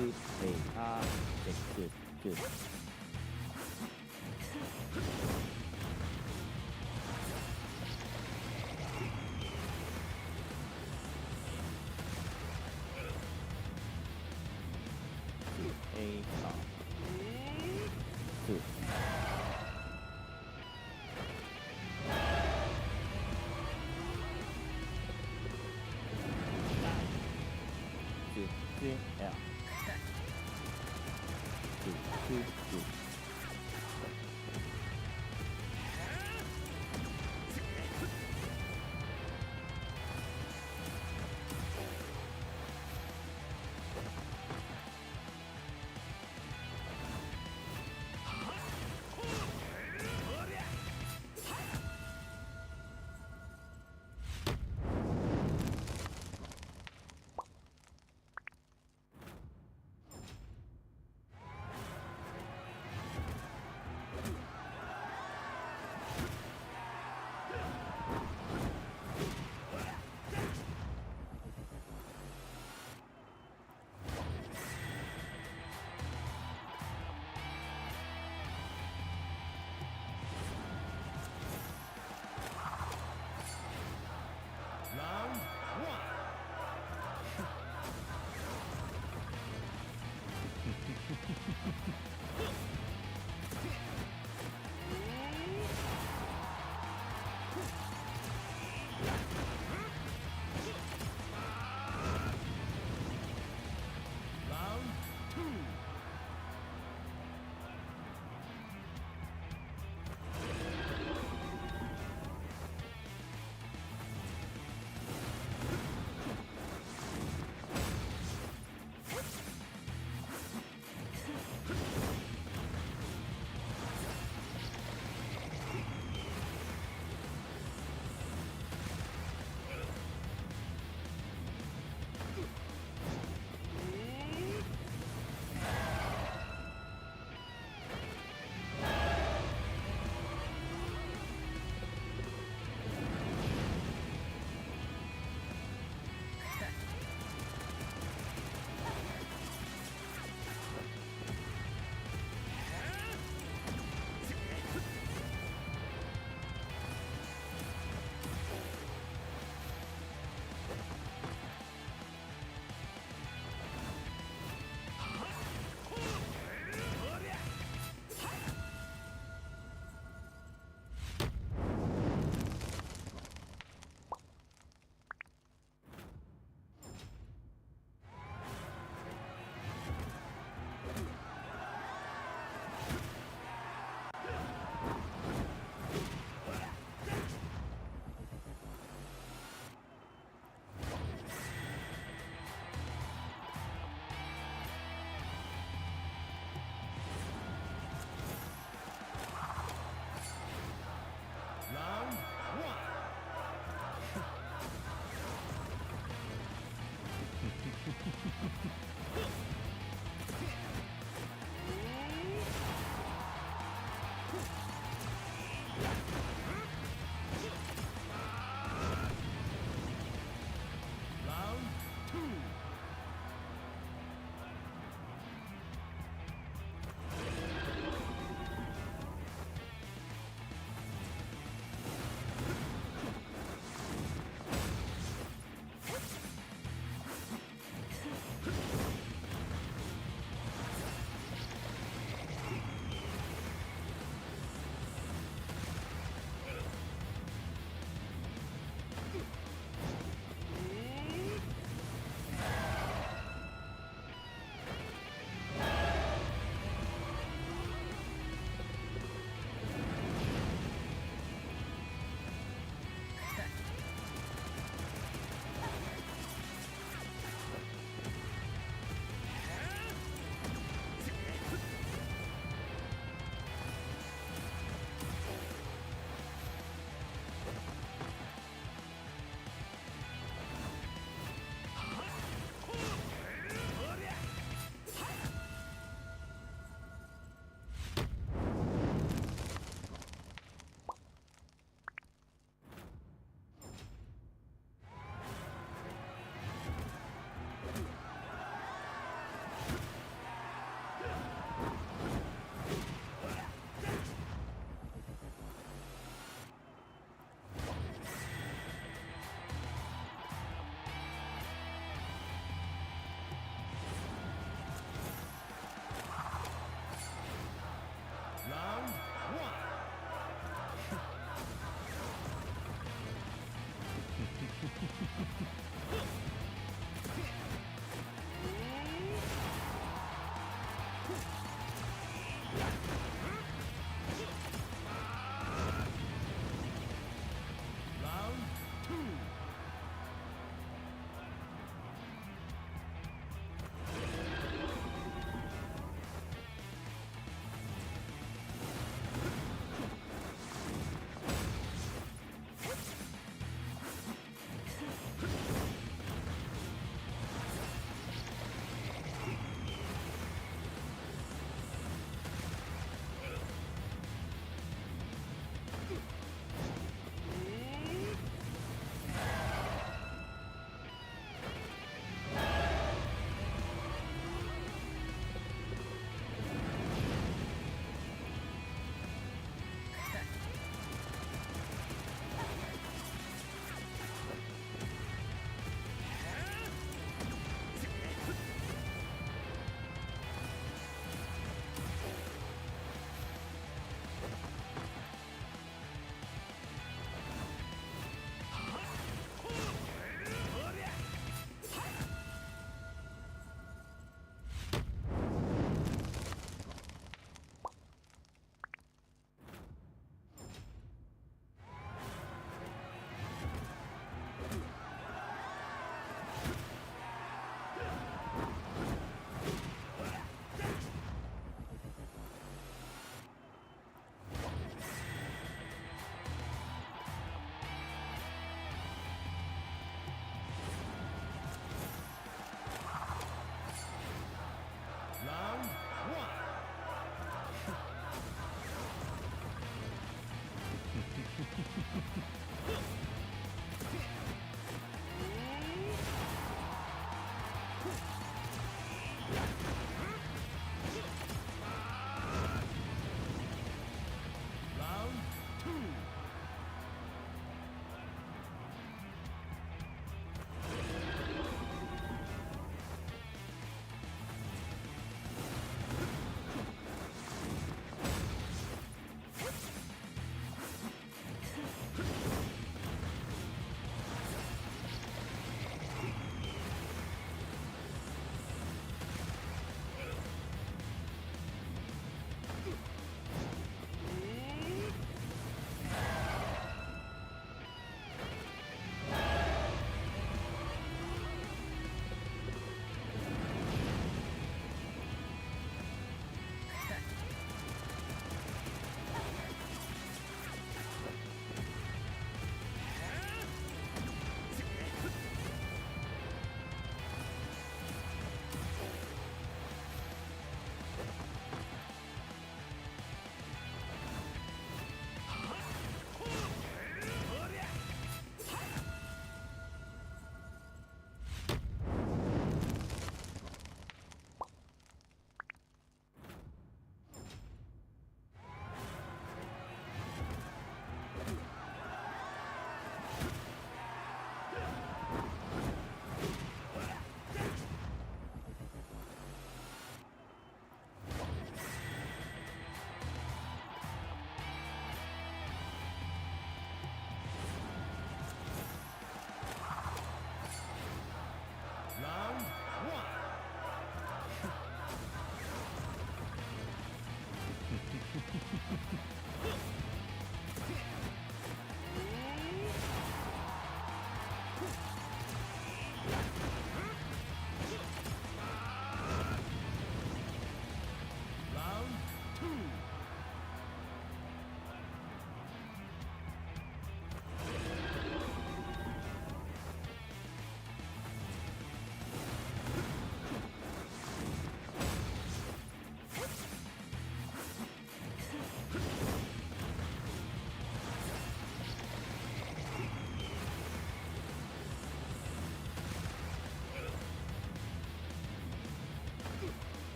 good play. Good, good. A stop. Good. Good, good, L. Good, good, good.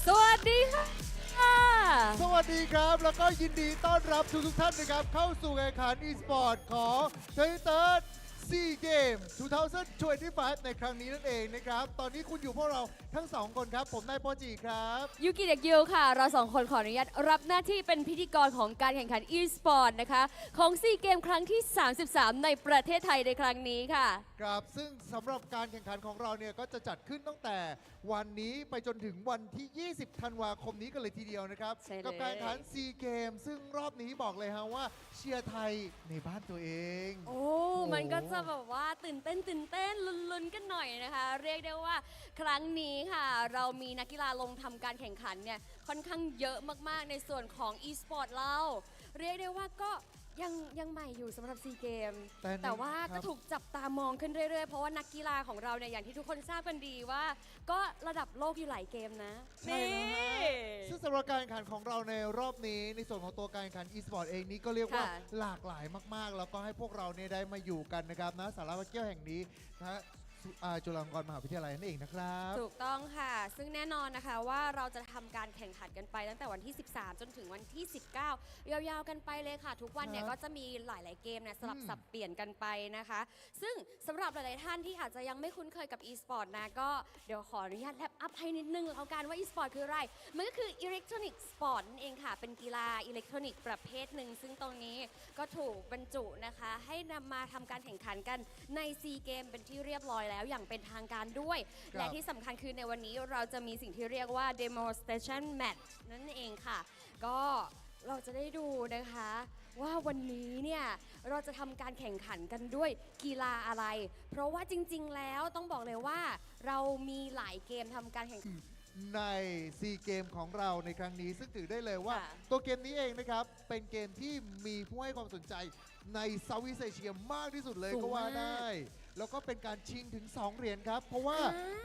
สวัสดีค่ะ สวัสดีครับแล้วก็ยินดีต้อนรับทุกท่านนะครับเข้าสู่การแข่งขัน e-sport ของ Thailand SEA Games 2025 ในครั้งนี้นั่นเองนะครับตอนนี้คุณอยู่พวกเราทั้งสองคนครับผมนายโปจิครับยูกิเด็กยิวค่ะ เราสองคนขออนุญาตรับหน้าที่เป็นพิธีกรของการแข่งขัน e-sport นะคะของซีเกมครั้งที่ 33 ในประเทศไทยในครั้งนี้ค่ะครับซึ่งสำหรับการแข่งขันของเราเนี่ยก็จะจัดขึ้นตั้งแต่วันนี้ไปจนถึงวันที่ 20 ธันวาคมนี้กันเลยทีเดียวนะครับกับการแข่งขันซีเกมซึ่งรอบนี้บอกเลยฮะว่าเชียร์ไทยในบ้านตัวเองโอ้มันก็จะแบบว่าตื่นเต้นลุ้นๆกันหน่อยนะคะเรียกได้ว่าครั้งนี้ค่ะเรามีนักกีฬาลงทำการแข่งขันเนี่ยค่อนข้างเยอะมากๆในส่วนของ e-sport เราเรียกได้ว่าก็ยังใหม่อยู่สำหรับซีเกมแต่ว่าก็ถูกจับตามองขึ้นเรื่อยๆเพราะว่านักกีฬาของเราเนี่ยอย่างที่ทุกคนทราบกันดีว่าก็ระดับโลกอยู่หลายเกมนะใช่แล้วฮะซึ่งสำหรับการแข่งขันของเราในรอบนี้ในส่วนของตัวการแข่งขัน e-sport เองนี้ก็เรียกว่าหลากหลายมากๆแล้วก็ให้พวกเราเนี่ยได้มาอยู่กันนะครับณศาลาพระเกี้ยวแห่งนี้นะจุฬาลงกรณ์มหาวิทยาลัยนั่นเองนะครับถูกต้องค่ะซึ่งแน่นอนนะคะว่าเราจะทำการแข่งขันกันไปตั้งแต่วันที่ 13 จนถึงวันที่ 19 ยาวๆกันไปเลยค่ะทุกวันเนี่ยก็จะมีหลายๆเกมเนี่ยสลับสับเปลี่ยนกันไปนะคะซึ่งสำหรับหลายๆท่านที่อาจจะยังไม่คุ้นเคยกับ e-sport นะก็เดี๋ยวขออนุญาตแลปอัพให้นิดนึงแล้วกันว่า e-sport คืออะไรมันก็คือ electronic sport นั่นเองค่ะเป็นกีฬาอิเล็กทรอนิกส์ประเภทหนึ่งซึ่งตรงนี้ก็ถูกบรรจุนะคะให้นำมาทำการแข่งขันกันในซีเกมเป็นที่เรียบร้อยแล้วอย่างเป็นทางการด้วยและที่สำคัญคือในวันนี้เราจะมีสิ่งที่เรียกว่า demonstration match นั่นเองค่ะก็เราจะได้ดูนะคะว่าวันนี้เนี่ยเราจะทำการแข่งขันกันด้วยกีฬาอะไรเพราะว่าจริงๆแล้วต้องบอกเลยว่าเรามีหลายเกมทำการแข่งขันในซีเกมของเราในครั้งนี้ซึ่งถือได้เลยว่าตัวเกมนี้เองนะครับเป็นเกมที่มีผู้ให้ความสนใจในเซาท์อีสต์เอเชียมากที่สุดเลยก็ว่าได้แล้วก็เป็นการชิงถึง2เหรียญครับเพราะว่า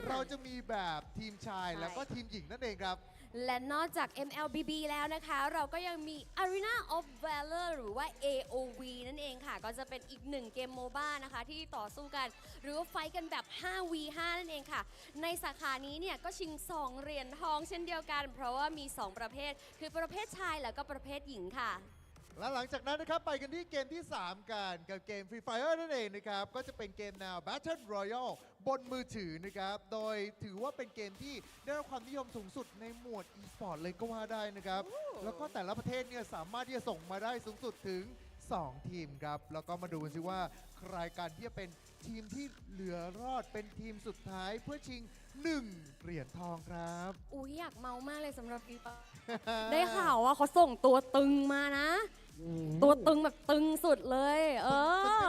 เราจะมีแบบทีมชายแล้วก็ทีมหญิงนั่นเองครับและนอกจาก MLBB แล้วนะคะเราก็ยังมี Arena of Valor หรือว่า AOV นั่นเองค่ะก็จะเป็นอีกหนึ่งเกมโมบ้านะคะที่ต่อสู้กันหรือว่าไฟกันแบบ 5v5 นั่นเองค่ะในสาขานี้เนี่ยก็ชิง2เหรียญทองเช่นเดียวกันเพราะว่ามี2ประเภทคือประเภทชายแล้วก็ประเภทหญิงค่ะและหลังจากนั้นนะครับไปกันที่เกมที่ 3 กันกับเกม Free Fire นั่นเองนะครับก็จะเป็นเกมแนว Battle Royale บนมือถือนะครับโดยถือว่าเป็นเกมที่ได้รับความนิยมสูงสุดในหมวด e-sport เลยก็ว่าได้นะครับแล้วก็แต่ละประเทศเนี่ยสามารถที่จะส่งมาได้สูงสุดถึง2 ทีมครับแล้วก็มาดูกันสิว่าใครกันที่จะเป็นทีมที่เหลือรอดเป็นทีมสุดท้ายเพื่อชิง1เหรียญทองครับอุ๊ยอยากเมามากเลยสำหรับฟีฟ่าได้ข่าวว่าเขาส่งตัวตึงมานะตัวตึงแบบตึงสุดเลย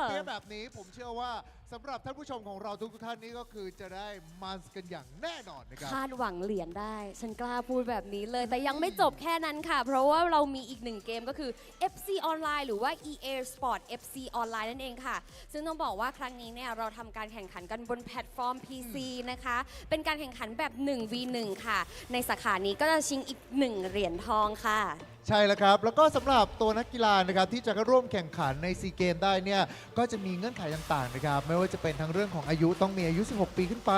เทียบแบบนี้ผมเชื่อว่าสำหรับท่านผู้ชมของเราทุกท่านนี้ก็คือจะได้มันกันอย่างแน่นอนนะครับคาดหวังเหรียญได้ฉันกล้าพูดแบบนี้เลยแต่ยังไม่จบแค่นั้นค่ะเพราะว่าเรามีอีกหนึ่งเกมก็คือ FC Online หรือว่า EA Sport FC Online นั่นเองค่ะซึ่งต้องบอกว่าครั้งนี้เนี่ยเราทำการแข่งขันกันบนแพลตฟอร์ม PC นะคะเป็นการแข่งขันแบบ 1v1 ค่ะในสาขานี้ก็จะชิงอีก1เหรียญทองค่ะใช่แล้วครับแล้วก็สำหรับตัวนักกีฬานะครับที่จะร่วมแข่งขันในซีเกมได้เนี่ยก็จะมีเงื่อนไขต่างๆนะครับไม่ว่าจะเป็นทั้งเรื่องของอายุต้องมีอายุ 16 ปีขึ้นไป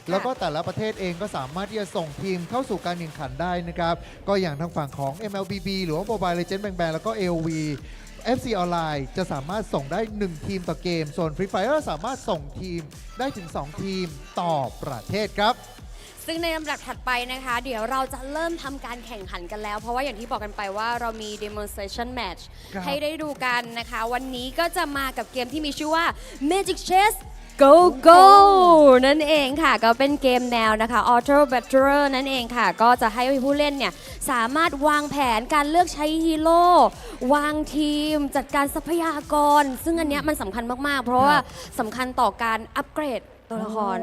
แล้วก็แต่ละประเทศเองก็สามารถที่จะส่งทีมเข้าสู่การแข่งขันได้นะครับก็อย่างทางฝั่งของ MLBB หรือว่า Mobile Legends Bang แล้วก็ AOV FC Online จะสามารถส่งได้1ทีมต่อเกมส่วน Free Fire สามารถส่งทีมได้ถึง2ทีมต่อประเทศครับซึ่ ซึ่งในลำดับถัดไปนะคะ เดี๋ยวเราจะเริ่มทำการแข่งขันกันแล้ว เพราะว่าอย่างที่บอกกันไปว่าเรามี demonstration match ครับ ให้ได้ดูกันนะคะ วันนี้ก็จะมากับเกมที่มีชื่อว่า Magic Chess Go Go นั่นเองค่ะ ก็เป็นเกมแนวนะคะ Auto Battler นั่นเองค่ะ ก็จะให้ผู้เล่นเนี่ยสามารถวางแผนการเลือกใช้ฮีโร่วางทีมจัดการทรัพยากร ซึ่งอันเนี้ยมันสำคัญมาก ๆ เพราะว่าสำคัญต่อการอัปเกรดตัวละคร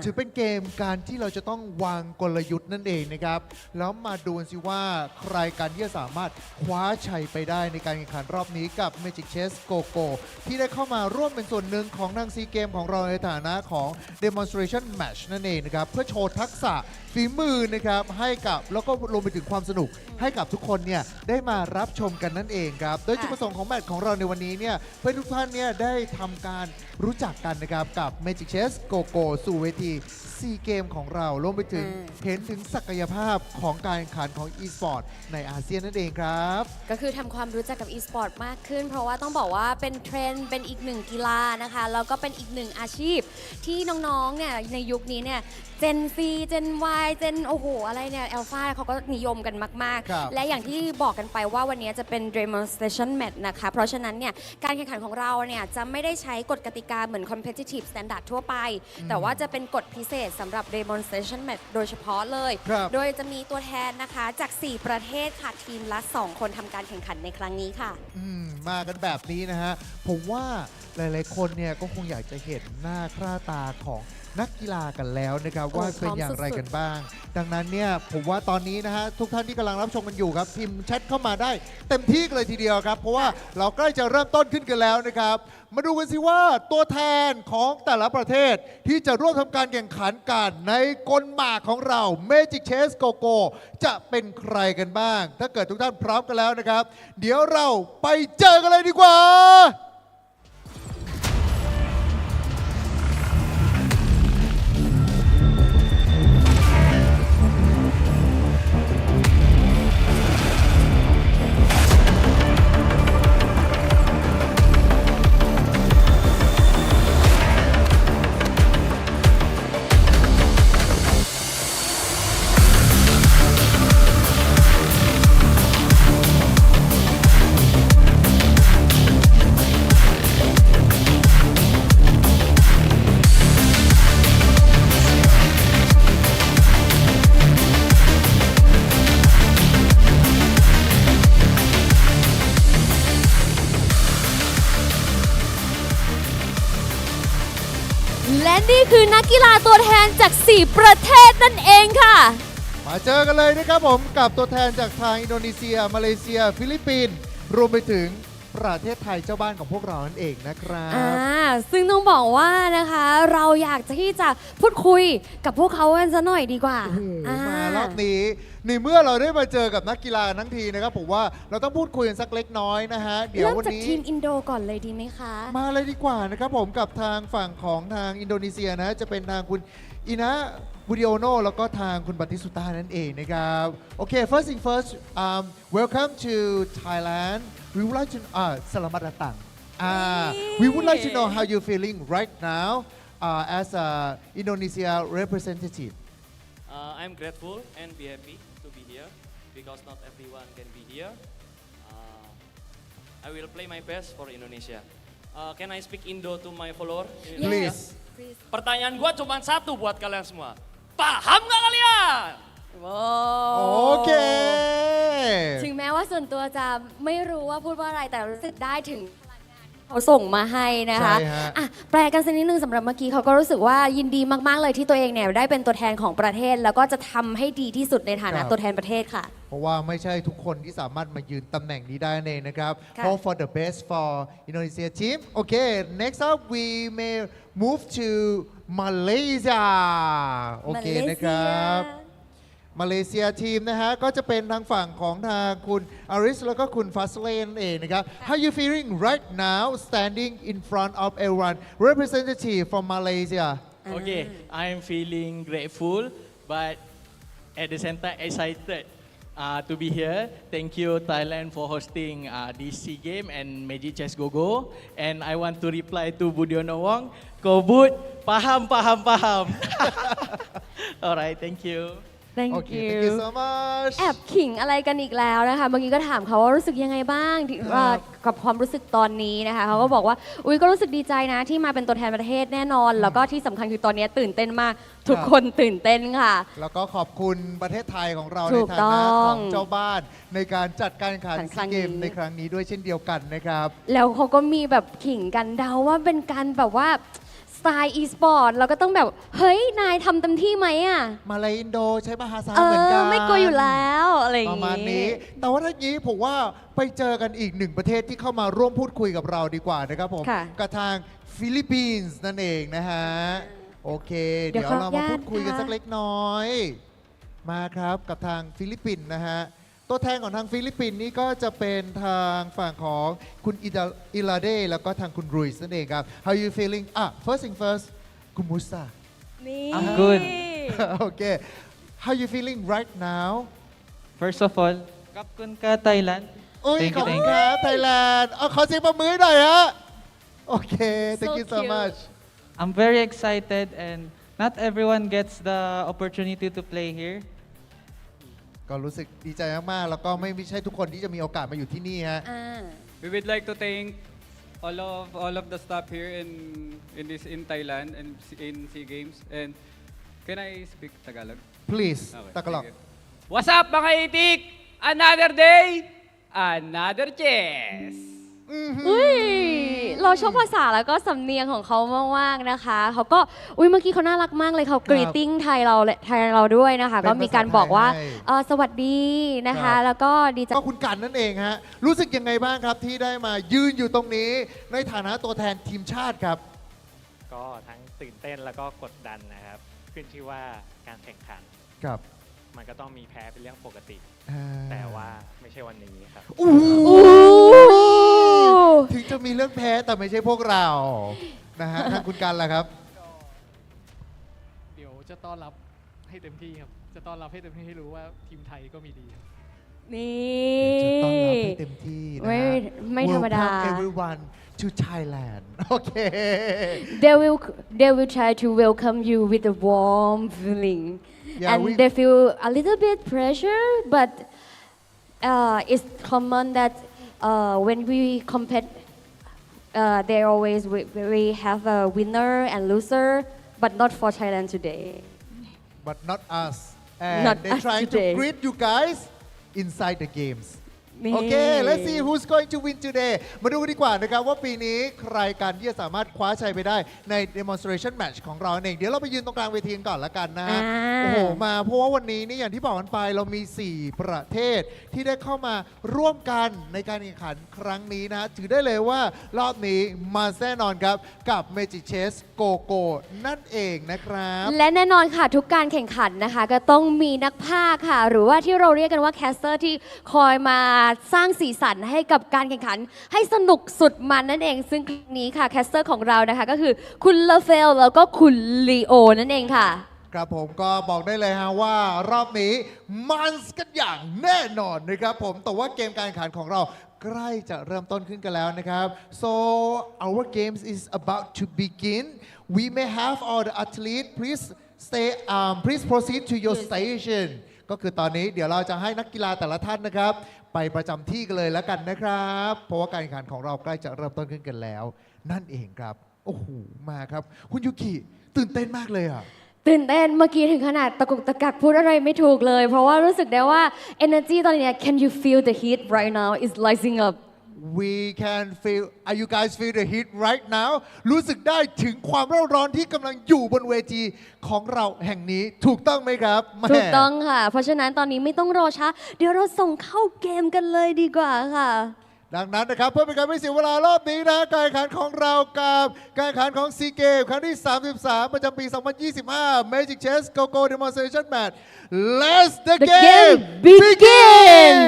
ถือเป็นเกมการที่เราจะต้องวางกลยุทธ์นั่นเองนะครับ แล้วมาดูกันสิว่าใครกันที่จะสามารถคว้าชัยไปได้ในการแข่งขันรอบนี้กับ Magic Chess Go Go ที่ได้เข้ามาร่วมเป็นส่วนหนึ่งของทางซีเกมของเราในฐานะของ Demonstration Match นั่นเองนะครับ เพื่อโชว์ทักษะฝีมือนะครับให้กับแล้วก็รวมไปถึงความสนุกให้กับทุกคนเนี่ยได้มารับชมกันนั่นเองครับโดยจุดประสงค์ของแมตช์ของเราในวันนี้เนี่ยเพื่อทุกท่านเนี่ยได้ทำการรู้จักกันนะครับกับ Magic Chess Go Go สู่เวทีซีเกมของเรารวมไปถึงเห็นถึงศักยภาพของการแข่งขันของ e-sport ในอาเซียนนั่นเองครับก็คือทำความรู้จักกับ e-sport มากขึ้น เพราะว่าต้องบอกว่าเป็นเทรนด์เป็นอีกหนึ่งกีฬานะคะแล้วก็เป็นอีกหนึ่งอาชีพที่น้องๆเนี่ยในยุคนี้เนี่ยเจน C เจน Y เจนโอ้โหอะไรเนี่ยอัลฟาเขาก็นิยมกันมากๆและอย่างที่บอกกันไปว่าวันนี้จะเป็น demonstration match นะคะเพราะฉะนั้นเนี่ยการแข่งขันของเราเนี่ยจะไม่ได้ใช้กฎกติกาเหมือน competitive standard ทั่วไปแต่ว่าจะเป็นกฎพิเศษสำหรับ demonstration match โดยเฉพาะเลยโดยจะมีตัวแทนนะคะจาก4ประเทศค่ะทีมละ2คนทำการแข่งขันในครั้งนี้ค่ะมากันแบบนี้นะฮะผมว่าหลายๆคนเนี่ยก็คงอยากจะเห็นหน้าค่าตาของนักกีฬากันแล้วนะครับว่าเป็นอย่างไรกันบ้างดังนั้นเนี่ยผมว่าตอนนี้นะฮะทุกท่านที่กำลังรับชมกันอยู่ครับพิมพ์แชทเข้ามาได้เต็มที่เลยทีเดียวครับเพราะว่าเราใกล้จะเริ่มต้นขึ้นกันแล้วนะครับมาดูกันสิว่าตัวแทนของแต่ละประเทศที่จะร่วมทำการแข่งขันกันในกลหมากของเรา Magic Chess Go Go จะเป็นใครกันบ้างถ้าเกิดทุกท่านพร้อมกันแล้วนะครับเดี๋ยวเราไปเจอกันเลยดีกว่าและนี่คือนักกีฬาตัวแทนจาก4ประเทศนั่นเองค่ะมาเจอกันเลยนะครับผมกับตัวแทนจากทางอินโดนีเซียมาเลเซียฟิลิปปินส์รวมไปถึงประเทศไทยเจ้าบ้านของพวกเรานั่นเองนะครับซึ่งต้องบอกว่านะคะเราอยากจะที่จะพูดคุยกับพวกเขากันซะหน่อยดีกว่ามารอบนี้ในเมื่อเราได้มาเจอกับนักกีฬาทั้งทีนะครับผมว่าเราต้องพูดคุยกันสักเล็กน้อยนะฮะเดี๋ยววันนี้เริ่มจากทีมอินโดก่อนเลยดีไหมคะมาเลยดีกว่านะครับผมกับทางฝั่งของทางอินโดนีเซียนะจะเป็นทางคุณอินะบูดิโอโนแล้วก็ทางคุณบัติสุตานั่นเองนะครับโอเค first thing first welcome to Thailand we would like to selamat datang we would like to know how you feeling right now as a Indonesia representative I'm grateful and be happy to be here because not everyone can be here I will play my best for Indonesia can I speak Indo to my follower please pertanyaan gua cuma satu buat kalian semua paham nggak kalianโอเคถึงแม้ว่าส่วนตัวจะไม่รู้ว่าพูดว่าอะไรแต่รู้สึกได้ถึงพลังงานเขาส่งมาให้นะคะแปลกันสักนิดนึงสำหรับเมื่อกี้เขาก็รู้สึกว่ายินดีมากๆเลยที่ตัวเองเนี่ยได้เป็นตัวแทนของประเทศแล้วก็จะทำให้ดีที่สุดในฐานะตัวแทนประเทศค่ะเพราะว่าไม่ใช่ทุกคนที่สามารถมายืนตำแหน่งนี้ได้เองนะครับ Hope for the best for Indonesia team Okay next up we may move to Malaysia โอเคนะครับมาเลเซียทีมนะฮะก็จะเป็นทางฝั่งของทางคุณอาริสแล้วก็คุณฟาสเลนเองนะครับ How you feeling right now standing in front of everyone representative from Malaysia Okay I'm feeling grateful but at the same time excited to be here thank you Thailand for hosting this SEA Game and Magic Chess Go Go and I want to reply to Budiono Wong Kobut paham Alright, thank you. thank โอเค you thank you so much แอบขิงอะไรกันอีกแล้วนะคะเมื่อกี้ก็ถามเขาว่ารู้สึกยังไงบ้างที่กับความรู้สึกตอนนี้นะคะเขาก็บอกว่าอุ้ยก็รู้สึกดีใจนะที่มาเป็นตัวแทนประเทศแน่นอน แล้วก็ที่สำคัญคือตอนนี้ตื่นเต้นมาก ทุกคนตื่นเต้นค่ะ แล้วก็ขอบคุณประเทศไทยของเรา ถู ใน ก ฐา ต้ นะ อง ของเจ้าบ้านในการจัดการแข่งขัน ครั้ ซี งนี้ เกมในครั้งนี้ด้วยเช่นเดียวกันนะครับ แล้วเขาก็มีแบบขิงกันเดาว่าเป็นการแบบว่าสไตล์ e-sport เราก็ต้องแบบ เฮ้ย นายทำเต็มที่ไหมอ่ะ มาเลอินโดใช้ภาษาเหมือนกัน ไม่กลัวอยู่แล้วอะไรอย่า ป ง ระมาณนี้ แต่ว่าทีนี้ผมว่าไปเจอกันอีกหนึ่งประเทศที่เข้ามาร่วมพูดคุยกับเราดีกว่านะครับผม ค่ะ กับทางฟิลิปปินส์นั่นเองนะฮะ โอเค เดี๋ เดี๋ ย ยว วเรามา ขออนุญาต พูดคุยกัน นะคะ สักเล็กน้อย มาครับกับทางฟิลิปปินส์นะฮะ ตัวแทนของทางฟิลิปปินส์นี่ก็จะเป็นทางฝั่งของคุณอิลาเดแล้วก็ทางคุณรุยส์นั่นเองครับ How you feeling first thing first คุณมูซา นี่ I'm good โอเค How you feeling right now First of all, Kapkun ka Thailand. อุ้ย Thank ข you, อบคุณ thank ค you. รับไทยแลนด์ขอเสียงปรบมือให้หน่อยฮะ โอเค thank So you so cute. much I'm very excited and not everyone gets the opportunity to play here. ก็รู้สึกดีใจมาก ๆ แล้วก็ไม่ใช่ทุกคนที่จะมีโอกาสมาอยู่ที่นี่ฮะ อ่า We would like to thank all of the staff here in Thailand and in SEA Games. And can I speak Tagalog? please Okay, ตะกลอก thank you. What's up mga itik? Another day, another chance. อุ้ยเราชอบภาษาแล้วก็สำเนียงของเขามากๆนะคะเขาก็อุ้ยเมื่อกี้เขาน่ารักมากเลยเขากรีตติ้งไทยเราด้วยนะคะ เป็น ก็มีการบอกว่า ภาษาไทยให้ สวัสดีนะ ครั คะ บ แล้วก็ดีใจ ก็คุณกันนั่นเองฮะ รู้สึกยังไงบ้างครับที่ได้มายืนอยู่ตรงนี้ ในฐานะตัวแทนทีมชาติครับ ก็ทั้งตื่นเต้นแล้วก็กดดันนะครับ ขึ้นชื่อว่าการแข่งขัน ครับ มันก็ต้องมีแพ้เป็นเรื่องปกติ แต่ว่าไม่ใช่วันนี้ครับ อู้ โอ้ ถึงจะมีเรื่องแพ้แต่ไม่ใช่พวกเรานะฮะ ทางคุณกันล่ะครับ เดี๋ยวจะต้อนรับให้เต็มที่ครับ จะต้อนรับให้เต็มที่ให้รู้ว่าทีมไทยก็มีดีครับ นี่ เดี๋ยวจะต้อนรับให้เต็มที่นะ ไม่ ฮะ ไม่ธรรมดา Welcome everyone to Thailand โอเค they will try to welcome you with a warm feeling Yeah, and we- they feel a little bit pressure but it's common that when we compete they always we have a winner and loser but not for Thailand today but not us and Not they're us trying today. to greet you guys inside the games นี่ โอเค let's see who's going to win today มาดูกันดีกว่านะครับว่าปีนี้ใครกันที่จะสามารถคว้าชัยไปได้ใน demonstration match ของเราเอง เดี๋ยวเราไปยืนตรงกลางเวทีกันก่อนละกันนะฮะ โอ้โห มาเพราะว่าวันนี้นี่อย่างที่บอกกันไปเรามี 4 ประเทศที่ได้เข้ามาร่วมกันในการแข่งขันครั้งนี้นะฮะถือได้เลยว่ารอบนี้มาแน่นอนครับกับ Magic Chess Go Go นั่นเองนะครับ และแน่นอนค่ะทุกการแข่งขันนะคะ ก็ต้องมีนักพากย์ค่ะ หรือว่าที่เราเรียกกันว่าแคสเตอร์ที่คอยมาสร้างสีสันให้กับการแข่งขัน ให้สนุกสุดมันนั่นเอง ซึ่งครั้งนี้ค่ะแคสเตอร์ของเรานะคะ ก็คือคุณเลเฟลแล้วก็คุณลีโอนั่นเองค่ะ ครับผมก็บอกได้เลยฮะว่ารอบนี้มันกันอย่างแน่นอนนะครับผมแต่ว่าเกมการแข่งขันของเราใกล้จะเริ่มต้นขึ้นกันแล้วนะครับ so our games is about to begin we may have all the athletes please proceed to your station ก็คือตอนนี้เดี๋ยวเราจะให้นักกีฬาแต่ละท่านนะครับ ไปประจำที่กันเลยแล้วกันนะครับ เพราะว่าการแข่งขันของเราใกล้จะเริ่มต้นขึ้นกันแล้ว นั่นเองครับโอ้โหมาครับ คุณยูกิตื่นเต้นมากเลยอ่ะ ตื่นเต้นเมื่อกี้ถึงขนาดตะกุกตะกักพูดอะไรไม่ถูกเลย เพราะว่ารู้สึกได้ว่า energy ตอนนี้ can you feel the heat right now is rising up We can feel are you guys feel the heat right now รู้สึกได้ถึงความร้อนที่กำลังอยู่บนเวทีของเราแห่งนี้ถูกต้องไหมครับแหม่ ถูกต้องค่ะ เพราะฉะนั้นตอนนี้ไม่ต้องรอช้า เดี๋ยวเราส่งเข้าเกมกันเลยดีกว่าค่ะ ดังนั้นนะครับเพื่อเป็นการไม่เสียเวลารอบนี้นะการแข่งขันของเรากับการแข่งขันของซีเกมครั้งที่ 33 ประจำปี 2025 Magic Chess Go Go Demonstration Match Let the The game game begin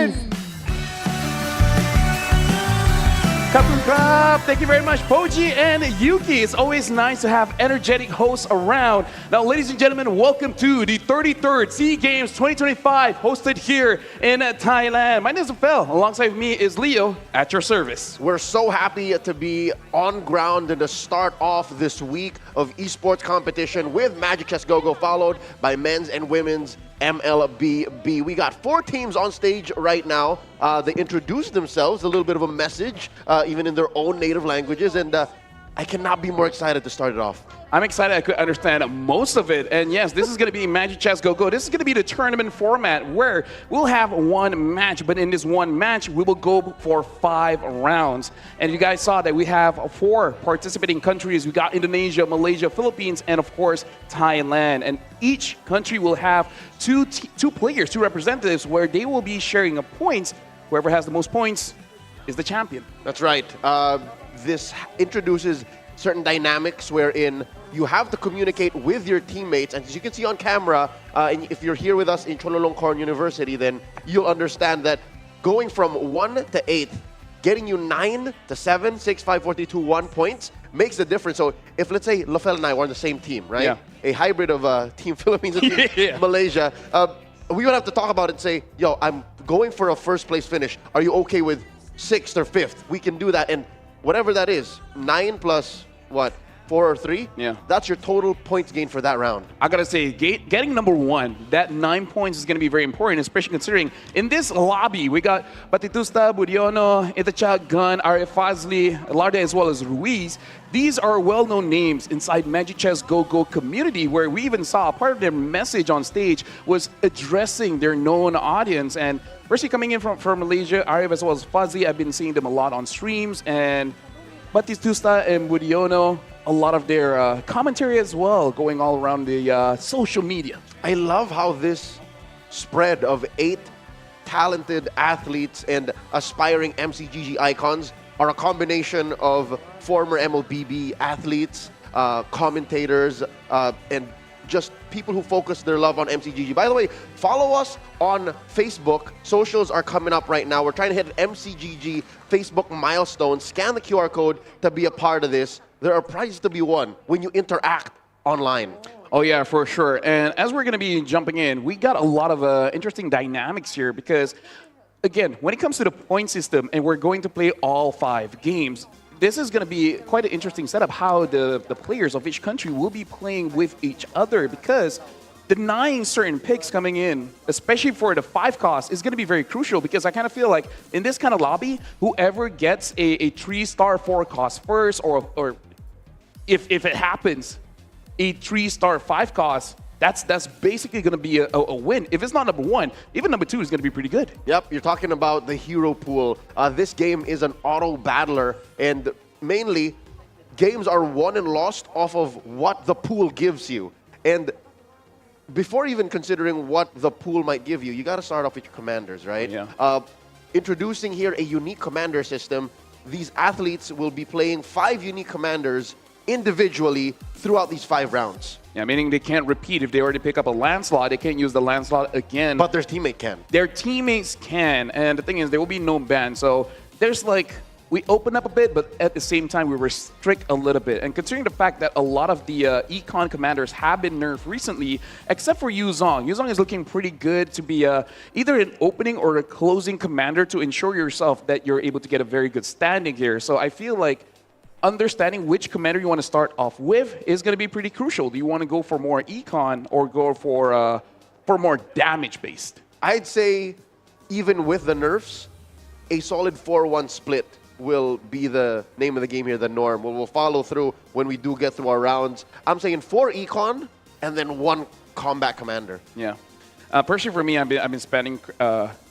Kapun Krab, thank you very much, Poji and Yuki. It's always nice to have energetic hosts around. Now, ladies and gentlemen, welcome to the 33rd SEA Games 2025, hosted here in Thailand. My name is Phil. Alongside me is Leo, at your service. We're so happy to be on ground and to start off this week of esports competition with Magic Chess Go-Go, followed by men's and women's MLBB. We got 4 teams on stage right now. They introduced themselves, a little bit of a message, even in their own native languages, and I cannot be more excited to start it off. I'm excited I could understand most of it. And yes, this is going to be Magic Chess Go-Go. This is going to be the tournament format where we'll have one match, but in this one match, we will go for 5 rounds. And you guys saw that we have 4 participating countries. We got Indonesia, Malaysia, Philippines, and of course, Thailand. And each country will have two players, 2 representatives, where they will be sharing points. Whoever has the most points is the champion. That's right. This introduces certain dynamics wherein you have to communicate with your teammates. And as you can see on camera, and if you're here with us in Chulalongkorn University, then you'll understand that going from 1 to 8, getting you 9 to 7, 6, 5, 4, 3, 2, 1 points makes the difference. So if, let's say, Lafel and I were on the same team, right? Yeah. A hybrid of Team Philippines and Team Malaysia, we would have to talk about it and say, yo, I'm going for a first place finish. Are you okay with 6th or 5th? We can do that. And whatever that is, 9 plus what? 4 or 3? Yeah. That's your total points gain for that round. I gotta say, getting number 1, that 9 points is gonna be very important, especially considering in this lobby, we got Batitusta, Budiono, Itachak, Gun, RF Fazli, Larda, as well as Ruiz. These are well-known names inside Magic Chess Go-Go community, where we even saw part of their message on stage was addressing their known audience. And especially coming in from Malaysia, Arif as well as Fuzzy, I've been seeing them a lot on streams. And Batistusta and Budiono, a lot of their commentary as well, going all around the social media. I love how this spread of 8 talented athletes and aspiring MCGG icons are a combination of former MLBB athletes, commentators, and just people who focus their love on MCGG. By the way, follow us on Facebook. Socials are coming up right now. We're trying to hit an MCGG Facebook milestone. Scan the QR code to be a part of this. There are prizes to be won when you interact online. Oh yeah, for sure. And as we're going to be jumping in, we got a lot of interesting dynamics here because, again, when it comes to the point system and we're going to play all 5 games, this is going to be quite an interesting setup how the players of each country will be playing with each other, because denying certain picks coming in, especially for the 5 cost, is going to be very crucial, because I kind of feel like in this kind of lobby, whoever gets a 3-star 4 cost first, or if it happens, a 3-star 5 cost, that's basically going to be a win. If it's not number 1, even number 2 is going to be pretty good. Yep, you're talking about the hero pool. This game is an auto battler, and mainly games are won and lost off of what the pool gives you. And before even considering what the pool might give you, you got to start off with your commanders, right? Yeah. Introducing here a unique commander system. These athletes will be playing 5 unique commanders individually throughout these 5 rounds. Yeah, meaning they can't repeat. If they already pick up a Lancelot, they can't use the Lancelot again. But their teammate can. Their teammates can, and the thing is, there will be no ban. So there's like, we open up a bit, but at the same time, we restrict a little bit. And considering the fact that a lot of the econ commanders have been nerfed recently, except for Yuzong. Yuzong is looking pretty good to be either an opening or a closing commander to ensure yourself that you're able to get a very good standing here. So I feel like understanding which commander you want to start off with is going to be pretty crucial. Do you want to go for more econ or go for more damage-based? I'd say even with the nerfs, a solid 4-1 split will be the name of the game here, the norm. We'll follow through when we do get through our rounds. I'm saying 4 econ and then 1 combat commander. Yeah. Personally, for me, I've been spamming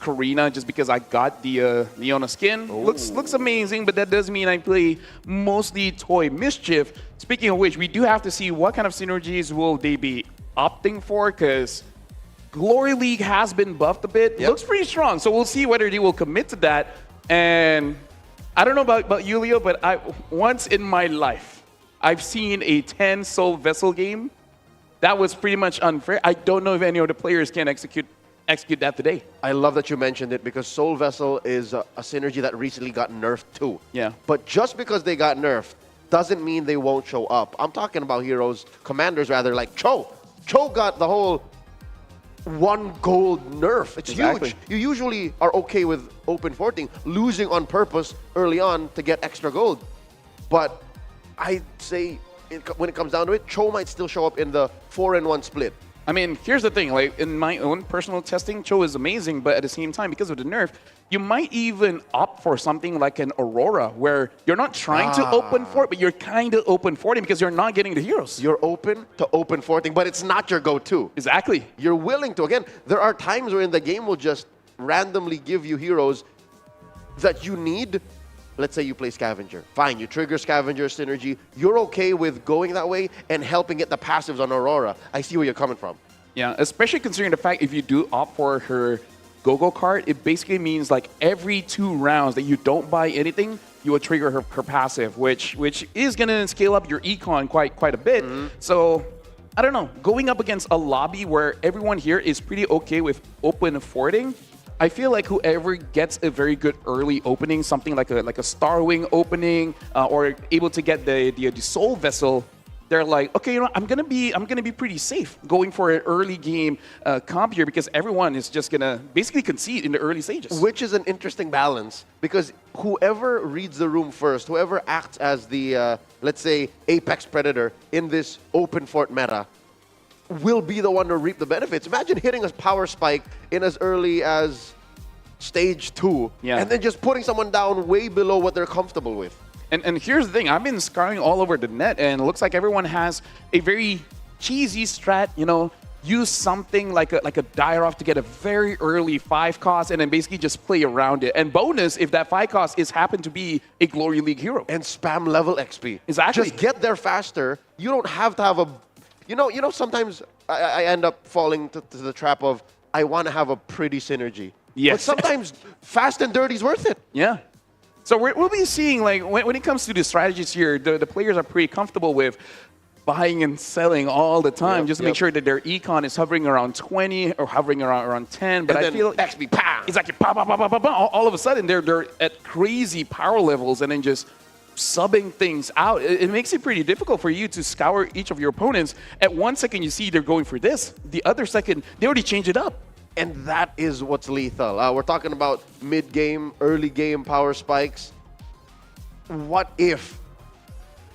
Karina just because I got the Leona skin. Looks amazing, but that does mean I play mostly Toy Mischief. Speaking of which, we do have to see what kind of synergies will they be opting for, because Glory League has been buffed a bit. Yep. Looks pretty strong, so we'll see whether they will commit to that. And I don't know about you, Leo, but once in my life, I've seen a 10 soul vessel game. That was pretty much unfair. I don't know if any of the players can execute execute that today. I love that you mentioned it because Soul Vessel is a synergy that recently got nerfed too. Yeah. But just because they got nerfed doesn't mean they won't show up. I'm talking about heroes, commanders rather, like Cho. Cho got the whole 1 gold nerf. It's Exactly. huge. You usually are okay with open forting, losing on purpose early on to get extra gold. But I'd say when it comes down to it, Cho might still show up in the 4-1 split. I mean, here's the thing, like in my own personal testing, Cho is amazing, but at the same time, because of the nerf, you might even opt for something like an Aurora, where you're not trying to open fort, but you're kind of open forting because you're not getting the heroes. You're open to open forting, but it's not your go-to. Exactly. You're willing to. Again, there are times where in the game will just randomly give you heroes that you need. Let's say you play Scavenger. Fine, you trigger Scavenger synergy. You're okay with going that way and helping get the passives on Aurora. I see where you're coming from. Yeah, especially considering the fact if you do opt for her Go-Go card, it basically means like every 2 rounds that you don't buy anything, you will trigger her passive, which is going to scale up your econ quite a bit. So, I don't know, going up against a lobby where everyone here is pretty okay with open forting, I feel like whoever gets a very good early opening, something like a Starwing opening, or able to get the Soul Vessel, they're like, okay, you know, I'm gonna be pretty safe going for an early game comp here because everyone is just gonna basically concede in the early stages. Which is an interesting balance because whoever reads the room first, whoever acts as the let's say apex predator in this open fort meta, will be the one to reap the benefits. Imagine hitting a power spike in as early as stage 2, and then just putting someone down way below what they're comfortable with. And here's the thing, I've been scouring all over the net, and it looks like everyone has a very cheesy strat, you know, use something like a die-off to get a very early 5 cost and then basically just play around it. And bonus, if that 5 cost is happen to be a Glory League hero. And spam level XP. Exactly. Just get there faster. You don't have to have a... You know, sometimes I end up falling to the trap of, I want to have a pretty synergy. Yes. But sometimes fast and dirty is worth it. Yeah. So we'll be seeing, like, when it comes to the strategies here, the players are pretty comfortable with buying and selling all the time just to make sure that their econ is hovering around 20 or hovering around 10. But and I feel XP, pow! It's like pow, pow, pow, pow, pow, pow. All of a sudden, they're at crazy power levels and then just subbing things out. It makes it pretty difficult for you to scour each of your opponents. At 1 second, you see they're going for this. The other second, they already changed it up. And that is what's lethal. We're talking about mid-game, early game power spikes. What if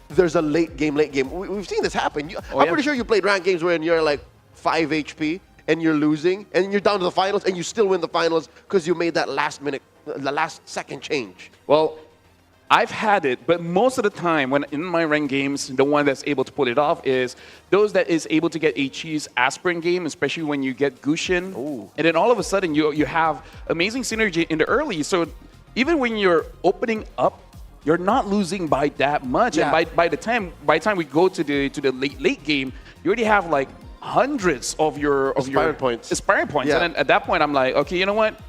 there's a late game? We've seen this happen. I'm pretty sure you played ranked games where you're like 5 HP and you're losing and you're down to the finals and you still win the finals because you made that the last second change. Well, I've had it, but most of the time when in my ranked games, the one that's able to pull it off is those that is able to get a cheese aspirin game, especially when you get Gushin. Ooh. And then all of a sudden you have amazing synergy in the early. So even when you're opening up, you're not losing by that much. Yeah. And by the time we go to the late game, you already have like hundreds of your Aspire points. Yeah. And then at that point I'm like, okay, you know what?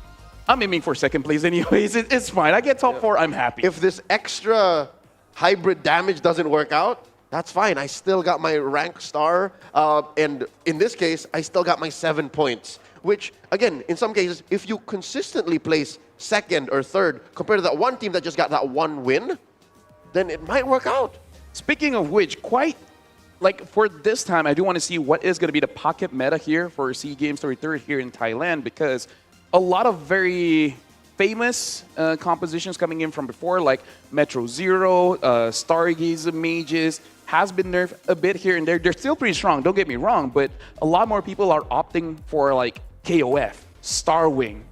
I'm aiming for second place anyways. It's fine. I get top 4, I'm happy. If this extra hybrid damage doesn't work out, that's fine. I still got my rank star. And in this case, I still got my 7 points. Which, again, in some cases, if you consistently place second or third compared to that one team that just got that 1 win, then it might work out. Speaking of which, like for this time, I do want to see what is going to be the pocket meta here for SEA Games 33 here in Thailand, because a lot of very famous compositions coming in from before, like Metro Zero, Stargazer Mages, has been nerfed a bit here and there. They're still pretty strong, don't get me wrong, but a lot more people are opting for like KOF, Starwing,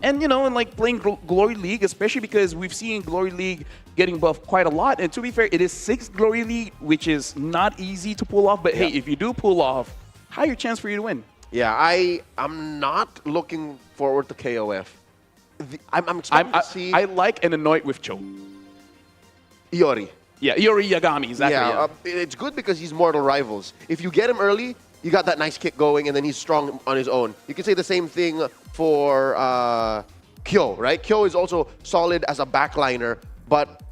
and you know, and like playing Glory League, especially because we've seen Glory League getting buffed quite a lot. And to be fair, it is 6th Glory League, which is not easy to pull off. But hey, if you do pull off, higher chance for you to win. Yeah, I'm not looking forward to KOF. I'm expecting to see... I like and annoyed with Cho. Iori. Yeah, Iori Yagami, exactly. Yeah, it's good because he's mortal rivals. If you get him early, you got that nice kick going, and then he's strong on his own. You can say the same thing for Kyo, right? Kyo is also solid as a backliner, but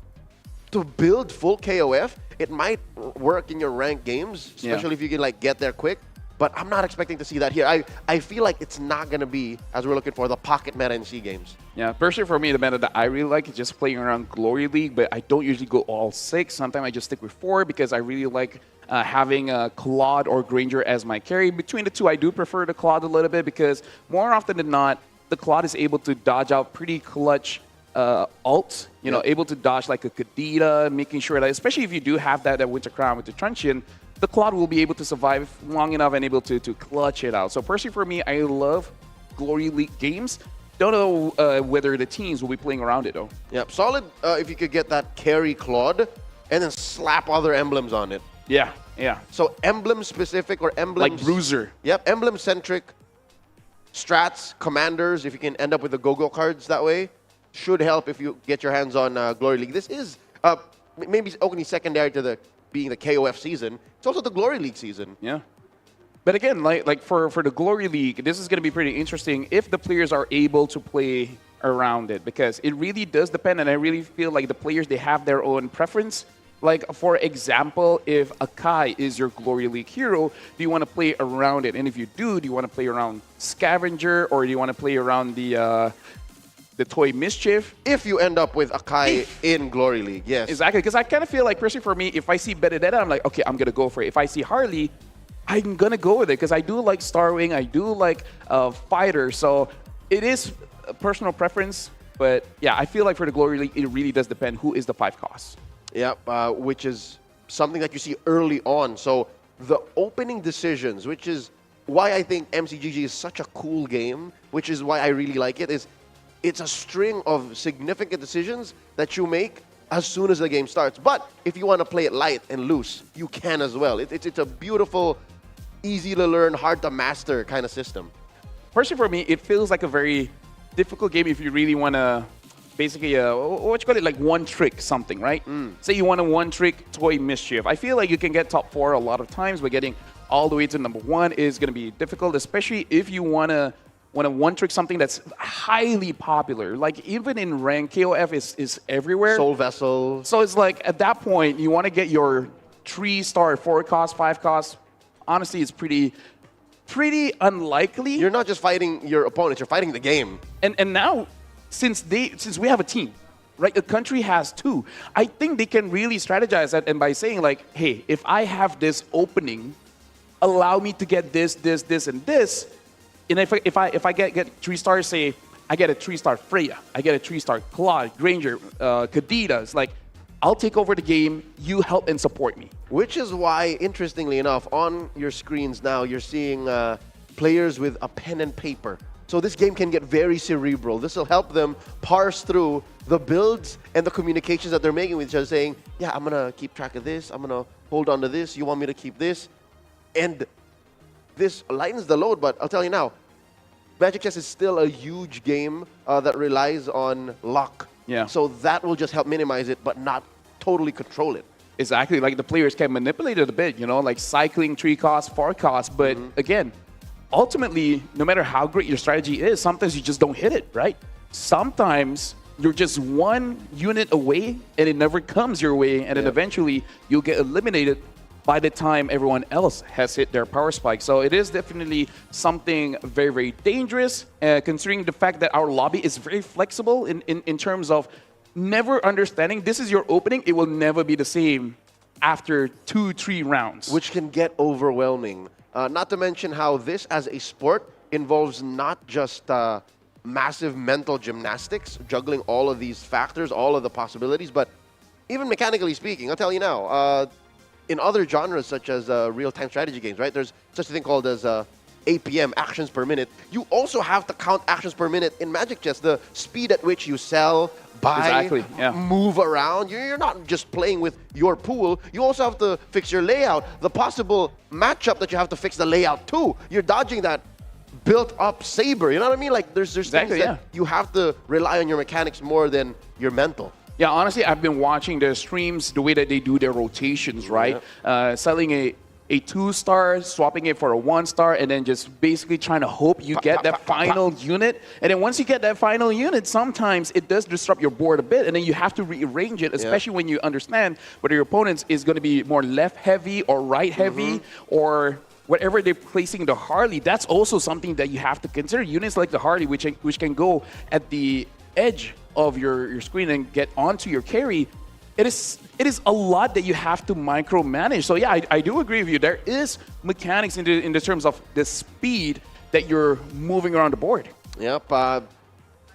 to build full KOF, it might work in your ranked games, especially if you can like get there quick. But I'm not expecting to see that here. I feel like it's not going to be, as we're looking for, the pocket meta in SEA Games. Yeah, personally for me, the meta that I really like is just playing around Glory League, but I don't usually go all 6. Sometimes I just stick with 4 because I really like having Claude or Granger as my carry. Between the two, I do prefer the Claude a little bit because more often than not, the Claude is able to dodge out pretty clutch ults, you know, able to dodge like a Kadita, making sure that, especially if you do have that Winter Crown with the Truncheon, the Claude will be able to survive long enough and able to clutch it out. So personally for me, I love Glory League games. Don't know whether the teams will be playing around it though. Yep, solid if you could get that carry Claude and then slap other emblems on it. Yeah, yeah. So emblem specific or emblems. Like Bruiser. Yep, emblem centric strats, commanders, if you can end up with the go-go cards that way, should help if you get your hands on Glory League. This is maybe only secondary to being the KOF season. It's also the Glory League season. Yeah. But again, like for the Glory League, this is going to be pretty interesting if the players are able to play around it, because it really does depend, and I really feel like the players, they have their own preference. Like, for example, if Akai is your Glory League hero, do you want to play around it? And if you do you want to play around Scavenger, or do you want to play around the Toy Mischief? If you end up with Akai in Glory League, yes. Exactly, because I kind of feel like, personally for me, if I see Benedetta, I'm like, okay, I'm going to go for it. If I see Harley, I'm going to go with it, because I do like Starwing, I do like Fighter, so it is a personal preference. But yeah, I feel like for the Glory League, it really does depend who is the 5 costs. Yeah, which is something that you see early on. So the opening decisions, which is why I think MCGG is such a cool game, which is why I really like it, is it's a string of significant decisions that you make as soon as the game starts. But if you want to play it light and loose, you can as well. It's a beautiful, easy to learn, hard to master kind of system. Personally, for me, it feels like a very difficult game if you really want to basically, what you call it, like one trick something, right? Say you want a one trick Toy Mischief. I feel like you can get top 4 a lot of times, but getting all the way to number 1 is going to be difficult, especially if you want to one trick something that's highly popular. Like even in rank, KOF is everywhere. Soul Vessel. So it's like at that point, you want to get your 3-star, 4 cost, 5 cost. Honestly, it's pretty unlikely. You're not just fighting your opponents, you're fighting the game. And now, since we have a team, right? A country has 2. I think they can really strategize that, and by saying like, hey, if I have this opening, allow me to get this, and this. And if I get 3 stars, say I get a 3-star Freya, I get a 3-star Claude, Granger, Kaditas, like I'll take over the game, you help and support me. Which is why, interestingly enough, on your screens now, you're seeing players with a pen and paper. So this game can get very cerebral. This will help them parse through the builds and the communications that they're making with each other, saying, yeah, I'm going to keep track of this. I'm going to hold on to this. You want me to keep this? And this lightens the load, but I'll tell you now, Magic Chess is still a huge game that relies on luck. Yeah. So that will just help minimize it, but not totally control it. Exactly. Like the players can manipulate it a bit, you know, like cycling 3 costs, 4 costs. But again, ultimately, no matter how great your strategy is, sometimes you just don't hit it, right? Sometimes you're just one unit away and it never comes your way. And then eventually you'll get eliminated by the time everyone else has hit their power spike. So it is definitely something very, very dangerous, considering the fact that our lobby is very flexible in terms of never understanding this is your opening, it will never be the same after 2-3 rounds. Which can get overwhelming. Not to mention how this as a sport involves not just massive mental gymnastics, juggling all of these factors, all of the possibilities, but even mechanically speaking, I'll tell you now, in other genres such as real-time strategy games, right? There's such a thing called as APM, actions per minute. You also have to count actions per minute in Magic Chess, the speed at which you sell, buy, move around. You're not just playing with your pool. You also have to fix your layout, the possible matchup that you have to fix the layout to. You're dodging that built-up saber. You know what I mean? Like there's things that you have to rely on your mechanics more than your mental. Yeah, honestly, I've been watching their streams, the way that they do their rotations, right? Selling a 2-star, swapping it for a 1-star, and then just basically trying to hope you get that final unit. And then once you get that final unit, sometimes it does disrupt your board a bit, and then you have to rearrange it, especially when you understand whether your opponent is going to be more left-heavy or right-heavy, or whatever they're placing the Harley, that's also something that you have to consider. Units like the Harley, which can go at the edge of your screen and get onto your carry, it is a lot that you have to micromanage. So yeah, I do agree with you. There is mechanics in the terms of the speed that you're moving around the board. Yep.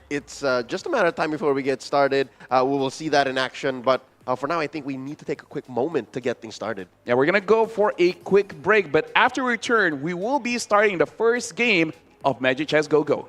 It's just a matter of time before we get started. We will see that in action, but for now, I think we need to take a quick moment to get things started. Yeah, we're going to go for a quick break, but after we return, we will be starting the first game of Magic Chess Go-Go.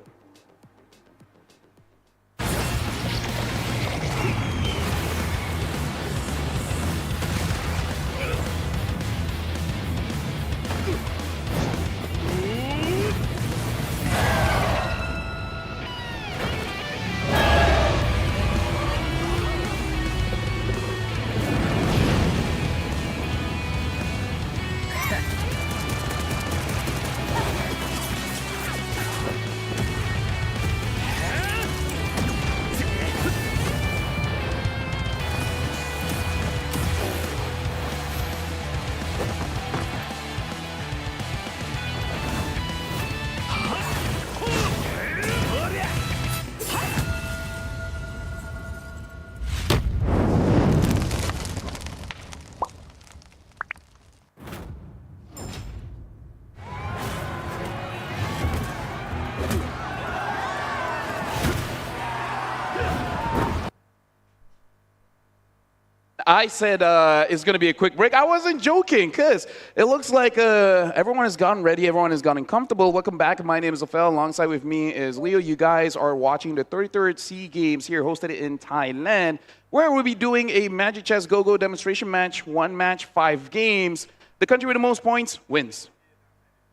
I said it's going to be a quick break. I wasn't joking, because it looks like everyone has gotten ready. Everyone has gotten comfortable. Welcome back. My name is Ophel. Alongside with me is Leo. You guys are watching the 33rd SEA Games here, hosted in Thailand, where we'll be doing a Magic Chess Go-Go demonstration match. 1 match, 5 games. The country with the most points wins.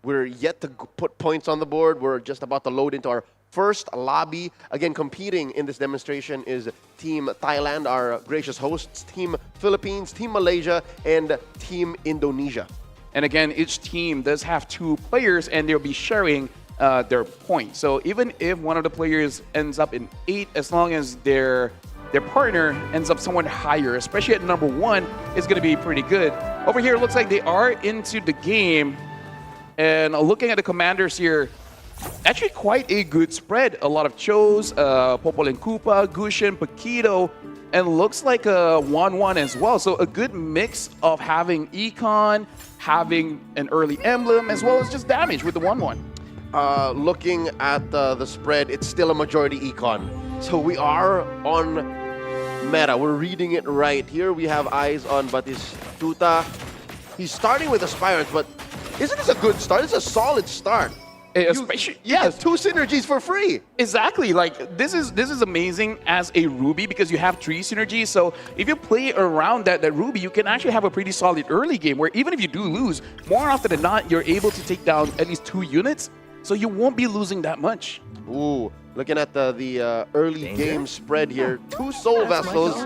We're yet to put points on the board. We're just about to load into our first lobby. Again, competing in this demonstration is Team Thailand, our gracious hosts, Team Philippines, Team Malaysia, and Team Indonesia. And again, each team does have 2 players, and they'll be sharing their points. So even if one of the players ends up in 8, as long as their partner ends up somewhat higher, especially at number 1, it's going to be pretty good. Over here, it looks like they are into the game. And looking at the commanders here, actually quite a good spread. A lot of Chos, Popol and Koopa, Gushin, Paquito, and looks like a 1-1 as well. So a good mix of having Econ, having an early emblem, as well as just damage with the 1-1. Looking at the spread, it's still a majority Econ. So we are on meta. We're reading it right. Here we have eyes on Batistuta. He's starting with Aspirants, but isn't this a good start? It's a solid start. Especially, yeah, 2 synergies for free. Exactly. Like this is amazing as a Ruby, because you have 3 synergies. So if you play around that Ruby, you can actually have a pretty solid early game where even if you do lose, more often than not, you're able to take down at least 2 units. So you won't be losing that much. Ooh, looking at the early game spread here, 2 Soul Vessels,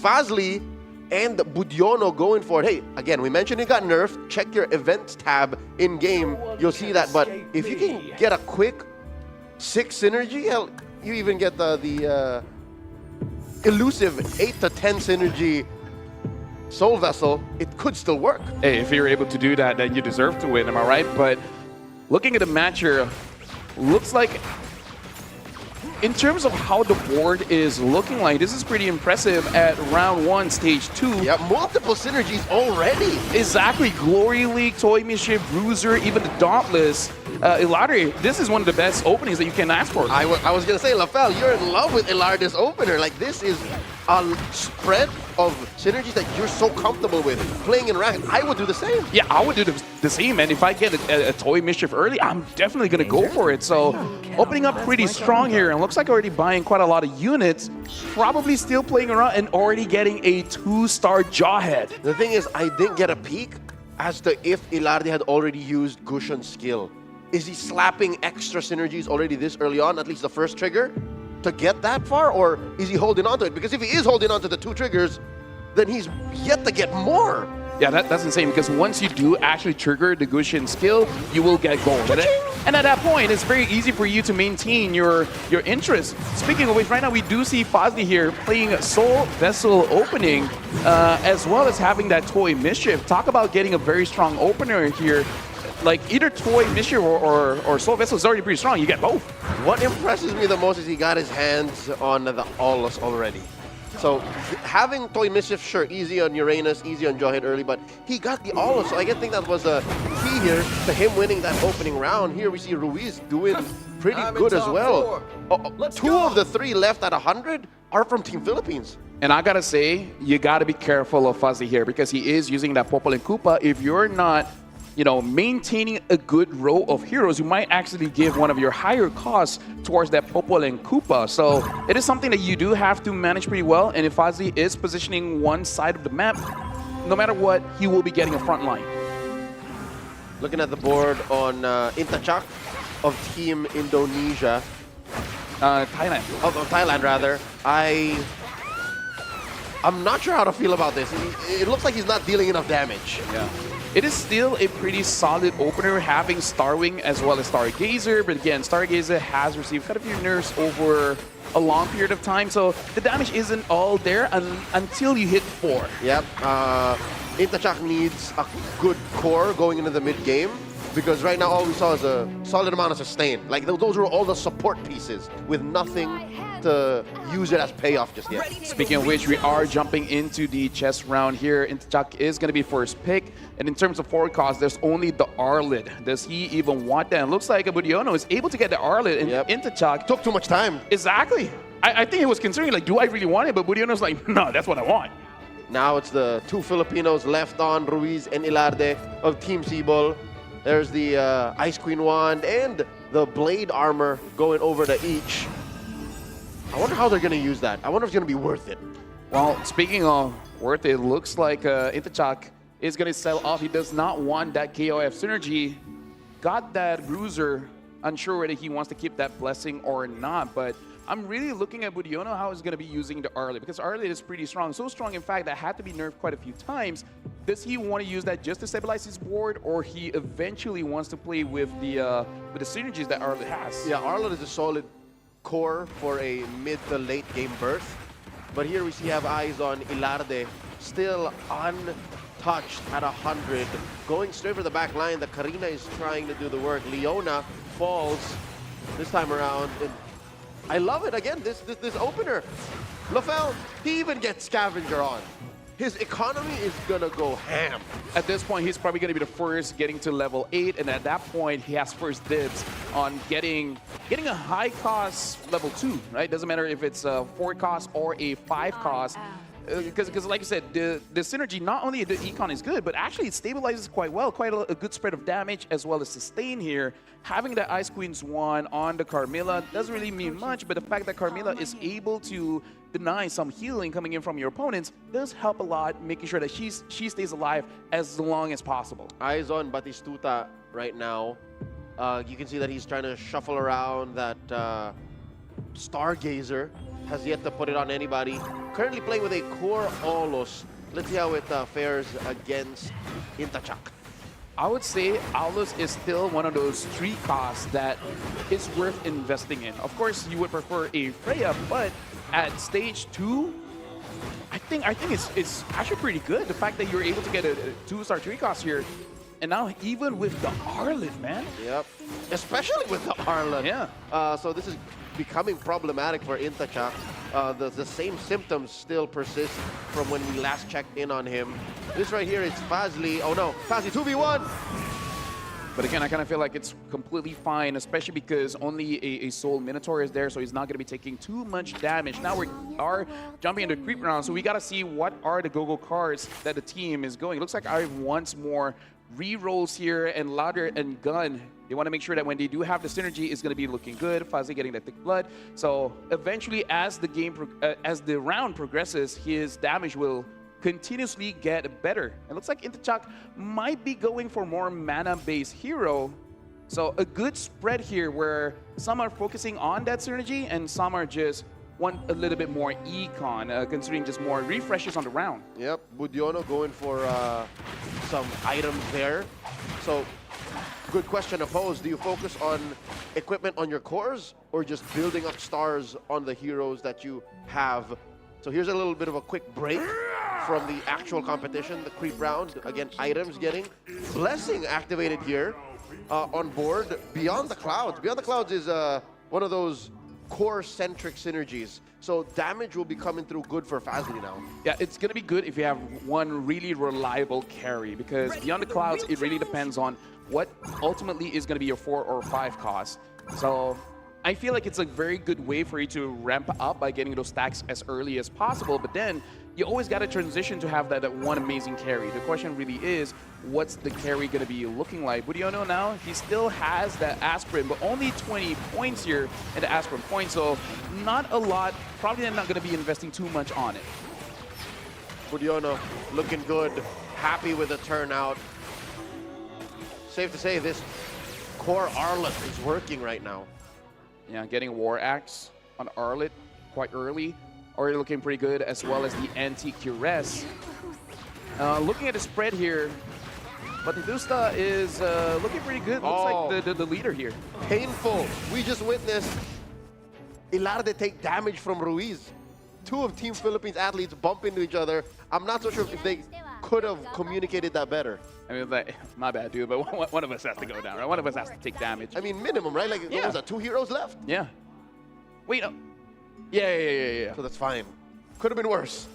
Fazli and Budiono going for it. Hey, again, we mentioned it got nerfed. Check your events tab in game. You'll see that. But if you can get a quick 6 synergy, hell, you even get the elusive 8 to 10 synergy Soul Vessel, it could still work. Hey, if you're able to do that, then you deserve to win, am I right? But looking at the match here, looks like in terms of how the board is looking like, this is pretty impressive at round 1, stage 2. Yeah, multiple synergies already. Exactly. Glory League, Toy Mischief, Bruiser, even the Dauntless. Ilardi, this is one of the best openings that you can ask for. I was going to say, Lafel, you're in love with Ilardi's opener. Like, this is a spread of synergies that you're so comfortable with playing in ranked. I would do the same. Yeah, I would do the same, and if I get a Toy Mischief early, I'm definitely going to go for it. So opening up pretty strong here, and looks like already buying quite a lot of units, probably still playing around and already getting a 2-star Jawhead. The thing is, I didn't get a peek as to if Ilardi had already used Gushion's skill. Is he slapping extra synergies already this early on, at least the first trigger, to get that far? Or is he holding on to it? Because if he is holding on to the 2 triggers, then he's yet to get more. Yeah, that's insane, because once you do actually trigger the Gushin skill, you will get gold. And at that point, it's very easy for you to maintain your interest. Speaking of which, right now we do see Fazli here playing Soul Vessel opening, as well as having that Toy Mischief. Talk about getting a very strong opener here. like either Toy Mischief or Soul Vessel is already pretty strong. You get both. What impresses me the most is he got his hands on the Aulus already. So having Toy Mischief, sure, easy on Uranus, easy on Jawhead early, but he got the Aulus. So I think that was a key here to him winning that opening round. Here we see Ruiz doing pretty good as well. Two of the three left at 100 are from Team Philippines. And I gotta say, you gotta be careful of Fuzzy here because he is using that Popol and Koopa. If you're not, maintaining a good row of heroes, you might actually give one of your higher costs towards that Popol and Koopa. So it is something that you do have to manage pretty well. And if Fuzzy is positioning one side of the map, no matter what, he will be getting a front line. Looking at the board on Intachak of Team Indonesia. Thailand. Of Thailand, rather. I'm not sure how to feel about this. It looks like he's not dealing enough damage. Yeah. It is still a pretty solid opener, having Starwing as well as Stargazer. But again, Stargazer has received quite a few nerfs over a long period of time, so the damage isn't all there until you hit 4. Yep. Intachak needs a good core going into the mid-game, because right now all we saw is a solid amount of sustain. Like, those were all the support pieces with nothing to use it as payoff just yet. Speaking of which, we are jumping into the chess round here. Intachak is going to be first pick. And in terms of forward cost, there's only the Arlid. Does he even want that? It looks like Budiono is able to get the Arlid, and Intachak took too much time. Exactly. I think he was considering, like, do I really want it? But Budiono's like, no, that's what I want. Now it's the two Filipinos left on, Ruiz and Ilarde of Team Sibol. There's the Ice Queen Wand and the Blade Armor going over to each. I wonder how they're going to use that. I wonder if it's going to be worth it. Well, speaking of worth it, looks like Intachak is going to sell off. He does not want that KOF synergy. Got that Bruiser. Unsure whether he wants to keep that Blessing or not, but I'm really looking at Budiono how he's going to be using the Arlid, because Arlid is pretty strong. So strong, in fact, that had to be nerfed quite a few times. Does he want to use that just to stabilize his board, or he eventually wants to play with the synergies that Arlid has? Yeah, Arlid is a solid core for a mid to late game burst. But here we see have eyes on Ilarde, still untouched at 100. Going straight for the back line, the Karina is trying to do the work. Leona falls this time around. And I love it again, this opener. LaFell, he even gets Scavenger on. His economy is gonna go ham. At this point, he's probably gonna be the first getting to level 8, and at that point, he has first dibs on getting a high cost level 2, right? Doesn't matter if it's a 4 cost or a 5 cost. Because like I said, the synergy, not only the econ is good, but actually it stabilizes quite well, quite a good spread of damage as well as sustain here. Having the Ice Queen's Wand on the Carmilla doesn't really mean much, but the fact that Carmilla is able to deny some healing coming in from your opponents does help a lot, making sure that she stays alive as long as possible. Eyes on Batistuta right now. You can see that he's trying to shuffle around that Stargazer. Has yet to put it on anybody. Currently playing with a core Aulus. Let's see how it fares against Intachak. I would say Aulus is still one of those 3 costs that is worth investing in. Of course, you would prefer a Freya, but at stage 2, I think it's actually pretty good. The fact that you're able to get a 2-star 3 cost here. And now even with the Arlid, man. Yep. Especially with the Arlid. Yeah. So this is becoming problematic for Intachak. The same symptoms still persist from when we last checked in on him. This right here is Fazli. Oh no, Fazli 2v1. But again, I kind of feel like it's completely fine, especially because only a Soul Minotaur is there, so he's not going to be taking too much damage. Now we are jumping into creep round, so we got to see what are the go-go cards that the team is going. It looks like I wants more re-rolls here, and Louder and Gun. They want to make sure that when they do have the synergy, it's going to be looking good. Fuzzy getting that thick blood. So eventually, as the round progresses, his damage will continuously get better. It looks like Intachak might be going for more mana-based hero. So a good spread here where some are focusing on that synergy and some are just want a little bit more econ, considering just more refreshes on the round. Yep, Budiono going for some items there. So, good question to pose. Do you focus on equipment on your cores or just building up stars on the heroes that you have? So here's a little bit of a quick break from the actual competition, the creep round. Again, items getting Blessing activated here. on board Beyond the Clouds. Beyond the Clouds is one of those core-centric synergies. So damage will be coming through good for Fazli now. Yeah, it's going to be good if you have one really reliable carry, because Beyond the Clouds, it really depends on what ultimately is going to be your 4 or 5 cost. So I feel like it's a very good way for you to ramp up by getting those stacks as early as possible, but then you always got to transition to have that one amazing carry. The question really is, what's the carry going to be looking like? Budiono now, he still has that Aspirin, but only 20 points here in the Aspirin points, so not a lot. Probably not going to be investing too much on it. Budiono looking good, happy with the turnout. Safe to say this core Arlet is working right now. Yeah, getting War Axe on Arlet quite early. Already looking pretty good, as well as the anti-Cures. Looking at the spread here, Batistuta is looking pretty good. Looks like the leader here. Painful. We just witnessed Ilarde take damage from Ruiz. Two of Team Philippines athletes bump into each other. I'm not so sure if they could have communicated that better. I mean, like, my bad, dude, but one of us has to go down, right? One of us has to take damage. I mean, minimum, right? Like, what was that, 2 heroes left? Yeah. Wait, no. Yeah. So that's fine. Could have been worse.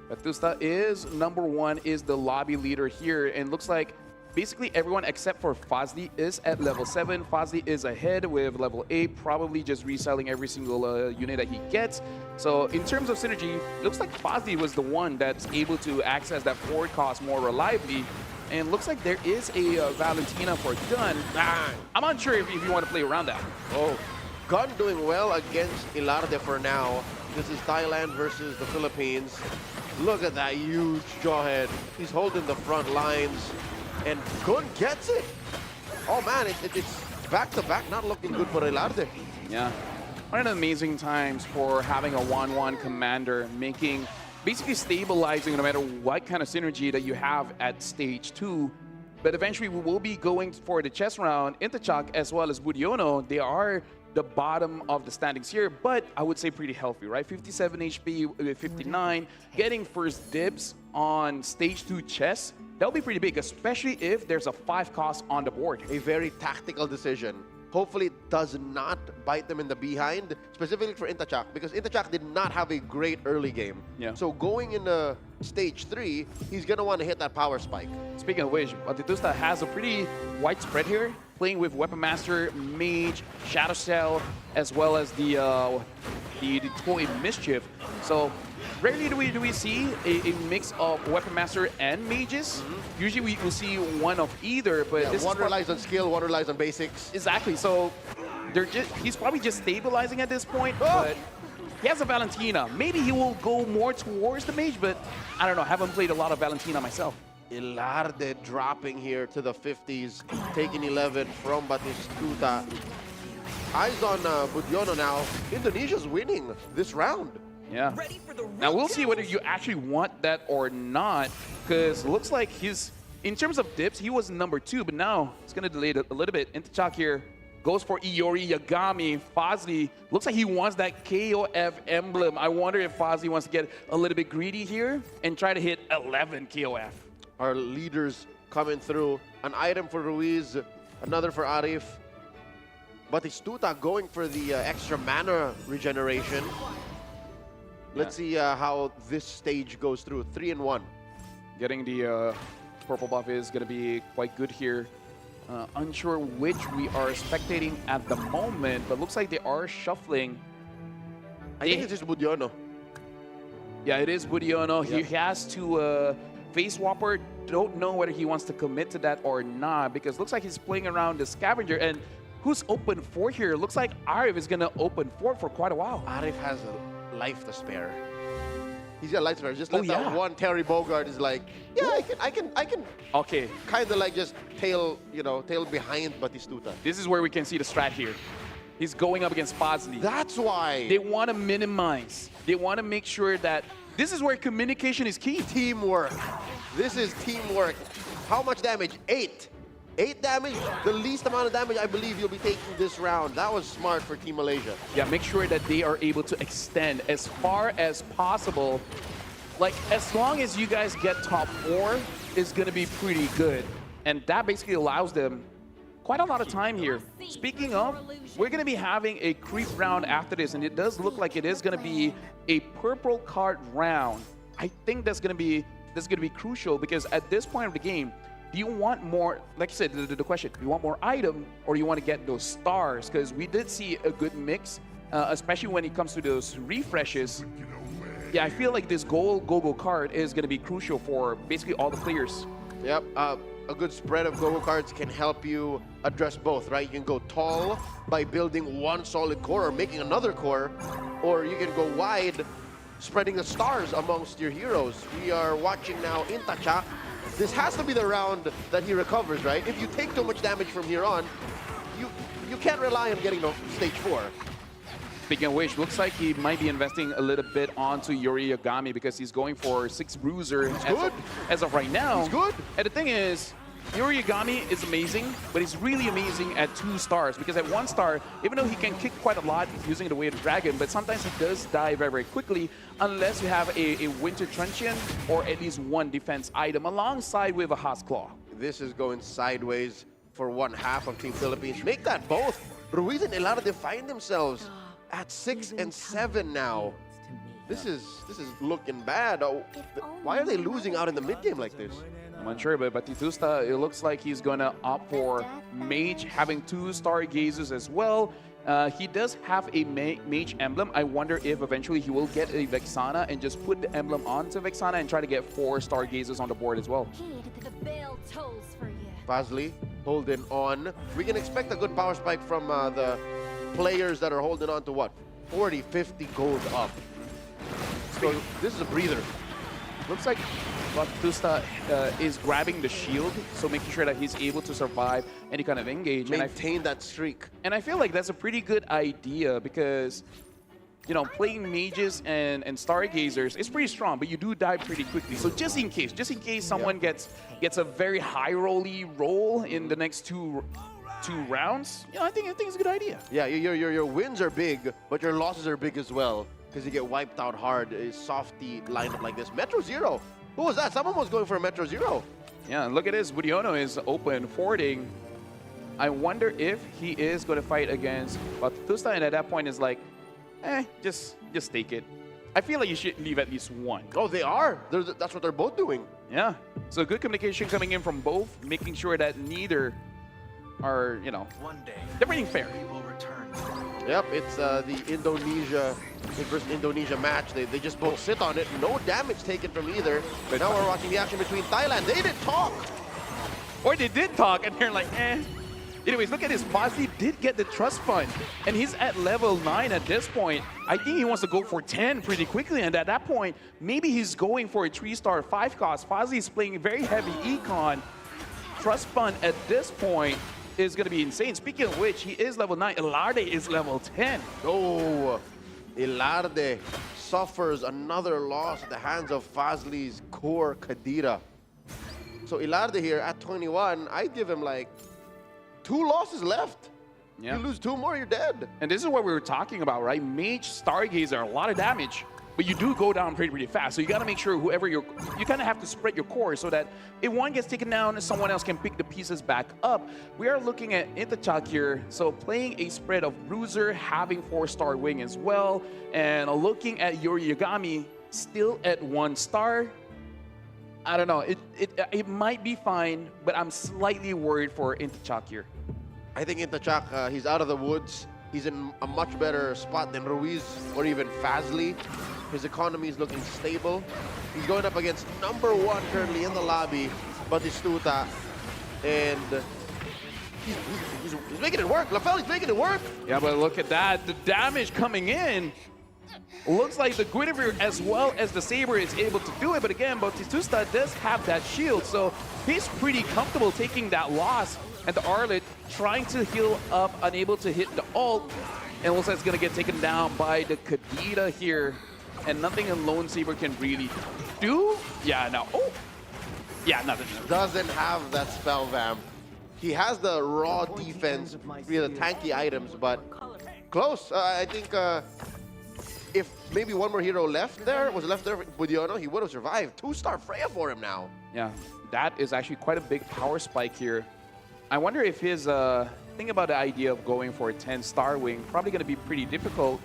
Batistuta is #1, is the lobby leader here, and looks like basically everyone except for Fazli is at level 7. Fazli is ahead with level 8, probably just reselling every single unit that he gets. So in terms of synergy, looks like Fazli was the one that's able to access that forward cost more reliably. And looks like there is a Valentina for Gun. I'm unsure if you want to play around that. Oh, Gun doing well against Ilarde for now. This is Thailand versus the Philippines. Look at that huge jawhead. He's holding the front lines. And Gun gets it. Oh man, it's back-to-back, not looking good for Ilarde. Yeah. One of the amazing times for having a 1-1 commander, basically stabilizing no matter what kind of synergy that you have at stage 2. But eventually we will be going for the chess round. Intachak as well as Budiono, they are the bottom of the standings here, but I would say pretty healthy, right? 57 HP, 59, getting first dibs on stage 2 chess. That'll be pretty big, especially if there's a 5 cost on the board. A very tactical decision. Hopefully it does not bite them in the behind, specifically for Intachak, because Intachak did not have a great early game. Yeah. So going into stage 3, he's going to want to hit that power spike. Speaking of which, Batistuta has a pretty wide spread here, playing with Weapon Master, Mage, Shadow Cell, as well as the Toy Mischief. So rarely do we see a mix of Weapon Master and Mages. Usually we will see one of either, but this one relies on skill, one relies on basics. Exactly. So he's probably just stabilizing at this point, but he has a Valentina. Maybe he will go more towards the Mage, but I don't know. I haven't played a lot of Valentina myself. Ilarde dropping here to the 50s, taking 11 from Batistuta. Eyes on Budiono now. Indonesia's winning this round. Yeah. Now we'll see whether you actually want that or not, because it looks like in terms of dips, he was #2, but now it's going to delay it a little bit. Intachak here goes for Iori Yagami. Fazli looks like he wants that KOF emblem. I wonder if Fazli wants to get a little bit greedy here and try to hit 11 KOF. Our leaders coming through. An item for Ruiz, another for Arif. Batistuta going for the extra mana regeneration. Let's see how this stage goes through. 3-1. Getting the purple buff is going to be quite good here. Unsure which we are spectating at the moment, but looks like they are shuffling. I think it's just Budiono. Yeah, it is Budiono. Yep. He has to face Whopper. Don't know whether he wants to commit to that or not, because looks like he's playing around the Scavenger. And who's open 4 here? Looks like Arif is going to open 4 for quite a while. Arif has a life to spare. He's got life to spare. Just let that one Terry Bogard is like, yeah, I can. Okay. Kind of like just tail behind Batistuta. This is where we can see the strat here. He's going up against Fazli. That's why. They want to minimize. They want to make sure that this is where communication is key. Teamwork. This is teamwork. How much damage? 8. 8 damage, the least amount of damage I believe you'll be taking this round. That was smart for Team Malaysia. Yeah, make sure that they are able to extend as far as possible. Like, as long as you guys get top 4, it's going to be pretty good. And that basically allows them quite a lot of time here. Speaking of, we're going to be having a creep round after this, and it does look like it is going to be a purple card round. I think that's going to be crucial because at this point of the game, do you want more, like I said, the question, do you want more item or do you want to get those stars? Because we did see a good mix, especially when it comes to those refreshes. Yeah, I feel like this gold go-go card is going to be crucial for basically all the players. Yep, a good spread of go-go cards can help you address both, right? You can go tall by building one solid core or making another core, or you can go wide, spreading the stars amongst your heroes. We are watching now Intacha. This has to be the round that he recovers, right? If you take too much damage from here on, you can't rely on getting to stage 4. Speaking of which, looks like he might be investing a little bit onto Yuri Yagami because he's going for 6 bruiser as of right now. He's good. And the thing is, Yuri Yagami is amazing, but he's really amazing at 2 stars because at 1 star, even though he can kick quite a lot using the way of dragon, but sometimes he does die very, very quickly unless you have a winter truncheon or at least 1 defense item alongside with a Haas Claw. This is going sideways for one half of Team Philippines. Make that both. Ruiz and Ilarda find themselves at 6 and 7 now. This is looking bad. Oh, why are they losing out in the mid game like this? I'm unsure, but Batitusta, it looks like he's going to opt for Mage, having 2 Stargazers as well. He does have a Mage emblem. I wonder if eventually he will get a Vexana and just put the emblem onto Vexana and try to get 4 Stargazers on the board as well. Fazli holding on. We can expect a good power spike from the players that are holding on to what? 40, 50 gold up. So this is a breather. Looks like Batusta is grabbing the shield, so making sure that he's able to survive any kind of engage. Maintain that streak. And I feel like that's a pretty good idea because, you know, playing mages and stargazers is pretty strong, but you do die pretty quickly. So just in case someone gets a very high rolly roll in the next two rounds, you know, I think it's a good idea. Yeah, your wins are big, but your losses are big as well because you get wiped out hard. A softy lineup like this. Metro Zero. Who was that? Someone was going for a Metro Zero. Yeah, and look at this. Budiono is open, forwarding. I wonder if he is going to fight against Batusta, and at that point is like, just take it. I feel like you should leave at least 1. Oh, they are. That's what they're both doing. Yeah. So good communication coming in from both, making sure that neither are, you know, they're being fair. Yep, it's the Indonesia versus Indonesia match. They just both sit on it. No damage taken from either. But now we're watching the action between Thailand. They didn't talk. Or they did talk, and they're like, eh. Anyways, look at this. Fozzy did get the trust fund, and he's at level 9 at this point. I think he wants to go for 10 pretty quickly, and at that point, maybe he's going for a 3-star 5 cost. Fozzy is playing very heavy econ. Trust fund at this point is going to be insane. Speaking of which, he is level 9. Ilarde is level 10. Oh, Ilarde suffers another loss at the hands of Fazli's core Kadira. So Ilarde here at 21, I'd give him like 2 losses left. Yeah. You lose 2 more, you're dead. And this is what we were talking about, right? Mage, Stargazer, a lot of damage, but you do go down pretty fast. So you got to make sure whoever you kind of have to spread your core so that if one gets taken down, someone else can pick the pieces back up. We are looking at Intachak here. So playing a spread of Bruiser, having 4-star wing as well, and looking at Yuri Yagami still at 1 star. I don't know. It might be fine, but I'm slightly worried for Intachak here. I think Intachak, he's out of the woods. He's in a much better spot than Ruiz or even Fazli. His economy is looking stable. He's going up against number 1 currently in the lobby, Batistuta, and he's making it work. Lafel is making it work. Yeah, but look at that. The damage coming in. Looks like the Guinevere as well as the Saber is able to do it, but again, Batistuta does have that shield, so he's pretty comfortable taking that loss. And the Arlet trying to heal up, unable to hit the ult, and looks like it's gonna get taken down by the Kadira here. And nothing a Lone Saber can really do. Yeah, no. Oh, yeah, nothing. Doesn't have that spell vamp. He has the raw defense via the tanky items, but close. I think if maybe 1 more hero was left there with Yono, he would have survived. 2-star Freya for him now. Yeah, that is actually quite a big power spike here. I wonder if his think about the idea of going for a 10-star wing, probably going to be pretty difficult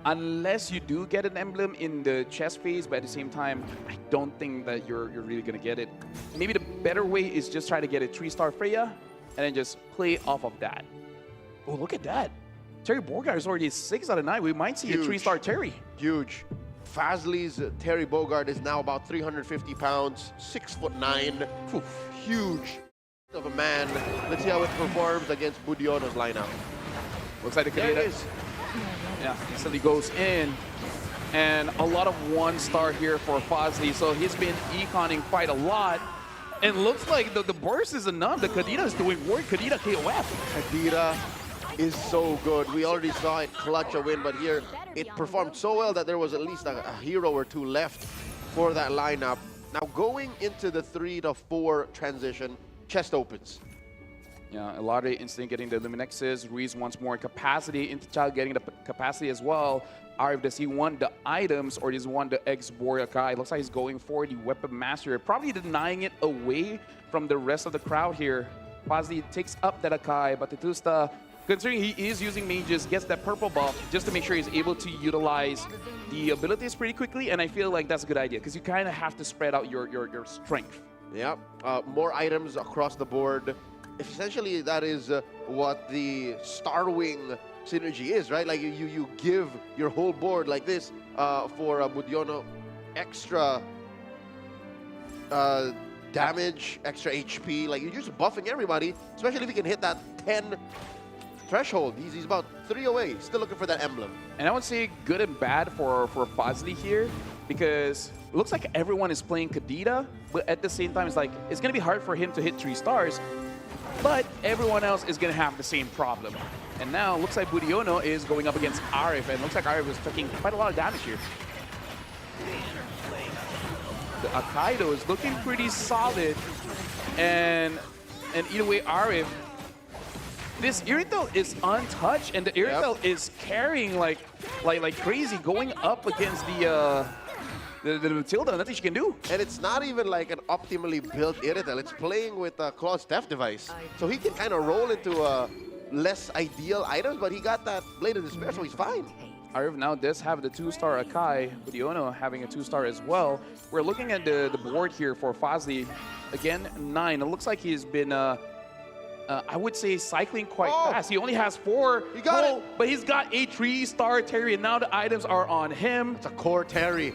unless you do get an emblem in the chest phase, but at the same time, I don't think that you're really going to get it. Maybe the better way is just try to get a 3-star Freya and then just play off of that. Oh, look at that. Terry Bogard is already 6 out of 9. We might see Huge. a 3-star Terry. Huge. Fazli's Terry Bogard is now about 350 pounds, 6'9". Huge of a man. Let's see how it performs against Budiono's lineup. Looks like the There it Kadena. is. Yeah, instantly goes in. And a lot of 1-star here for Fazli. So he's been econing quite a lot. And looks like the burst is enough. The Kadena is doing work. Kadena KOF. Kadena is so good. We already saw it clutch a win, but here it performed so well that there was at least a hero or two left for that lineup. Now going into the 3 to 4 transition, chest opens. Yeah, Elare instantly getting the Luminexes. Ruiz wants more capacity. Intichal getting the capacity as well. Arif, does he want the items or does he want the ex-Boryakai? Looks like he's going for the Weapon Master. Probably denying it away from the rest of the crowd here. Fazli takes up that Akai, but Tetusta, considering he is using mages, gets that purple buff just to make sure he's able to utilize the abilities pretty quickly, and I feel like that's a good idea because you kind of have to spread out your strength. Yep, more items across the board. Essentially, that is what the Starwing synergy is, right? Like you give your whole board like this for Budiono extra damage, extra HP. Like you're just buffing everybody, especially if you can hit that 10 threshold. He's about 3 away, still looking for that emblem. And I would say good and bad for Fazli here because it looks like everyone is playing Kadena, but at the same time, it's like it's going to be hard for him to hit 3 stars, but everyone else is going to have the same problem. And now looks like Budiono is going up against Arif, and looks like Arif is taking quite a lot of damage here. The Akaido is looking pretty solid, and either way, Arif, this Irithel is untouched, and the Irithel is carrying like crazy, going up against the Matilda. Nothing she can do. And it's not even like an optimally built Irithel. It's playing with Claude's theft device. So he can kind of roll into less ideal items, but he got that Blade of Despair, so he's fine. Arif now does have the 2-star Akai, Budiono having a 2-star as well. We're looking at the board here for Fazli. Again, 9. It looks like he's been, I would say, cycling quite fast. He only has 4. He got it. But he's got a 3-star Terry, and now the items are on him. It's a core Terry.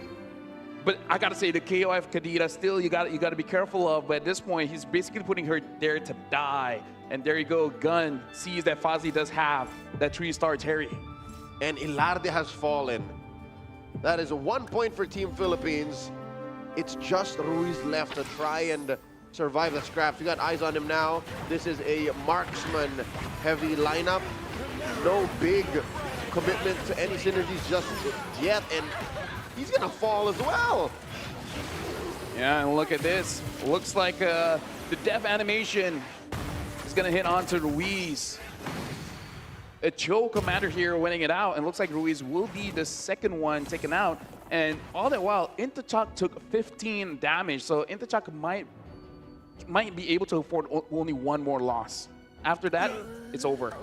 But I gotta say, the KOF Kadena still you gotta be careful of. But at this point, he's basically putting her there to die. And there you go, Gun sees that Fazli does have that 3-star Terry. And Ilarde has fallen. That is 1 point for Team Philippines. It's just Ruiz left to try and survive the scraps. We got eyes on him now. This is a marksman-heavy lineup. No big commitment to any synergies just yet, and he's gonna fall as well. Yeah, and look at this. Looks like the death animation is gonna hit onto Ruiz. A Joe Commander here winning it out, and looks like Ruiz will be the second one taken out. And all that while, Intachak took 15 damage, so Intachak might be able to afford only 1 more loss. After that, it's over.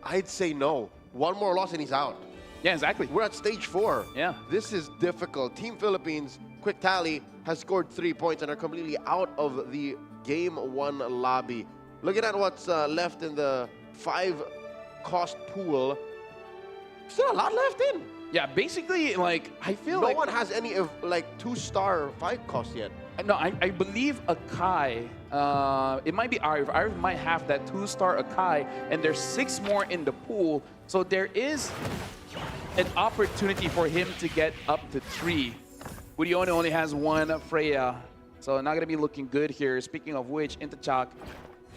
I'd say no. 1 more loss and he's out. Yeah, exactly. We're at stage 4. Yeah. This is difficult. Team Philippines, quick tally, has scored 3 points and are completely out of the Game 1 lobby. Looking at what's left in the 5-cost pool, still a lot left in. Yeah, basically, like, I feel no like... one has any of, like, 2-star 5-cost yet. No, I believe Akai, it might be Arif. Arif might have that 2-star Akai, and there's 6 more in the pool. So there is an opportunity for him to get up to 3. Budiono only has 1 Freya, so not gonna be looking good here. Speaking of which, Intachak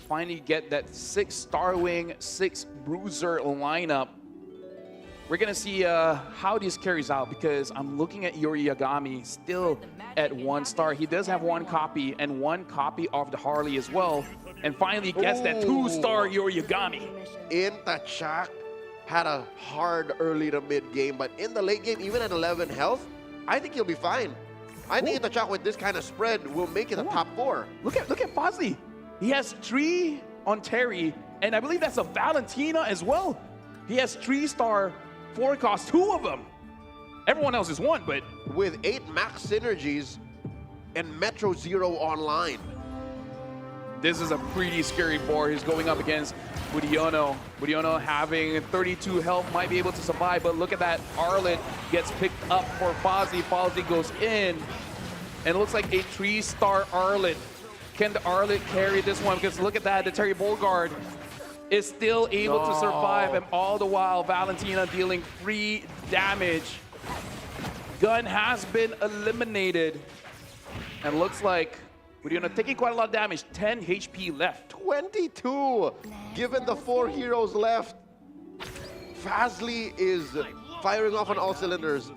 finally get that 6 Starwing, 6 Bruiser lineup. We're gonna see how this carries out because I'm looking at Yuri Yagami still at 1 star. He does have 1 copy and 1 copy of the Harley as well, and finally gets that 2-star Yuri Yagami. Intachak had a hard early to mid game, but in the late game, even at 11 health, I think he'll be fine. I think Intachak with this kind of spread will make it a top 4. Look at Fazli. He has 3 on Terry, and I believe that's a Valentina as well. He has 3-star 4 cost, 2 of them. Everyone else is 1, but With 8 max synergies and Metro Zero online. this is a pretty scary board. He's going up against Budiono. Budiono having 32 health, might be able to survive, but look at that. Arlet gets picked up for Fozzy. Fozzy goes in, and it looks like a 3-star Arlet. Can the Arlet carry this one? Because look at that, the Terry Bolgard is still able to survive, and all the while, Valentina dealing 3 damage. Gun has been eliminated, and looks like Budiono taking quite a lot of damage, 10 HP left. 22, given the 4 heroes left. Fazli is firing off on all cylinders.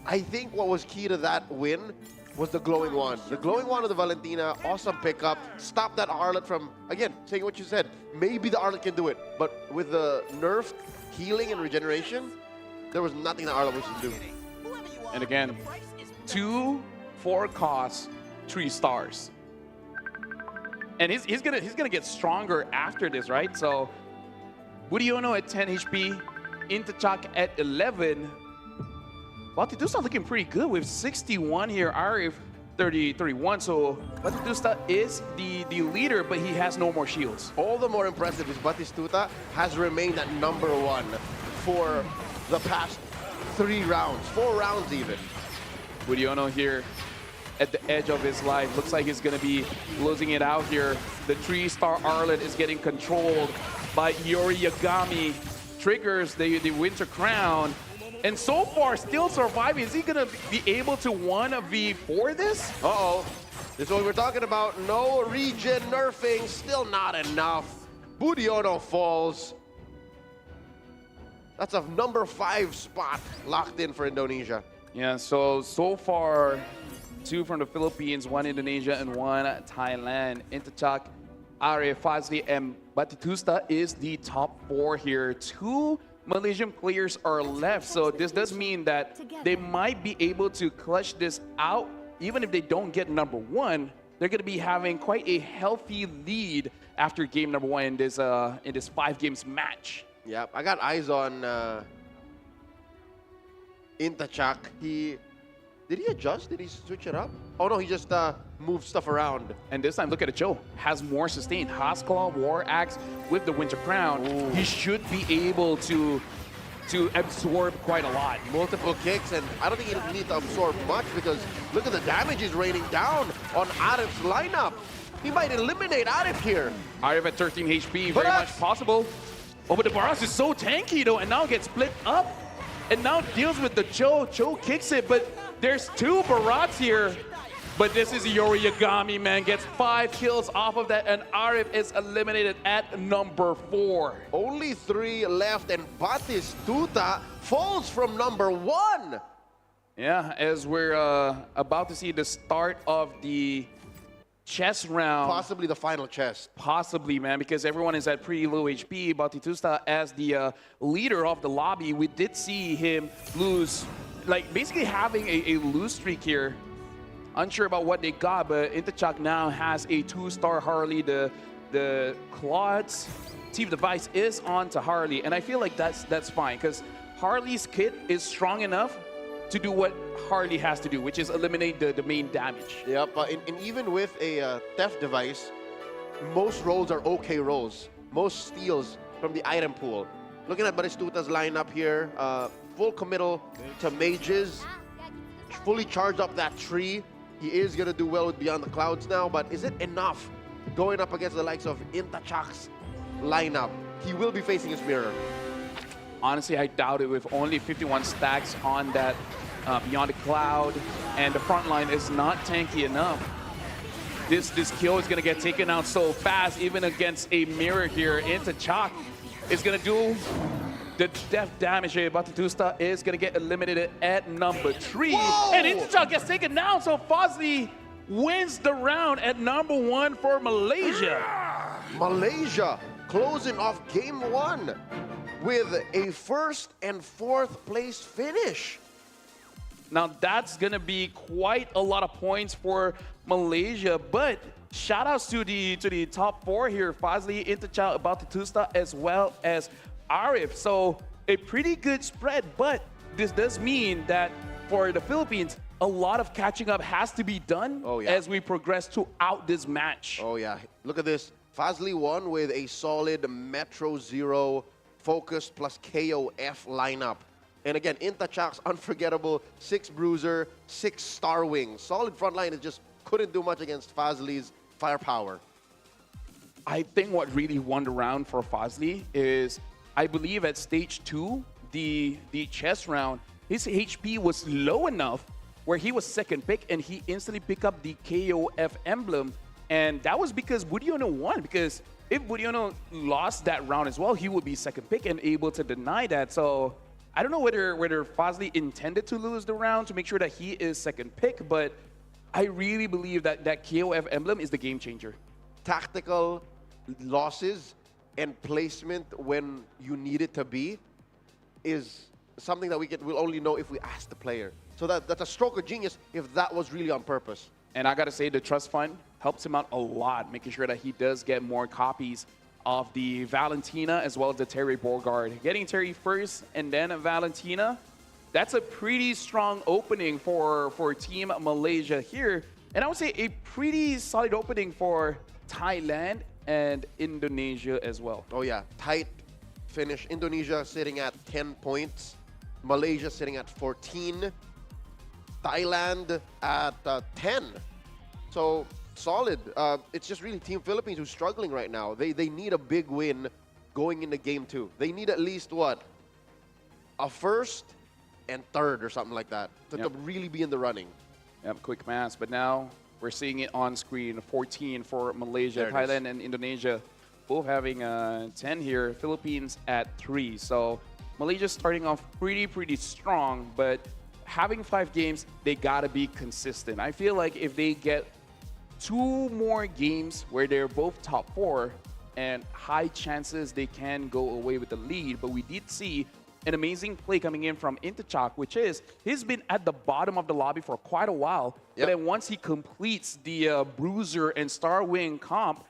I think what was key to that win was the glowing wand. The glowing wand of the Valentina, awesome pickup. Stop that Arlet from, again, saying what you said. Maybe the Arlet can do it, but with the nerfed healing and regeneration, there was nothing that Arlet was to do. And again, 2 4 costs, 3 stars. And he's gonna get stronger after this, right? So Budiono at 10 HP, Intachak at 11. Batitusta looking pretty good with 61 here. Arif 31. So Batistuta is the leader, but he has no more shields. All the more impressive is Batistuta has remained at #1 for the past 3 rounds, 4 rounds even. Budiono here at the edge of his life. Looks like he's gonna be losing it out here. The 3-star Arlet is getting controlled by Yori Yagami. Triggers the Winter Crown. And so far, still surviving. Is he gonna be able to 1v4 this? Uh-oh. This is what we're talking about. No regen nerfing, still not enough. Budiono falls. That's a #5 spot locked in for Indonesia. Yeah, so far, 2 from the Philippines, 1 Indonesia, and 1 Thailand. Intachak, Arif, Fazli, and Batistuta is the top 4 here. 2 Malaysian players are left, so this does mean that they might be able to clutch this out. Even if they don't get #1, they're going to be having quite a healthy lead after game #1 in this 5 games match. Yep, I got eyes on Intachak. Did he adjust? Did he switch it up? Oh no, he just moved stuff around. And this time, look at it, Joe. Has more sustained. Hasclaw, War Axe with the Winter Crown. Ooh. He should be able to absorb quite a lot. Multiple kicks, and I don't think he'll need to absorb much because look at the damage he's raining down on Arif's lineup. He might eliminate Arif here. Arif at 13 HP, very much possible. Oh, but the Barras is so tanky though, and now gets split up. And now deals with the Cho. Cho kicks it, but there's 2 Barats here. But this is Yori Yagami, man. Gets 5 kills off of that, and Arif is eliminated at #4. Only 3 left, and Batistuta falls from #1. Yeah, as we're about to see the start of the chess round. Possibly the final chess. Possibly, man, because everyone is at pretty low HP. Batistuta as the leader of the lobby, we did see him lose, like basically having a lose streak here. Unsure about what they got, but Intachak now has a 2-star Harley. The Claude's Chief Device is on to Harley, and I feel like that's fine, because Harley's kit is strong enough to do what Harley has to do, which is eliminate the main damage. Yep, and even with a theft device, most rolls are okay rolls. Most steals from the item pool. Looking at Batistuta's lineup here, full committal to mages, fully charged up that tree. He is going to do well with Beyond the Clouds now, but is it enough going up against the likes of Intachak's lineup? He will be facing his mirror. Honestly, I doubt it with only 51 stacks on that Beyond the Cloud, and the front line is not tanky enough. This kill is going to get taken out so fast, even against a mirror here. Intachak is going to do the death damage here. Batistuta is going to get eliminated at #3. Whoa! And Intachak gets taken down, so Fozzy wins the round at #1 for Malaysia. Malaysia closing off game 1 with a 1st and 4th place finish. Now that's going to be quite a lot of points for Malaysia, but shout outs to the top four here. Fazli, Interchild, About to Tusta, as well as Arif. So a pretty good spread, but this does mean that for the Philippines, a lot of catching up has to be done as we progress throughout this match. Oh, yeah. Look at this. Fazli won with a solid Metro Zero focused plus KOF lineup. And again, Intachak's unforgettable 6 Bruiser, 6 Star Wing. Solid front line. It just couldn't do much against Fazli's firepower. I think what really won the round for Fazli is, I believe at stage 2, the chess round, his HP was low enough where he was second pick and he instantly picked up the KOF emblem. And that was because Budiono won. Because if Budiono lost that round as well, he would be second pick and able to deny that. So I don't know whether Fazli intended to lose the round to make sure that he is second pick, but I really believe that that KOF emblem is the game changer. Tactical losses and placement when you need it to be is something that we'll only know if we ask the player. So that's a stroke of genius if that was really on purpose. And I got to say, the Trust Fund helps him out a lot, making sure that he does get more copies of the Valentina as well as the Terry Borgard. Getting Terry first and then a Valentina, that's a pretty strong opening for Team Malaysia here. And I would say a pretty solid opening for Thailand and Indonesia as well. Oh yeah, tight finish. Indonesia sitting at 10 points. Malaysia sitting at 14. Thailand at 10. So solid. It's just really Team Philippines who's struggling right now. They need a big win going into game 2. They need at least what? A first and third or something like that to really be in the running. Yep, quick math. But now we're seeing it on screen. 14 for Malaysia, Thailand, and Indonesia both having 10 here. Philippines at 3. So Malaysia starting off pretty strong, but having 5 games, they gotta be consistent. I feel like if they get 2 more games where they're both top 4, and high chances they can go away with the lead. But we did see an amazing play coming in from Intachak, which is he's been at the bottom of the lobby for quite a while. But then once he completes the Bruiser and Star Wing comp,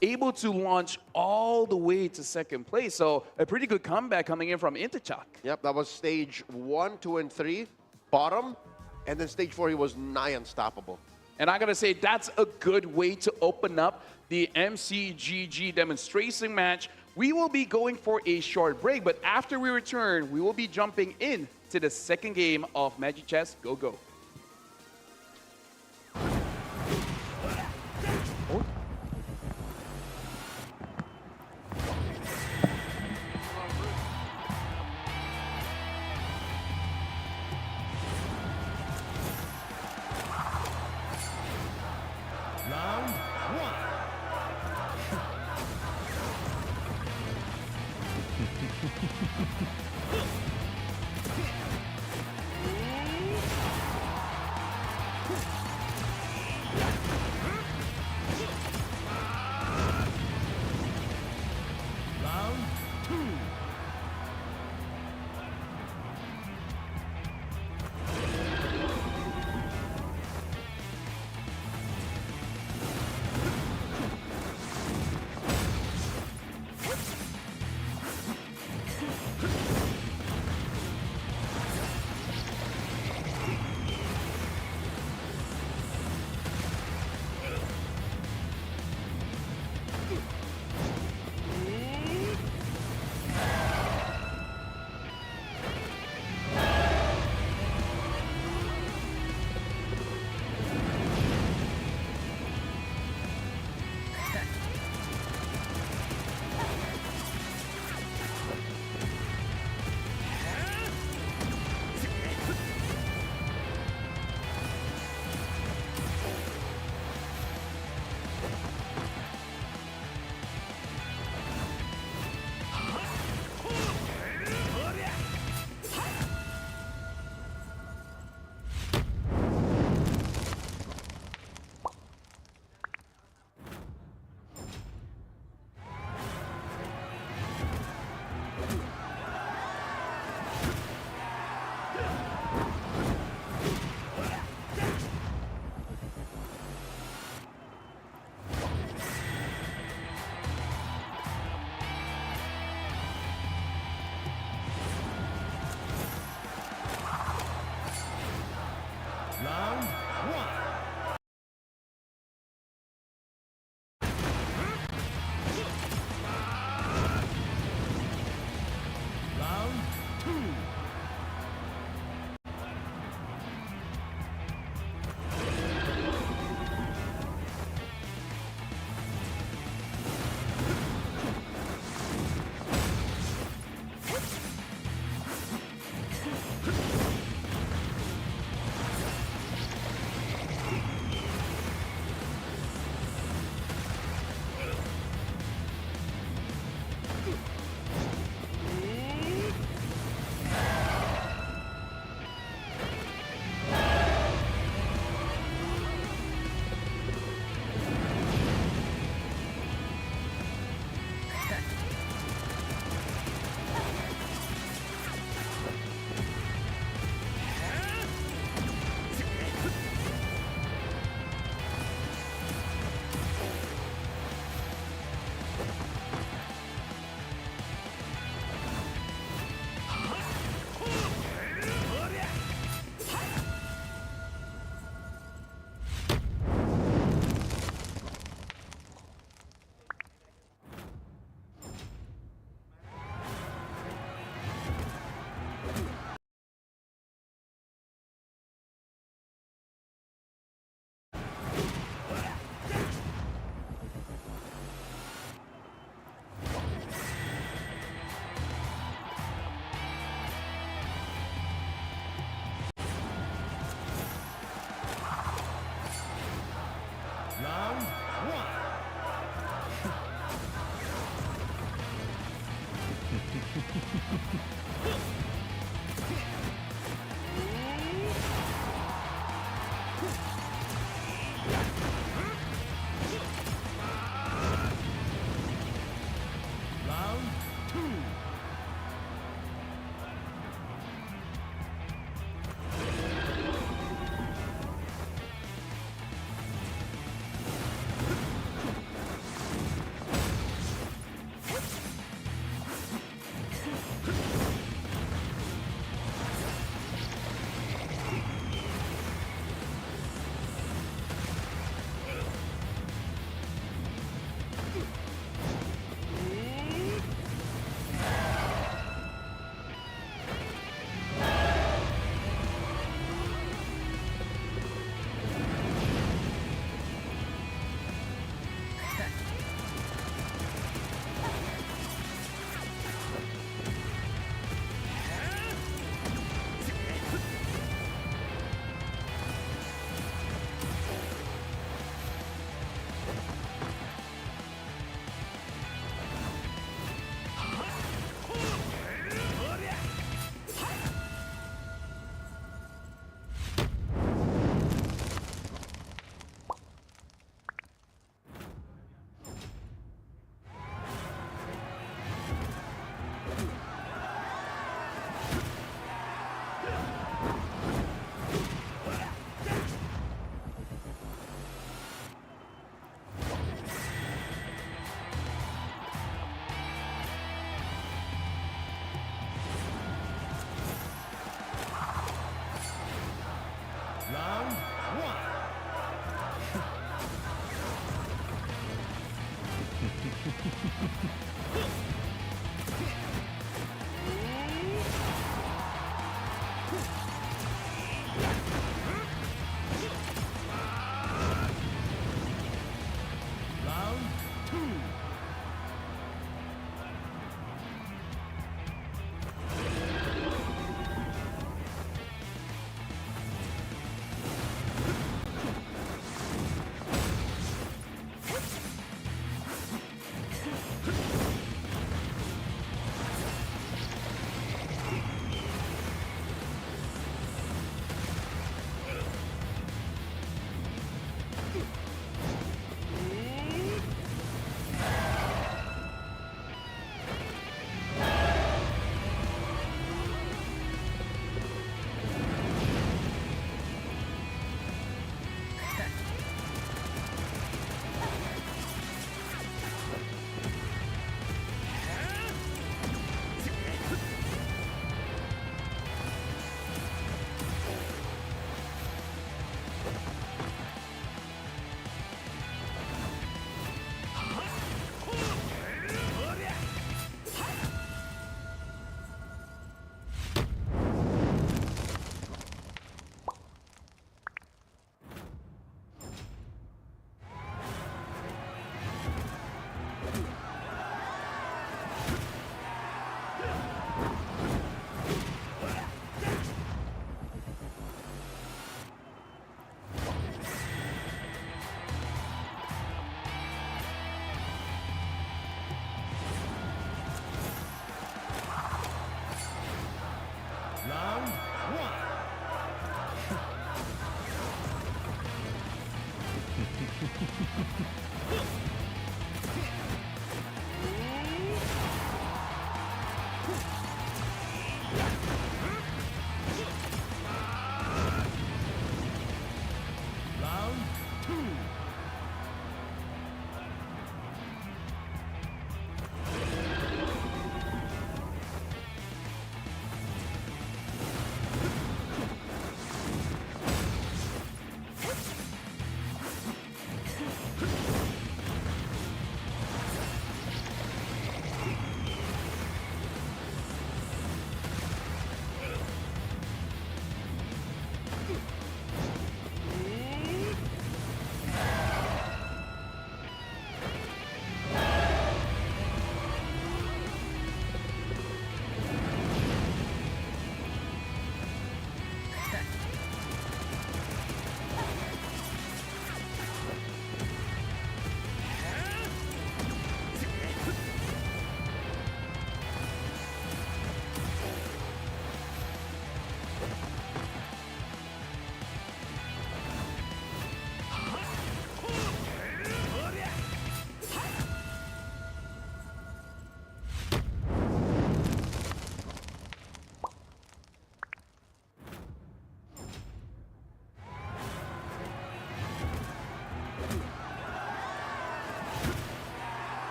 able to launch all the way to second place. So a pretty good comeback coming in from Intachak. Yep, that was stage 1, 2, and 3, bottom. And then stage 4, he was nigh unstoppable. And I gotta say, that's a good way to open up the MCGG demonstration match. We will be going for a short break, but after we return, we will be jumping in to the second game of Magic Chess Go Go. Round 1. Round 2.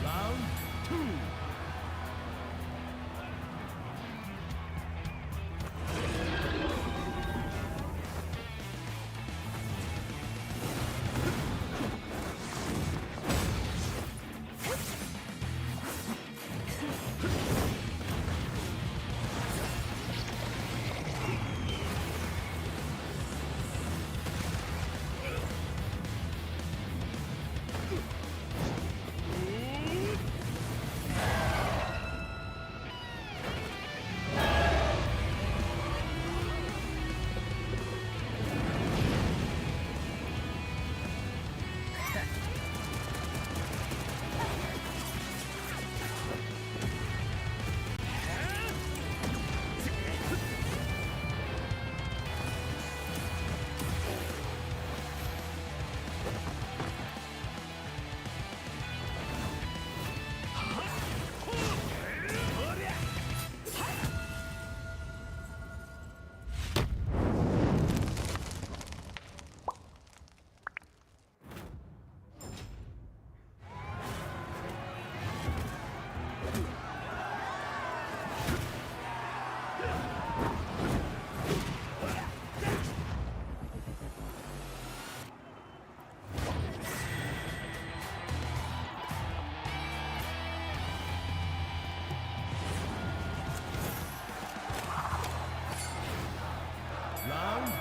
Round 2. Round 1.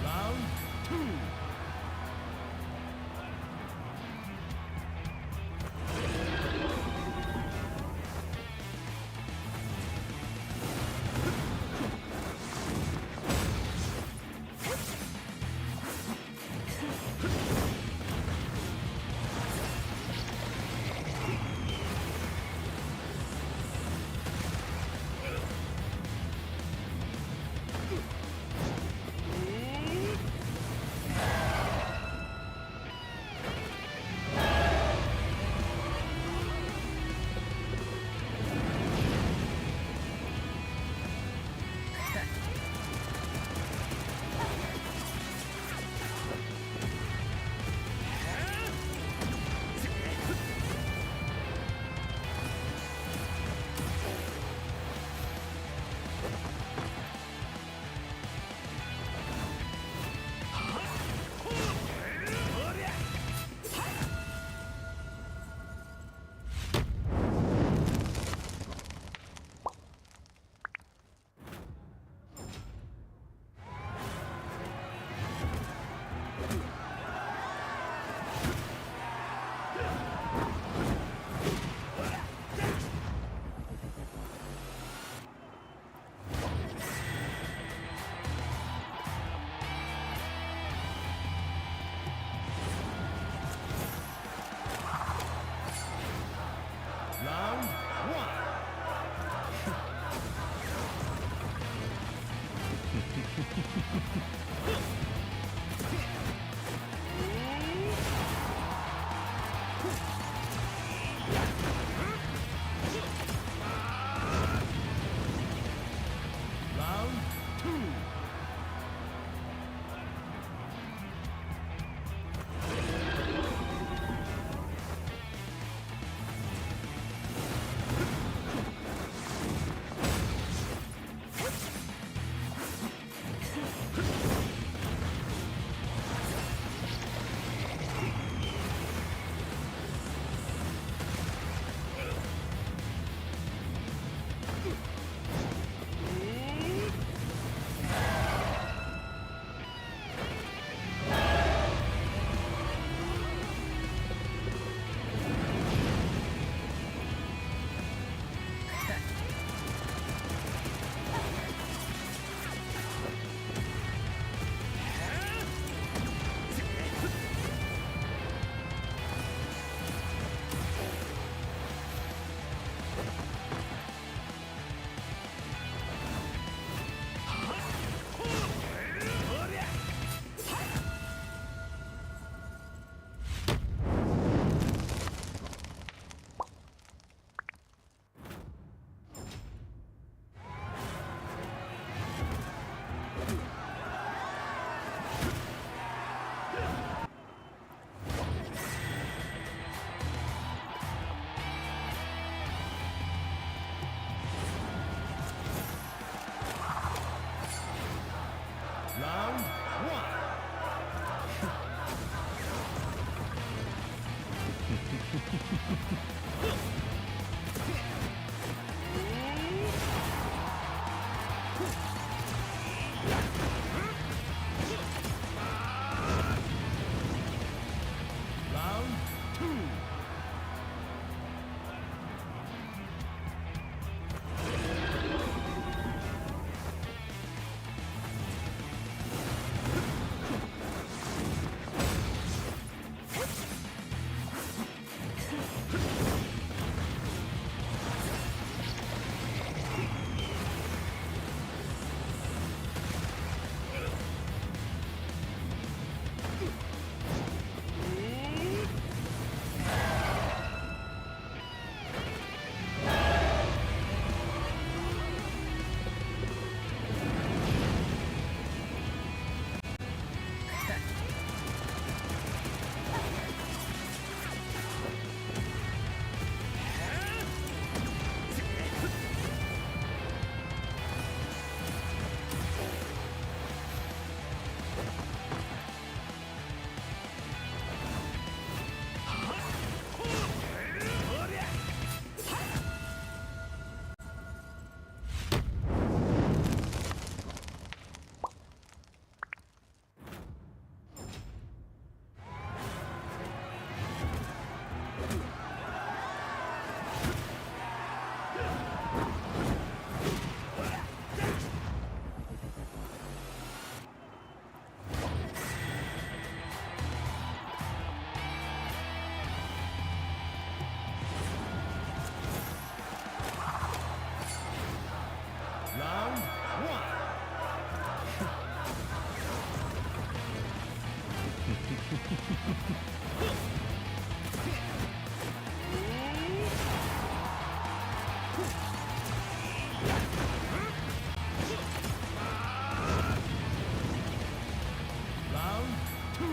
Round 2. Round one. Round two.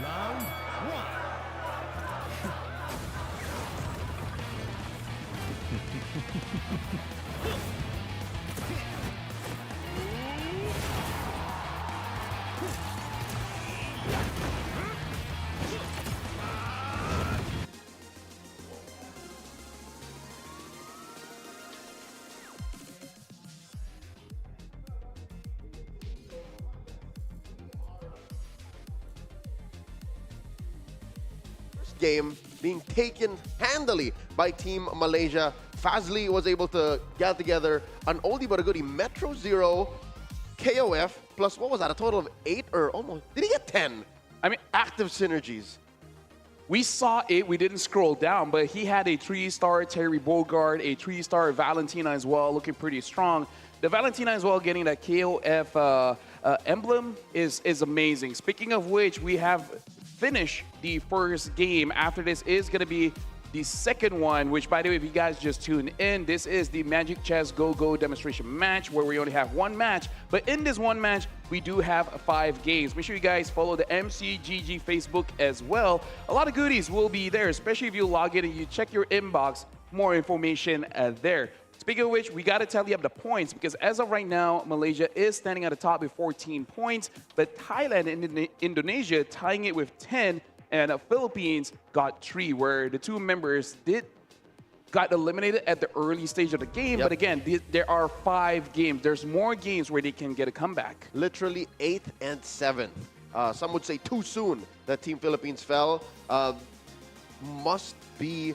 Round one. Game being taken handily by Team Malaysia. Fazli was able to get together an oldie but a goodie Metro Zero KOF plus, what was that, a total of 8 or almost, did he get 10? I mean, active synergies. We saw it, we didn't scroll down, but he had a 3-star Terry Bogard, a 3-star Valentina as well, looking pretty strong. The Valentina as well getting that KOF emblem is amazing. Speaking of which, we have finished the first game. After this is going to be the second one, which, by the way, if you guys just tuned in, this is the Magic Chess Go-Go demonstration match where we only have one match. But in this one match, we do have 5 games. Make sure you guys follow the MCGG Facebook as well. A lot of goodies will be there, especially if you log in and you check your inbox. More information there. Speaking of which, we got to tally up the points because as of right now, Malaysia is standing at the top with 14 points, but Thailand and Indonesia tying it with 10, and the Philippines got 3, where the 2 members got eliminated at the early stage of the game. But again, there are 5 games. There's more games where they can get a comeback. Literally 8th and 7th. Some would say too soon that Team Philippines fell. Must be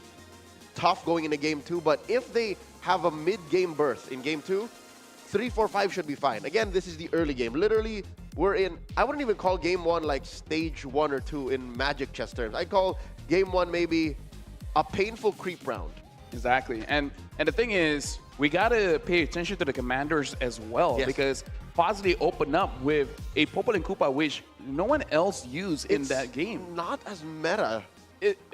tough going into Game 2, but if they have a mid-game berth in Game 2, 3, 4, 5 should be fine. Again, this is the early game. Literally, we're in, I wouldn't even call Game 1 like stage 1 or 2 in Magic Chess terms. I'd call Game 1 maybe a painful creep round. Exactly. And the thing is, we got to pay attention to the commanders as well, because Fazli opened up with a Popol and Koopa, which no one else used in that game. Not as meta.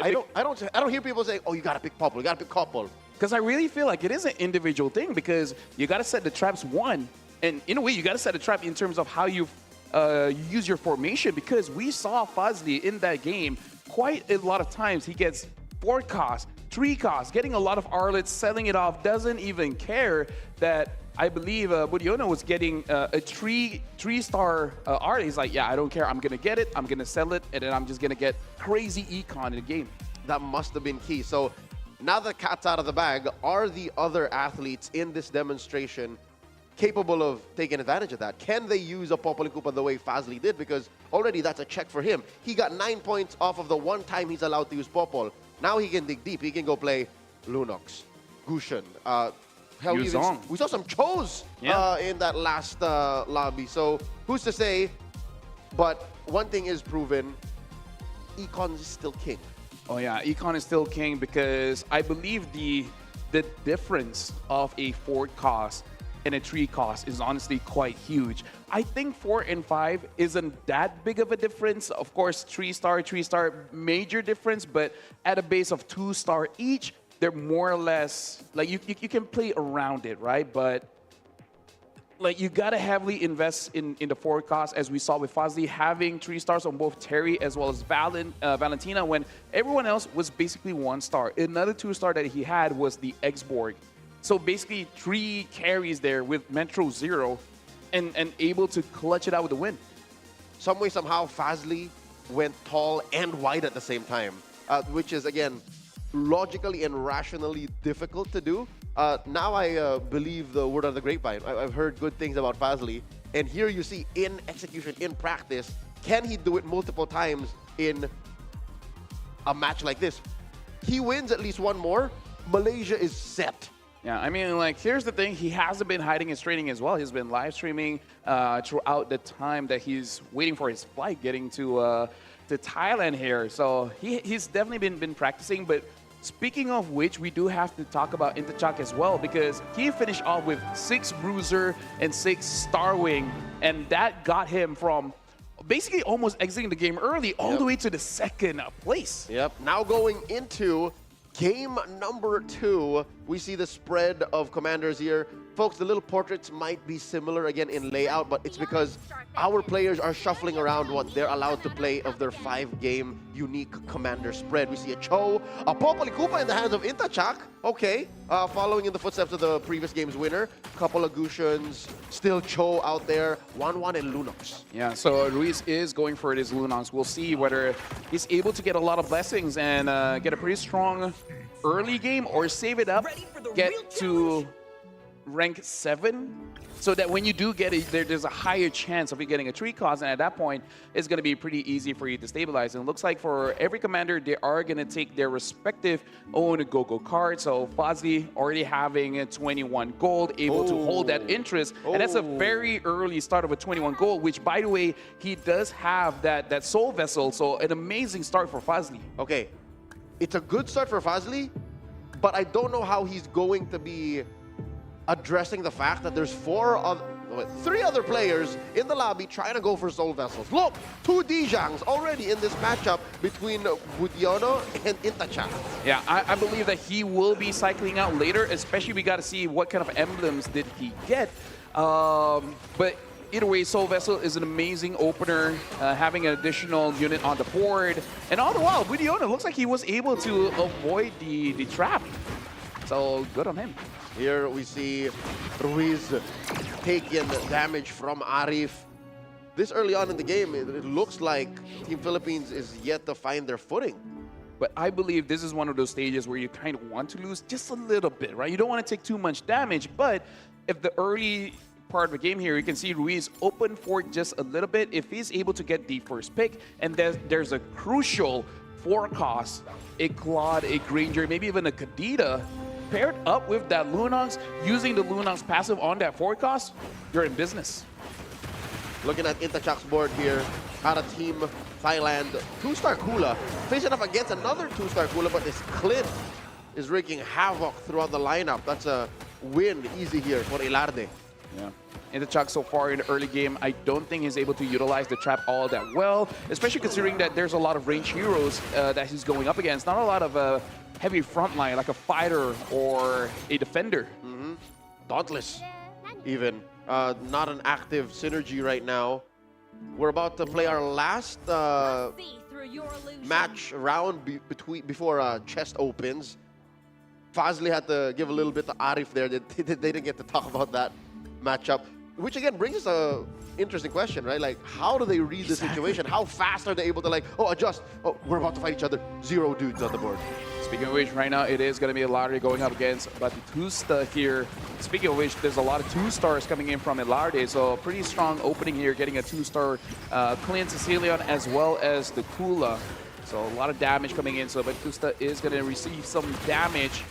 I don't hear people saying, "Oh, you gotta pick Popol, you gotta pick Couple." Because I really feel like it is an individual thing, because you gotta set the traps one, and in a way, you gotta set a trap in terms of how you use your formation. Because we saw Fazli in that game quite a lot of times. He gets 4 costs, 3 costs, getting a lot of Arlets, selling it off, doesn't even care that. I believe Budiono was getting a 3-star Arlet. He's like, yeah, I don't care. I'm going to get it. I'm going to sell it. And then I'm just going to get crazy econ in the game. That must have been key. So now the cat's out of the bag, are the other athletes in this demonstration capable of taking advantage of that? Can they use a Popol and Koopa the way Fazli did? Because already that's a check for him. He got 9 points off of the one time he's allowed to use Popol. Now he can dig deep. He can go play Lunox, Gushan. Hell, even Yuzong. we saw some Chos in that last lobby. So who's to say? But one thing is proven: Econ is still king. Oh yeah, Econ is still king because I believe the difference of a fort cost and a tree cost is honestly quite huge. I think 4 and 5 isn't that big of a difference. Of course, 3-star, major difference, but at a base of 2-star each, they're more or less, like you can play around it, right? But like you gotta heavily invest in the forward cost, as we saw with Fazli having 3 stars on both Terry as well as Valentina, when everyone else was basically 1 star. Another 2-star that he had was the Exborg. So basically 3 carries there with Metro 0 and able to clutch it out with a win. Some way, somehow, Fazli went tall and wide at the same time, which is, again, logically and rationally difficult to do. Now I believe the word on the grapevine. I've heard good things about Fazli. And here you see in execution, in practice, can he do it multiple times in a match like this? He wins at least one more, Malaysia is set. Yeah, I mean, like, here's the thing. He hasn't been hiding his training as well. He's been live streaming throughout the time that he's waiting for his flight, getting to Thailand here. So he's definitely been practicing. But speaking of which, we do have to talk about Intachak as well, because he finished off with 6 Bruiser and 6 Starwing, and that got him from basically almost exiting the game early all the way to the 2nd place. Yep. Now going into game number 2, we see the spread of commanders here. Folks, the little portraits might be similar again in layout, but it's because our players are shuffling around what they're allowed to play of their 5-game unique commander spread. We see a Cho, a Popalikupa in the hands of Intachak. Okay, following in the footsteps of the previous game's winner. Couple of Gushans, still Cho out there. 1-1 and Lunox. Yeah, so Ruiz is going for his Lunox. We'll see whether he's able to get a lot of blessings and get a pretty strong early game, or save it up, get to rank 7, so that when you do get it, there's a higher chance of you getting a 3 cost, and at that point, it's going to be pretty easy for you to stabilize. And it looks like for every commander, they are going to take their respective own go-go card. So Fazli already having 21 gold, able to hold that interest, and that's a very early start of a 21 gold, which, by the way, he does have that soul vessel, so an amazing start for Fazli. Okay, it's a good start for Fazli, but I don't know how he's going to be addressing the fact that there's 3 other players in the lobby trying to go for soul vessels. Look, 2 Dijangs already in this matchup between Budiono and Intachak. Yeah, I believe that he will be cycling out later, especially we got to see what kind of emblems did he get. But either way, Soul Vessel is an amazing opener, having an additional unit on the board. And all the while, Budiono looks like he was able to avoid the trap. So good on him. Here we see Ruiz taking damage from Arif. This early on in the game, it looks like Team Philippines is yet to find their footing. But I believe this is one of those stages where you kind of want to lose just a little bit, right? You don't want to take too much damage, but if the early part of the game here, you can see Ruiz open for just a little bit. If he's able to get the first pick, and there's a crucial 4 cost, a Claude, a Granger, maybe even a Kadita, paired up with that Lunox, using the Lunox passive on that 4 cost, you're in business. Looking at Intachak's board here, out of Team Thailand, 2-star Kula, facing up against another 2-star Kula, but this Clint is wreaking havoc throughout the lineup. That's a win easy here for Ilarde. Yeah. Intachak so far in the early game, I don't think he's able to utilize the trap all that well, especially considering that there's a lot of range heroes that he's going up against. Not a lot of heavy frontline, like a fighter or a defender. Dauntless, even. Not an active synergy right now. We're about to play our last match round before chest opens. Fazli had to give a little bit to Arif there. They didn't get to talk about that matchup, which again brings us a interesting question, right? Like, how do they read the situation? How fast are they able to, like, adjust? Oh, we're about to fight each other. 0 dudes on the board. Speaking of which, right now it is going to be a lottery going up against Batistuta here. Speaking of which, there's a lot of 2-stars coming in from Ilarde, so pretty strong opening here, getting a 2-star Clint Sicilian as well as the Kula. So a lot of damage coming in. So Batusta is going to receive some damage.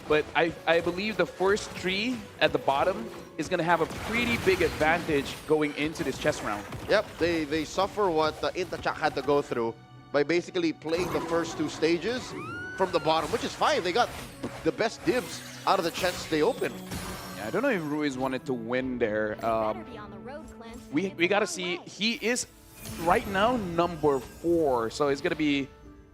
But I believe the first tree at the bottom is going to have a pretty big advantage going into this chess round. Yep, they suffer what Intachak had to go through by basically playing the first two stages from the bottom, which is fine. They got the best dibs out of the chests they opened. Yeah, I don't know if Ruiz wanted to win there. We got to see. He is right now number 4, so it's going to be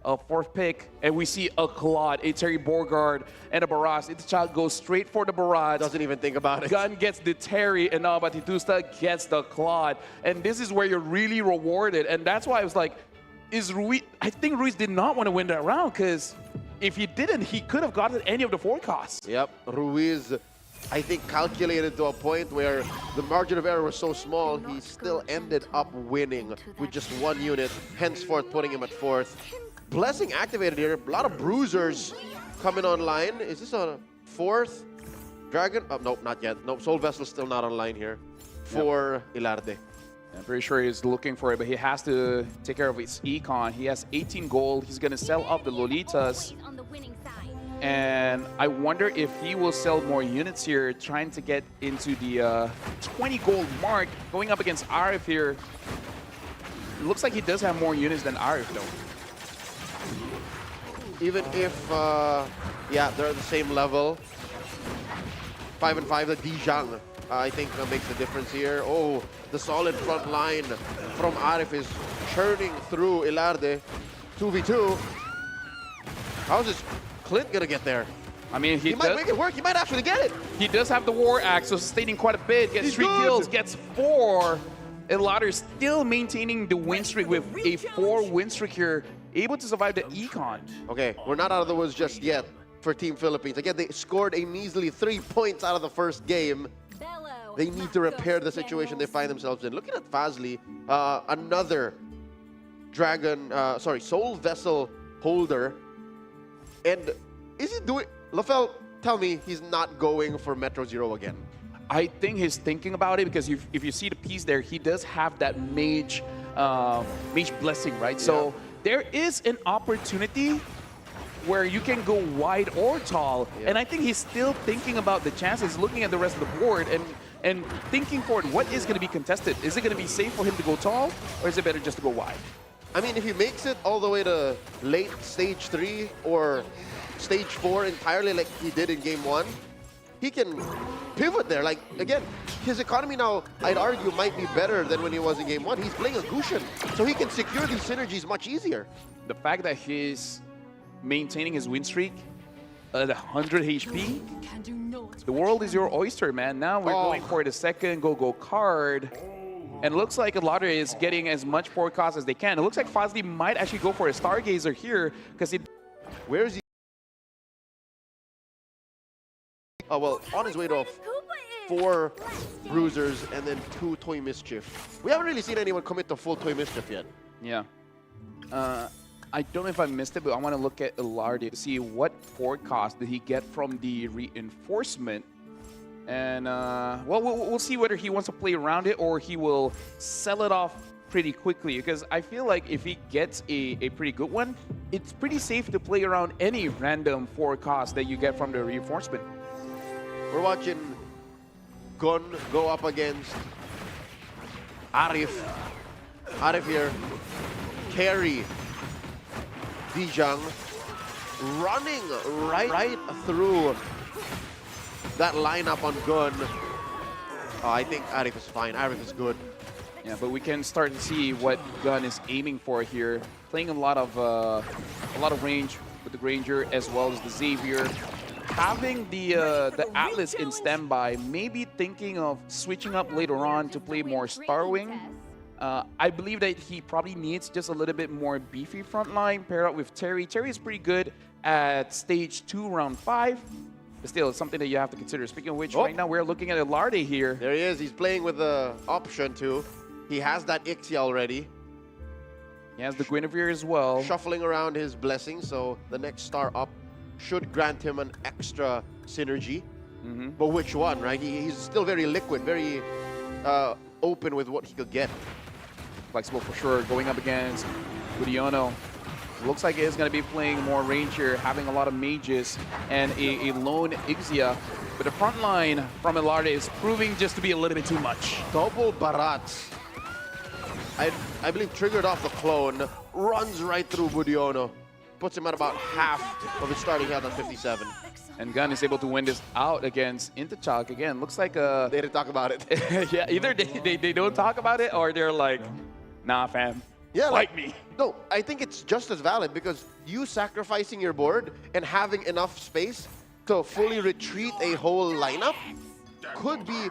a 4th pick, and we see a Claude, a Terry Borgard, and a Barras. Intachak goes straight for the Barras. Doesn't even think about it. Gun gets the Terry, and now Batusta gets the Claude. And this is where you're really rewarded, and that's why I was like, is Ruiz... I think Ruiz did not want to win that round, because if he didn't, he could have gotten any of the forecasts. Yep, Ruiz, I think, calculated to a point where the margin of error was so small, he still ended up winning with just 1 unit, henceforth putting him at 4th. Blessing activated here. A lot of bruisers coming online. Is this a 4th dragon? Oh, nope, not yet. Nope, Soul Vessel still not online here for Ilarde. I'm pretty sure he's looking for it, but he has to take care of his econ. He has 18 gold. He's going to sell up the Lolitas. And I wonder if he will sell more units here, trying to get into the 20 gold mark, going up against Arif here. It looks like he does have more units than Arif, though. Even if, yeah, they're at the same level. 5 and 5, the Dijang, I think makes the difference here. Oh, the solid front line from Arif is churning through Ilarde. 2v2. How's this Clint gonna get there? I mean, he might make it work. He might actually get it. He does have the War Axe, so sustaining quite a bit. Gets 3 kills, gets 4. Ilarde still maintaining the win streak with a 4 win streak here. Able to survive the econ. Okay, we're not out of the woods just yet for Team Philippines. Again, they scored a measly 3 points out of the first game. They need to repair the situation they find themselves in. Looking at Fazli, another dragon, Soul Vessel holder. And is he doing... Lafel, tell me he's not going for Metro Zero again. I think he's thinking about it because if you see the piece there, he does have that mage blessing, right? Yeah. So there is an opportunity where you can go wide or tall. Yeah. And I think he's still thinking about the chances, looking at the rest of the board and thinking forward, what is going to be contested? Is it going to be safe for him to go tall, or is it better just to go wide? I mean, if he makes it all the way to late stage 3 or stage 4 entirely like he did in game 1, he can pivot there. Like, again, his economy now, I'd argue, might be better than when he was in game 1. He's playing a Gushin, so he can secure these synergies much easier. The fact that he's maintaining his win streak at 100 HP, the world is your oyster, man. Now we're going for the second go-go card. And it looks like Ilarde is getting as much forecast as they can. It looks like Fazli might actually go for a Stargazer here, because it... Where is he? Oh, well, on his way to 4 Bruisers and then 2 Toy Mischief. We haven't really seen anyone commit to full Toy Mischief yet. Yeah. I don't know if I missed it, but I want to look at Ilarde to see what forecast did he get from the reinforcement. And, well, we'll see whether he wants to play around it or he will sell it off pretty quickly. Because I feel like if he gets a pretty good one, it's pretty safe to play around any random forecast that you get from the reinforcement. We're watching Gun go up against Arif. Arif here. Carry Dijang. Running right through that lineup on Gun. Oh, I think Arif is fine. Arif is good. Yeah, but we can start to see what Gun is aiming for here. Playing a lot of range with the Granger as well as the Xavier. Having the Atlas in standby, maybe thinking of switching up later on to play more Starwing. I believe that he probably needs just a little bit more beefy front line paired up with Terry. Terry is pretty good at stage 2, round 5. But still, it's something that you have to consider. Speaking of which, right now we're looking at Ilarde here. There he is. He's playing with the option too. He has that Ixia already. He has the Guinevere as well. Shuffling around his blessings, so the next star up should grant him an extra synergy. But which one, right? He's still very liquid, very open with what he could get. Flexible for sure, going up against Udiono. Looks like it's going to be playing more range here, having a lot of mages and a lone Ixia. But the front line from Ilarde is proving just to be a little bit too much. Double Barats. I believe triggered off the clone, runs right through Budiono, puts him at about half of his starting health on 57. And Gun is able to win this out against Intachak. Again, looks like They didn't talk about it. yeah, either they don't talk about it or they're like, nah, fam. Yeah, like me. No, I think it's just as valid because you sacrificing your board and having enough space to fully retreat a whole lineup could be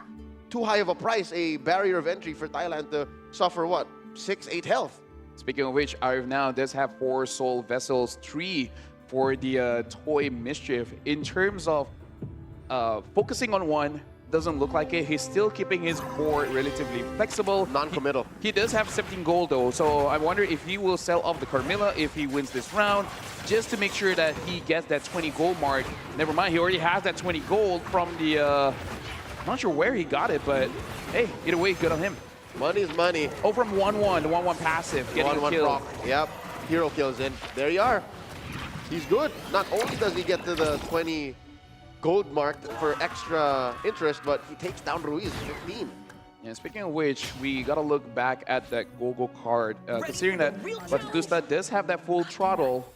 too high of a price, a barrier of entry for Thailand to suffer what, 6, 8 health. Speaking of which, Arif now does have 4 soul vessels, 3 for the Toy Mischief. In terms of focusing on one, doesn't look like it. He's still keeping his board relatively flexible. Non-committal. He does have 17 gold though, so I wonder if he will sell off the Carmilla if he wins this round, just to make sure that he gets that 20 gold mark. Never mind, he already has that 20 gold from the, I'm not sure where he got it, but hey, either way, good on him. Money's money. Oh, from 1-1, the 1-1 passive, getting a 1-1 kill. proc. Yep, hero kills in. There you are. He's good. Not only does he get to the 20 gold mark for extra interest, but he takes down Ruiz, 15. Yeah, speaking of which, we gotta look back at that Gogo card. Considering that Batutusta does have that full throttle,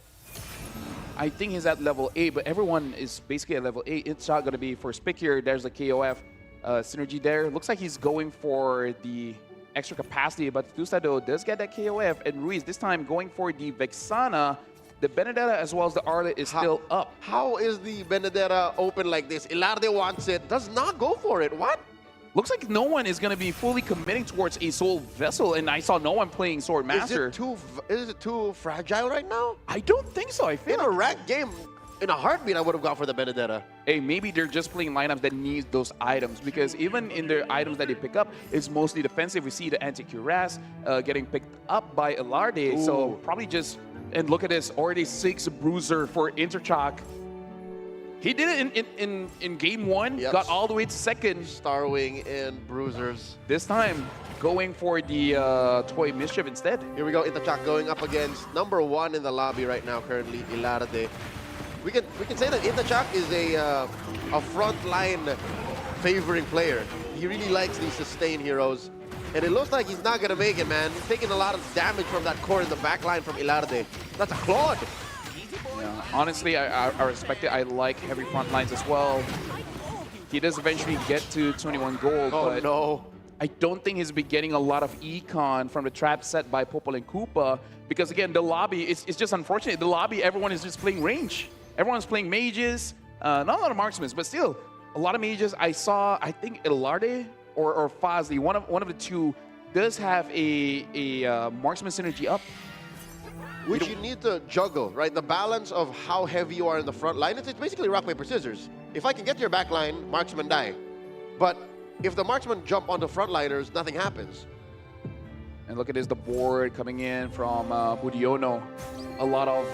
I think he's at level 8, but everyone is basically at level 8. It's not gonna be for Spick here. There's the KOF synergy there. Looks like he's going for the extra capacity, but Batutusta though does get that KOF, and Ruiz this time going for the Vexana. The Benedetta as well as the Arla is still up. How is the Benedetta open like this? Ilarde wants it, does not go for it. What? Looks like no one is going to be fully committing towards a Soul Vessel, and I saw no one playing Sword Master. Is it too fragile right now? I don't think so. I feel in a ranked game, in a heartbeat, I would have gone for the Benedetta. Hey, maybe they're just playing lineups that need those items, because even in their items that they pick up, it's mostly defensive. We see the Anti-Cuirass getting picked up by Ilarde, so probably just... And look at this, already 6 bruiser for Interchak. He did it in game 1, got all the way to second. Starwing and bruisers. This time, going for the Toy Mischief instead. Here we go, Interchak going up against number 1 in the lobby right now, currently, Ilarde. We can say that Interchak is a frontline favoring player. He really likes these sustain heroes. And it looks like he's not going to make it, man. He's taking a lot of damage from that core in the back line from Ilarde. That's a Claude. Yeah, honestly, I respect it. I like heavy front lines as well. He does eventually get to 21 gold, but no. I don't think he's been getting a lot of econ from the trap set by Popol and Koopa, because again, the lobby, it's just unfortunate. The lobby, everyone is just playing range. Everyone's playing mages. Not a lot of marksmen, but still, a lot of mages. I saw, I think Ilarde or Fazli, one of the two, does have a marksman synergy up. Which you need to juggle, right? The balance of how heavy you are in the front line. It's basically rock, paper, scissors. If I can get to your back line, marksman die. But if the marksman jump on the frontliners, nothing happens. And look at this, the board coming in from Budiono. A lot of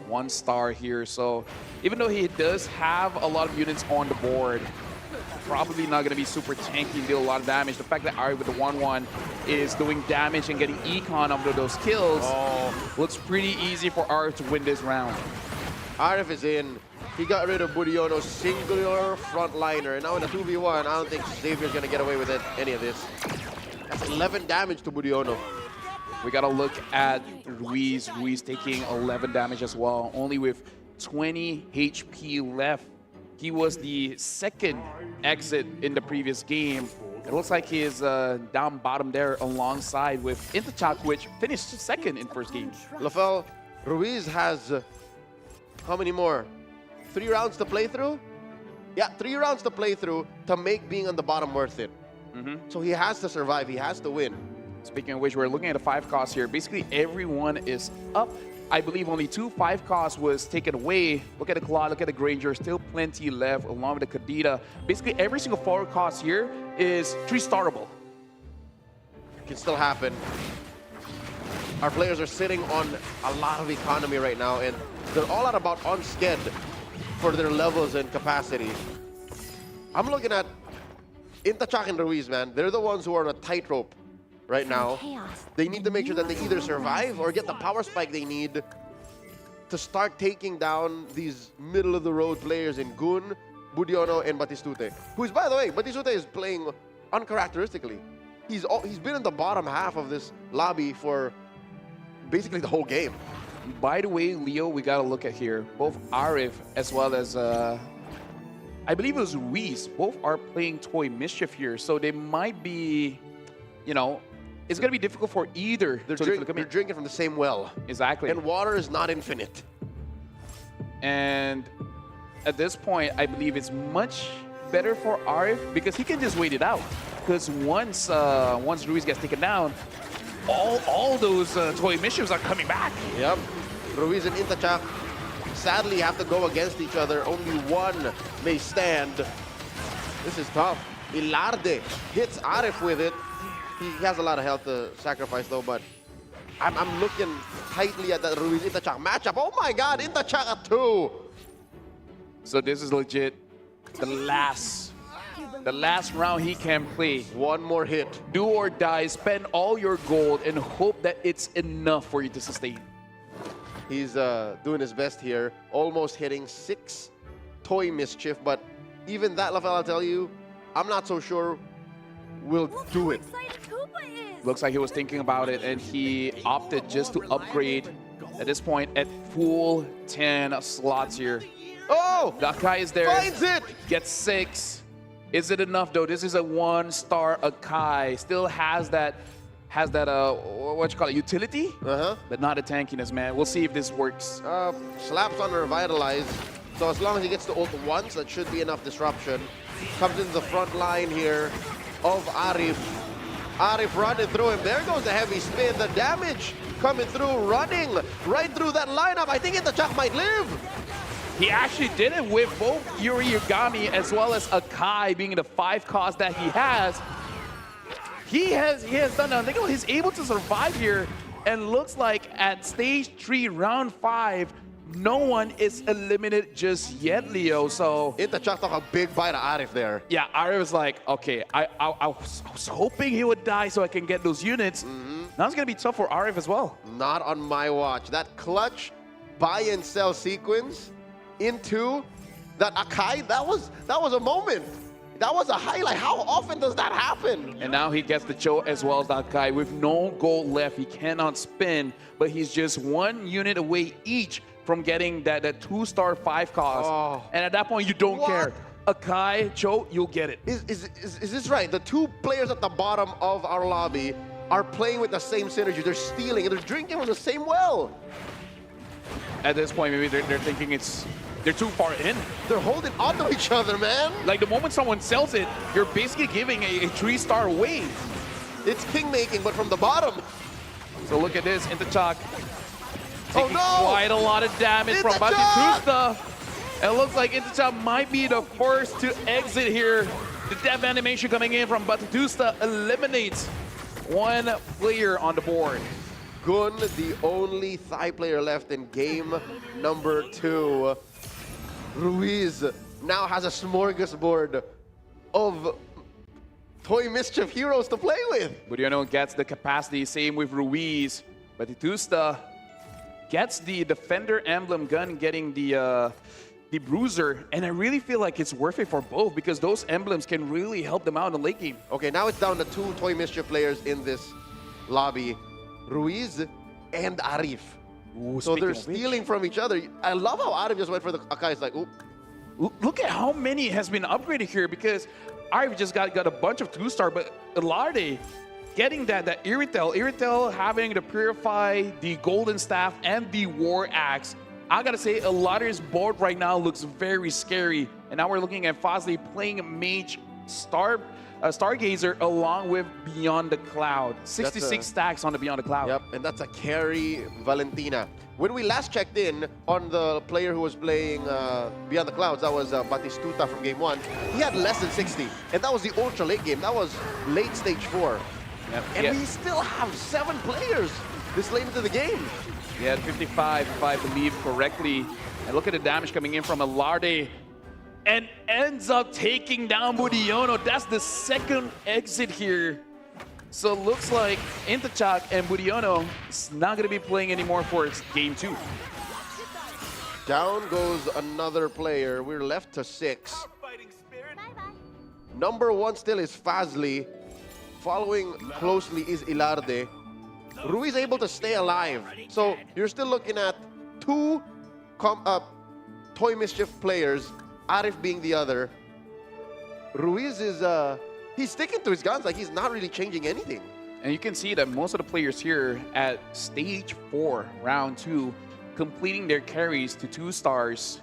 1-star here. So even though he does have a lot of units on the board, probably not going to be super tanky and deal a lot of damage. The fact that Ari with the 1-1 is doing damage and getting econ after those kills looks pretty easy for Arif to win this round. Arif is in. He got rid of Budiono's singular frontliner. And now in a 2v1, I don't think Xavier's going to get away with any of this. That's 11 damage to Budiono. We got to look at Ruiz. Ruiz taking 11 damage as well, only with 20 HP left. He was the second exit in the previous game. It looks like he is down bottom there alongside with Interchak, which finished second in first game. Lafel, Ruiz has how many more? 3 rounds to play through? Yeah, 3 rounds to play through to make being on the bottom worth it. So he has to survive. He has to win. Speaking of which, we're looking at a 5 cost here. Basically, everyone is up. I believe only 2 5 costs was taken away. Look at the Claw, look at the Granger, still plenty left along with the Kadita. Basically, every single 4 cost here is 3-starable. Can still happen. Our players are sitting on a lot of economy right now, and they're all at about on sked for their levels and capacity. I'm looking at Intachak and Ruiz, man. They're the ones who are on a tightrope right now. They need to make sure that they either survive or get the power spike they need to start taking down these middle-of-the-road players in Gun, Budiono, and Batistute. Who is, by the way, Batistute is playing uncharacteristically. He's been in the bottom half of this lobby for basically the whole game. By the way, Leo, we got to look at here. Both Arif as well as, I believe it was Ruiz, both are playing Toy Mischief here. So they might be, you know, it's going to be difficult for either. They're drinking from the same well. Exactly. And water is not infinite. And at this point, I believe it's much better for Arif because he can just wait it out. Because once Ruiz gets taken down, all those Toy Mischiefs are coming back. Yep. Ruiz and Intachak sadly have to go against each other. Only one may stand. This is tough. Ilarde hits Arif with it. He has a lot of health to sacrifice though, but I'm looking tightly at that Ruiz-Intachak matchup. Oh my God, Intachak at 2. So this is legit the last round he can play. One more hit. Do or die, spend all your gold and hope that it's enough for you to sustain. He's doing his best here, almost hitting 6 Toy Mischief, but even that, Lafel, I'll tell you, I'm not so sure we'll do it. Looks like he was thinking about it and he opted just to upgrade at this point at full 10 slots here. Oh! That guy is there. Finds it! Gets 6. Is it enough though? This is a 1-star Akai. Still has that what you call it, utility? But not a tankiness, man. We'll see if this works. Slaps on Revitalize. So as long as he gets to ult once, that should be enough disruption. Comes into the front line here of Arif. Arif running through him. There goes the heavy spin. The damage coming through, running right through that lineup. I think Intachak might live. He actually did it with both Yuri Yagami as well as Akai being the 5 cost that he has. He has done nothing. He's able to survive here, and looks like at stage 3, round 5, no one is eliminated just yet, Leo. So Intachak took a big bite of Arif there. Yeah, Arif was like, okay, I was hoping he would die so I can get those units. Now it's gonna be tough for Arif as well. Not on my watch. That clutch buy and sell sequence into that Akai, that was a moment. That was a highlight. How often does that happen? And now he gets the Cho as well as that guy with no gold left. He cannot spin, but he's just 1 unit away each from getting that 2-star 5 cost. Oh. And at that point, you don't care. Akai, Cho, you'll get it. Is this right? The 2 players at the bottom of our lobby are playing with the same synergy. They're stealing and they're drinking from the same well. At this point, maybe they're thinking they're too far in. They're holding onto each other, man. Like the moment someone sells it, you're basically giving a 3-star away. It's king-making, but from the bottom. So look at this, Intachak. Oh no! Quite a lot of damage from Batitusta. It looks like Intachak might be the first to exit here. The death animation coming in from Batitusta eliminates 1 player on the board. Gun, the only Thai player left in game number 2. Ruiz now has a smorgasbord of Toy Mischief heroes to play with. Budiono gets the capacity, same with Ruiz. Batitusta gets the Defender emblem gun, getting the Bruiser, and I really feel like it's worth it for both because those emblems can really help them out in the late game. Okay, now it's down to 2 Toy Mischief players in this lobby, Ruiz and Arif. Ooh, so they're stealing from each other. I love how Arif just went for the Akai. It's like, oop. Look at how many has been upgraded here because Arif just got a bunch of 2-star, but Ilarde getting that Iritel. Iritel having the Purify, the Golden Staff, and the War Axe. I gotta say, Ilarde's board right now looks very scary. And now we're looking at Fazli playing Mage Stargazer along with Beyond the Cloud. 66 stacks on the Beyond the Cloud. Yep, and that's a carry Valentina. When we last checked in on the player who was playing Beyond the Clouds, that was Batistuta from game 1, he had less than 60. And that was the ultra late game. That was late stage 4. Yep. And we still have 7 players this late into the game. He had 55, if I believe correctly. And look at the damage coming in from Ilarde. And ends up taking down Budiono. That's the 2nd exit here. So it looks like Intachak and Budiono is not going to be playing anymore for game 2. Down goes another player. We're left to 6. Number 1 still is Fazli. Following closely is Ilarde. Ruiz able to stay alive. So you're still looking at 2 Toy Mischief players, Arif being the other. Ruiz is, he's sticking to his guns, like he's not really changing anything. And you can see that most of the players here at stage 4, round 2, completing their carries to 2 stars.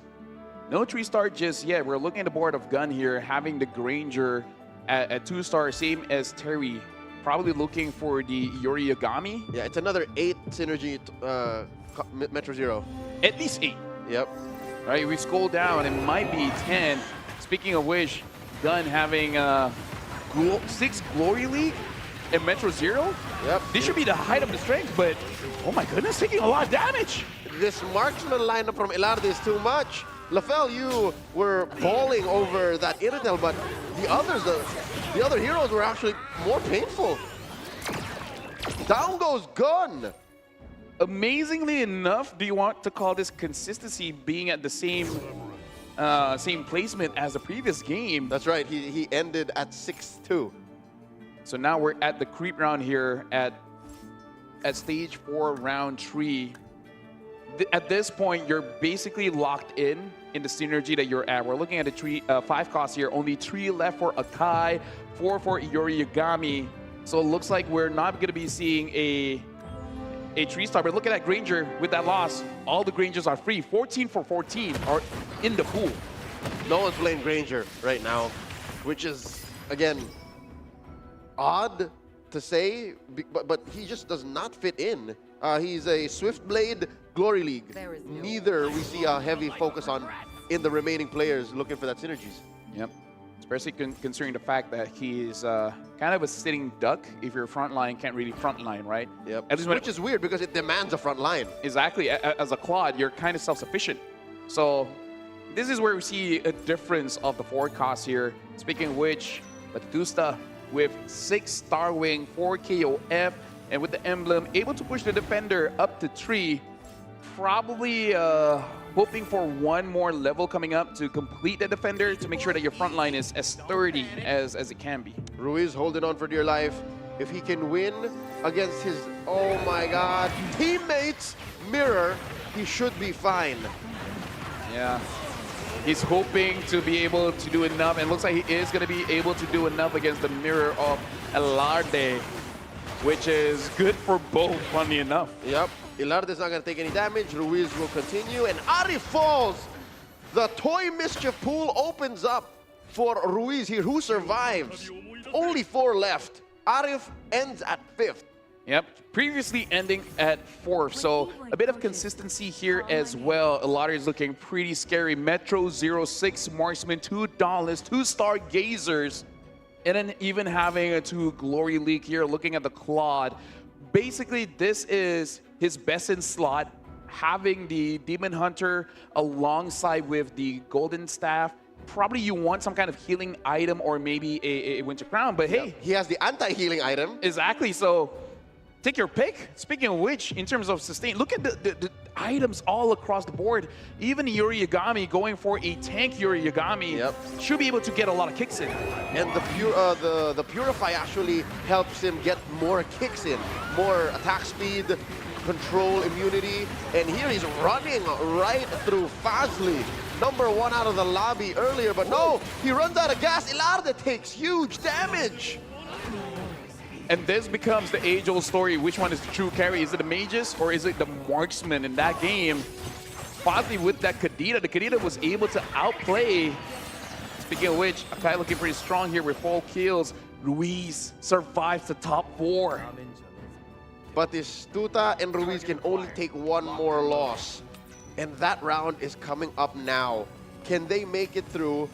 No 3-star just yet. We're looking at the board of gun here, having the Granger at 2 stars, same as Terry. Probably looking for the Yori Yagami. Yeah, it's another 8 synergy Metro Zero. At least 8. Yep. Right, we scroll down, it might be 10. Speaking of which, Gun having 6 Glory League and Metro Zero. Yep. This should be the height of the strength, but oh my goodness, taking a lot of damage. This marksman lineup from Ilarde is too much. Lafel, you were bawling over that Iritel, but the others, the other heroes were actually more painful. Down goes Gun. Amazingly enough, do you want to call this consistency being at the same placement as the previous game? That's right, he ended at 6-2. So now we're at the creep round here at stage 4, round 3. At this point, you're basically locked in the synergy that you're at. We're looking at the 5 costs here. Only 3 left for Akai, 4 for Yori Yagami. So it looks like we're not going to be seeing a 3-star. But look at that Granger with that loss. All the Grangers are free. 14 for 14 are in the pool. No one's playing Granger right now, which is, again, odd to say, but he just does not fit in. He's a Swiftblade Glory League. Neither we see a heavy focus on in the remaining players looking for that synergies. Yep. Especially considering the fact that he's kind of a sitting duck. If your front line can't really front line, right? Yep. At least Which is weird because it demands a front line. Exactly. As a Claude, you're kind of self-sufficient. So this is where we see a difference of the forecast here. Speaking of which, Batusta with 6 Star Wing, 4 KOF, and with the emblem, able to push the defender up to 3. Probably hoping for one more level coming up to complete the defender to make sure that your front line is as sturdy as it can be. Ruiz holding on for dear life. If he can win against his, oh my God, teammates mirror, he should be fine. Yeah. He's hoping to be able to do enough, and looks like he is going to be able to do enough against the mirror of Ilarde, which is good for both, funny enough. Yep. Ilarde is not going to take any damage. Ruiz will continue, and Arif falls. The Toy Mischief pool opens up for Ruiz here, who survives. Only 4 left. Arif ends at 5th. Yep, previously ending at 4th, so a bit of consistency here as well. Ilarde is looking pretty scary. Metro 06 Marksman, $2, 2-star Gazers, and then even having a 2 Glory League here, looking at the Claude. Basically, this is his best in slot, having the Demon Hunter alongside with the Golden Staff. Probably you want some kind of healing item or maybe a Winter Crown, but hey. He has the anti-healing item. Exactly, so take your pick. Speaking of which, in terms of sustain, look at the items all across the board. Even Yori Yagami going for a tank Yori Yagami should be able to get a lot of kicks in. And the Purify actually helps him get more kicks in, more attack speed, control, immunity. And here he's running right through Fazli. Number 1 out of the lobby earlier, but no, he runs out of gas. Ilarde takes huge damage. And this becomes the age-old story. Which one is the true carry? Is it the mages or is it the marksman in that game? Fazli with that Kadita. The Kadita was able to outplay. Speaking of which, Akai looking pretty strong here with 4 kills. Ruiz survives the top 4. But Tuta and Ruiz can only take 1 more loss. And that round is coming up now. Can they make it through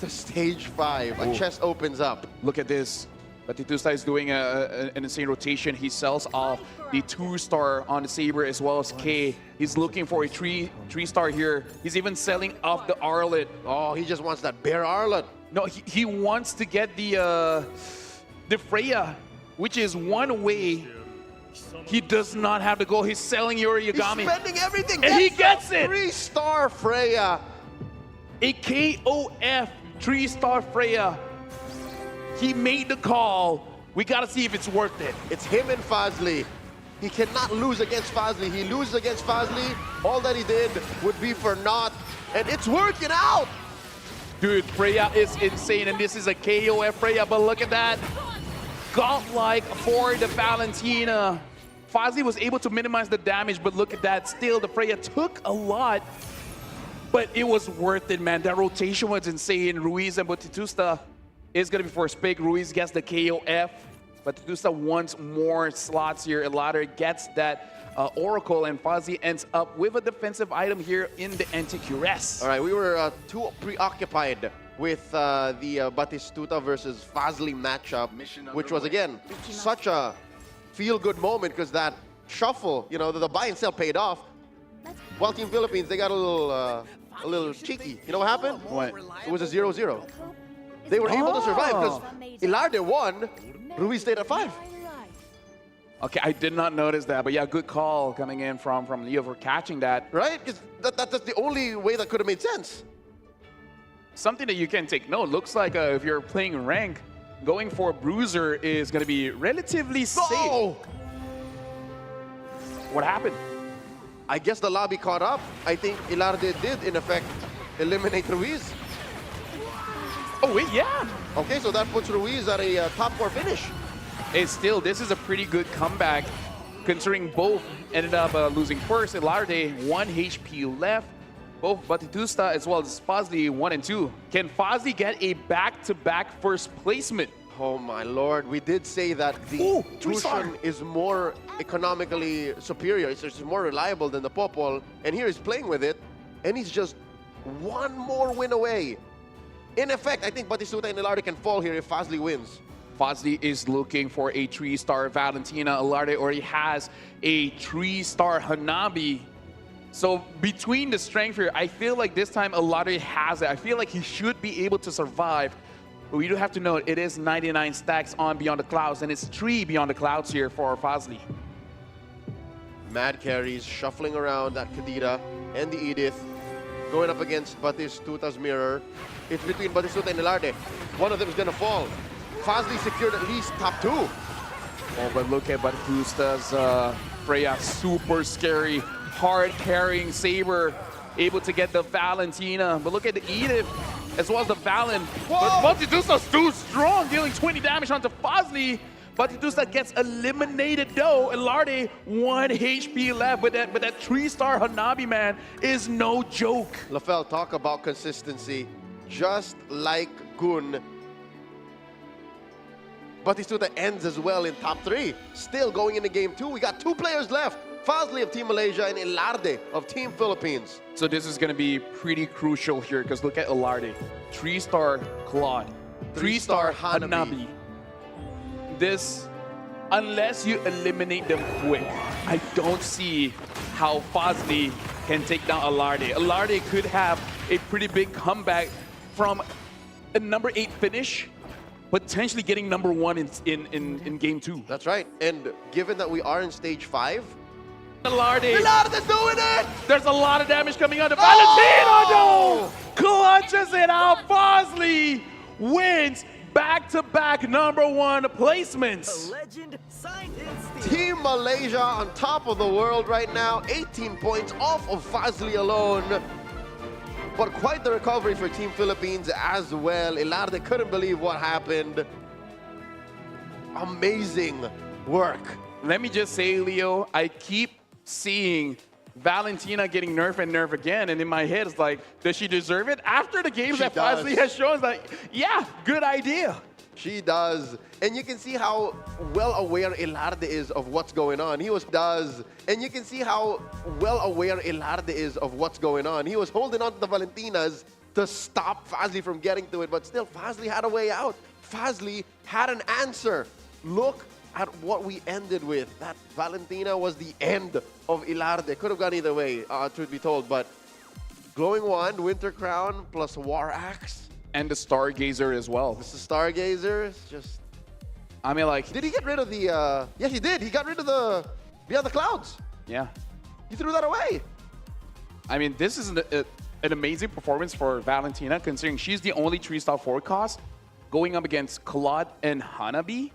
to stage 5? A chest opens up. Look at this. Batusta is doing an insane rotation. He sells off the 2-star on the Saber as well as K. He's looking for a 3-star here. He's even selling off the Arlet. Oh, he just wants that bare Arlet. No, he wants to get the Freya, which is one way He does not have the goal. He's selling Yorigami. He's spending everything. And he gets it. 3-star Freya. A KOF 3-star Freya. He made the call. We gotta see if it's worth it. It's him and Fazli. He cannot lose against Fazli. He loses against Fazli. All that he did would be for naught. And it's working out. Dude, Freya is insane, and this is a KOF Freya, but look at that. Godlike for the Valentina. Fazli was able to minimize the damage, but look at that. Still, the Freya took a lot, but it was worth it, man. That rotation was insane. Ruiz and Batistuta is going to be for Spig. Ruiz gets the KOF. Batistuta wants more slots here. Elater gets that Oracle, and Fazli ends up with a defensive item here in the Anti-Cuirass. All right, we were too preoccupied with the Batistuta versus Fazli matchup, which was, again, such a feel-good moment because that shuffle, you know, the buy and sell paid off. While Team Philippines, they got a little cheeky. You know what happened? What? It was a 0-0. They were able to survive because Ilarde won, Ruiz stayed at 5. Okay, I did not notice that, but yeah, good call coming in from Leo for catching that. Right? Because that's the only way that could have made sense. Something that you can take note. Looks like if you're playing rank, going for a bruiser is going to be relatively safe. What happened? I guess the lobby caught up. I think Ilarde did, in effect, eliminate Ruiz. Oh, wait, yeah. Okay, so that puts Ruiz at a top 4 finish. It's still, this is a pretty good comeback, considering both ended up losing first. Ilarde, 1 HP left. Both Batistuta as well as Fazli, 1 and 2. Can Fazli get a back-to-back first placement? Oh my lord, we did say that the Tushan is more economically superior. It's just more reliable than the Popol. And here he's playing with it, and he's just 1 more win away. In effect, I think Batistuta and Ilarde can fall here if Fazli wins. Fazli is looking for a 3-star Valentina. Ilarde already has a 3-star Hanabi. So between the strength here, I feel like this time Ilarde has it. I feel like he should be able to survive. But we do have to note, it is 99 stacks on Beyond the Clouds, and it's 3 Beyond the Clouds here for Fazli. Mad carries shuffling around that Kadira and the Edith, going up against Batistuta's mirror. It's between Batistuta and Ilarde. One of them is going to fall. Fazli secured at least top 2. Oh, but look at Batistuta's Freya, super scary, hard carrying Saber, able to get the Valentina. But look at the Edith, as well as the Valen. But Batistuta's too strong, dealing 20 damage onto Fazli. Batistuta gets eliminated though. Ilarde, 1 HP left, but that 3-star Hanabi, man, is no joke. LaFell, talk about consistency. Just like Gun, Batistuta ends as well in top 3. Still going into game 2. We got 2 players left. Fazli of Team Malaysia and Ilarde of Team Philippines. So this is going to be pretty crucial here because look at Ilarde. 3-star Claude. 3-star Hanabi. This, unless you eliminate them quick, I don't see how Fazli can take down Ilarde. Ilarde could have a pretty big comeback from a number 8 finish, potentially getting number 1 in game 2. That's right. And given that we are in stage 5, Ilarde's doing it! There's a lot of damage coming on the Valentino, no! Clutches it out. Fazli wins back-to-back number 1 placements. Team Malaysia on top of the world right now. 18 points off of Fazli alone. But quite the recovery for Team Philippines as well. Ilarde couldn't believe what happened. Amazing work. Let me just say, Leo, I keep seeing Valentina getting nerfed and nerfed again, and in my head it's like, does she deserve it? After the games that Fazli has shown, it's like, yeah, good idea. She does. And you can see how well aware Ilarde is of what's going on. He was And you can see how well aware Ilarde is of what's going on. He was holding on to the Valentinas to stop Fazli from getting to it, but still Fazli had a way out. Fazli had an answer. Look at what we ended with. That Valentina was the end of Ilarde. Could have gone either way, truth be told, but Glowing Wand, Winter Crown, plus War Axe. And the Stargazer as well. This is Stargazer. It's just... I mean, like, Did he get rid of the... Yes, he did. He got rid of the Beyond the Clouds. yeah. He threw that away. I mean, this is an amazing performance for Valentina, considering she's the only 3-star forecast going up against Claude and Hanabi.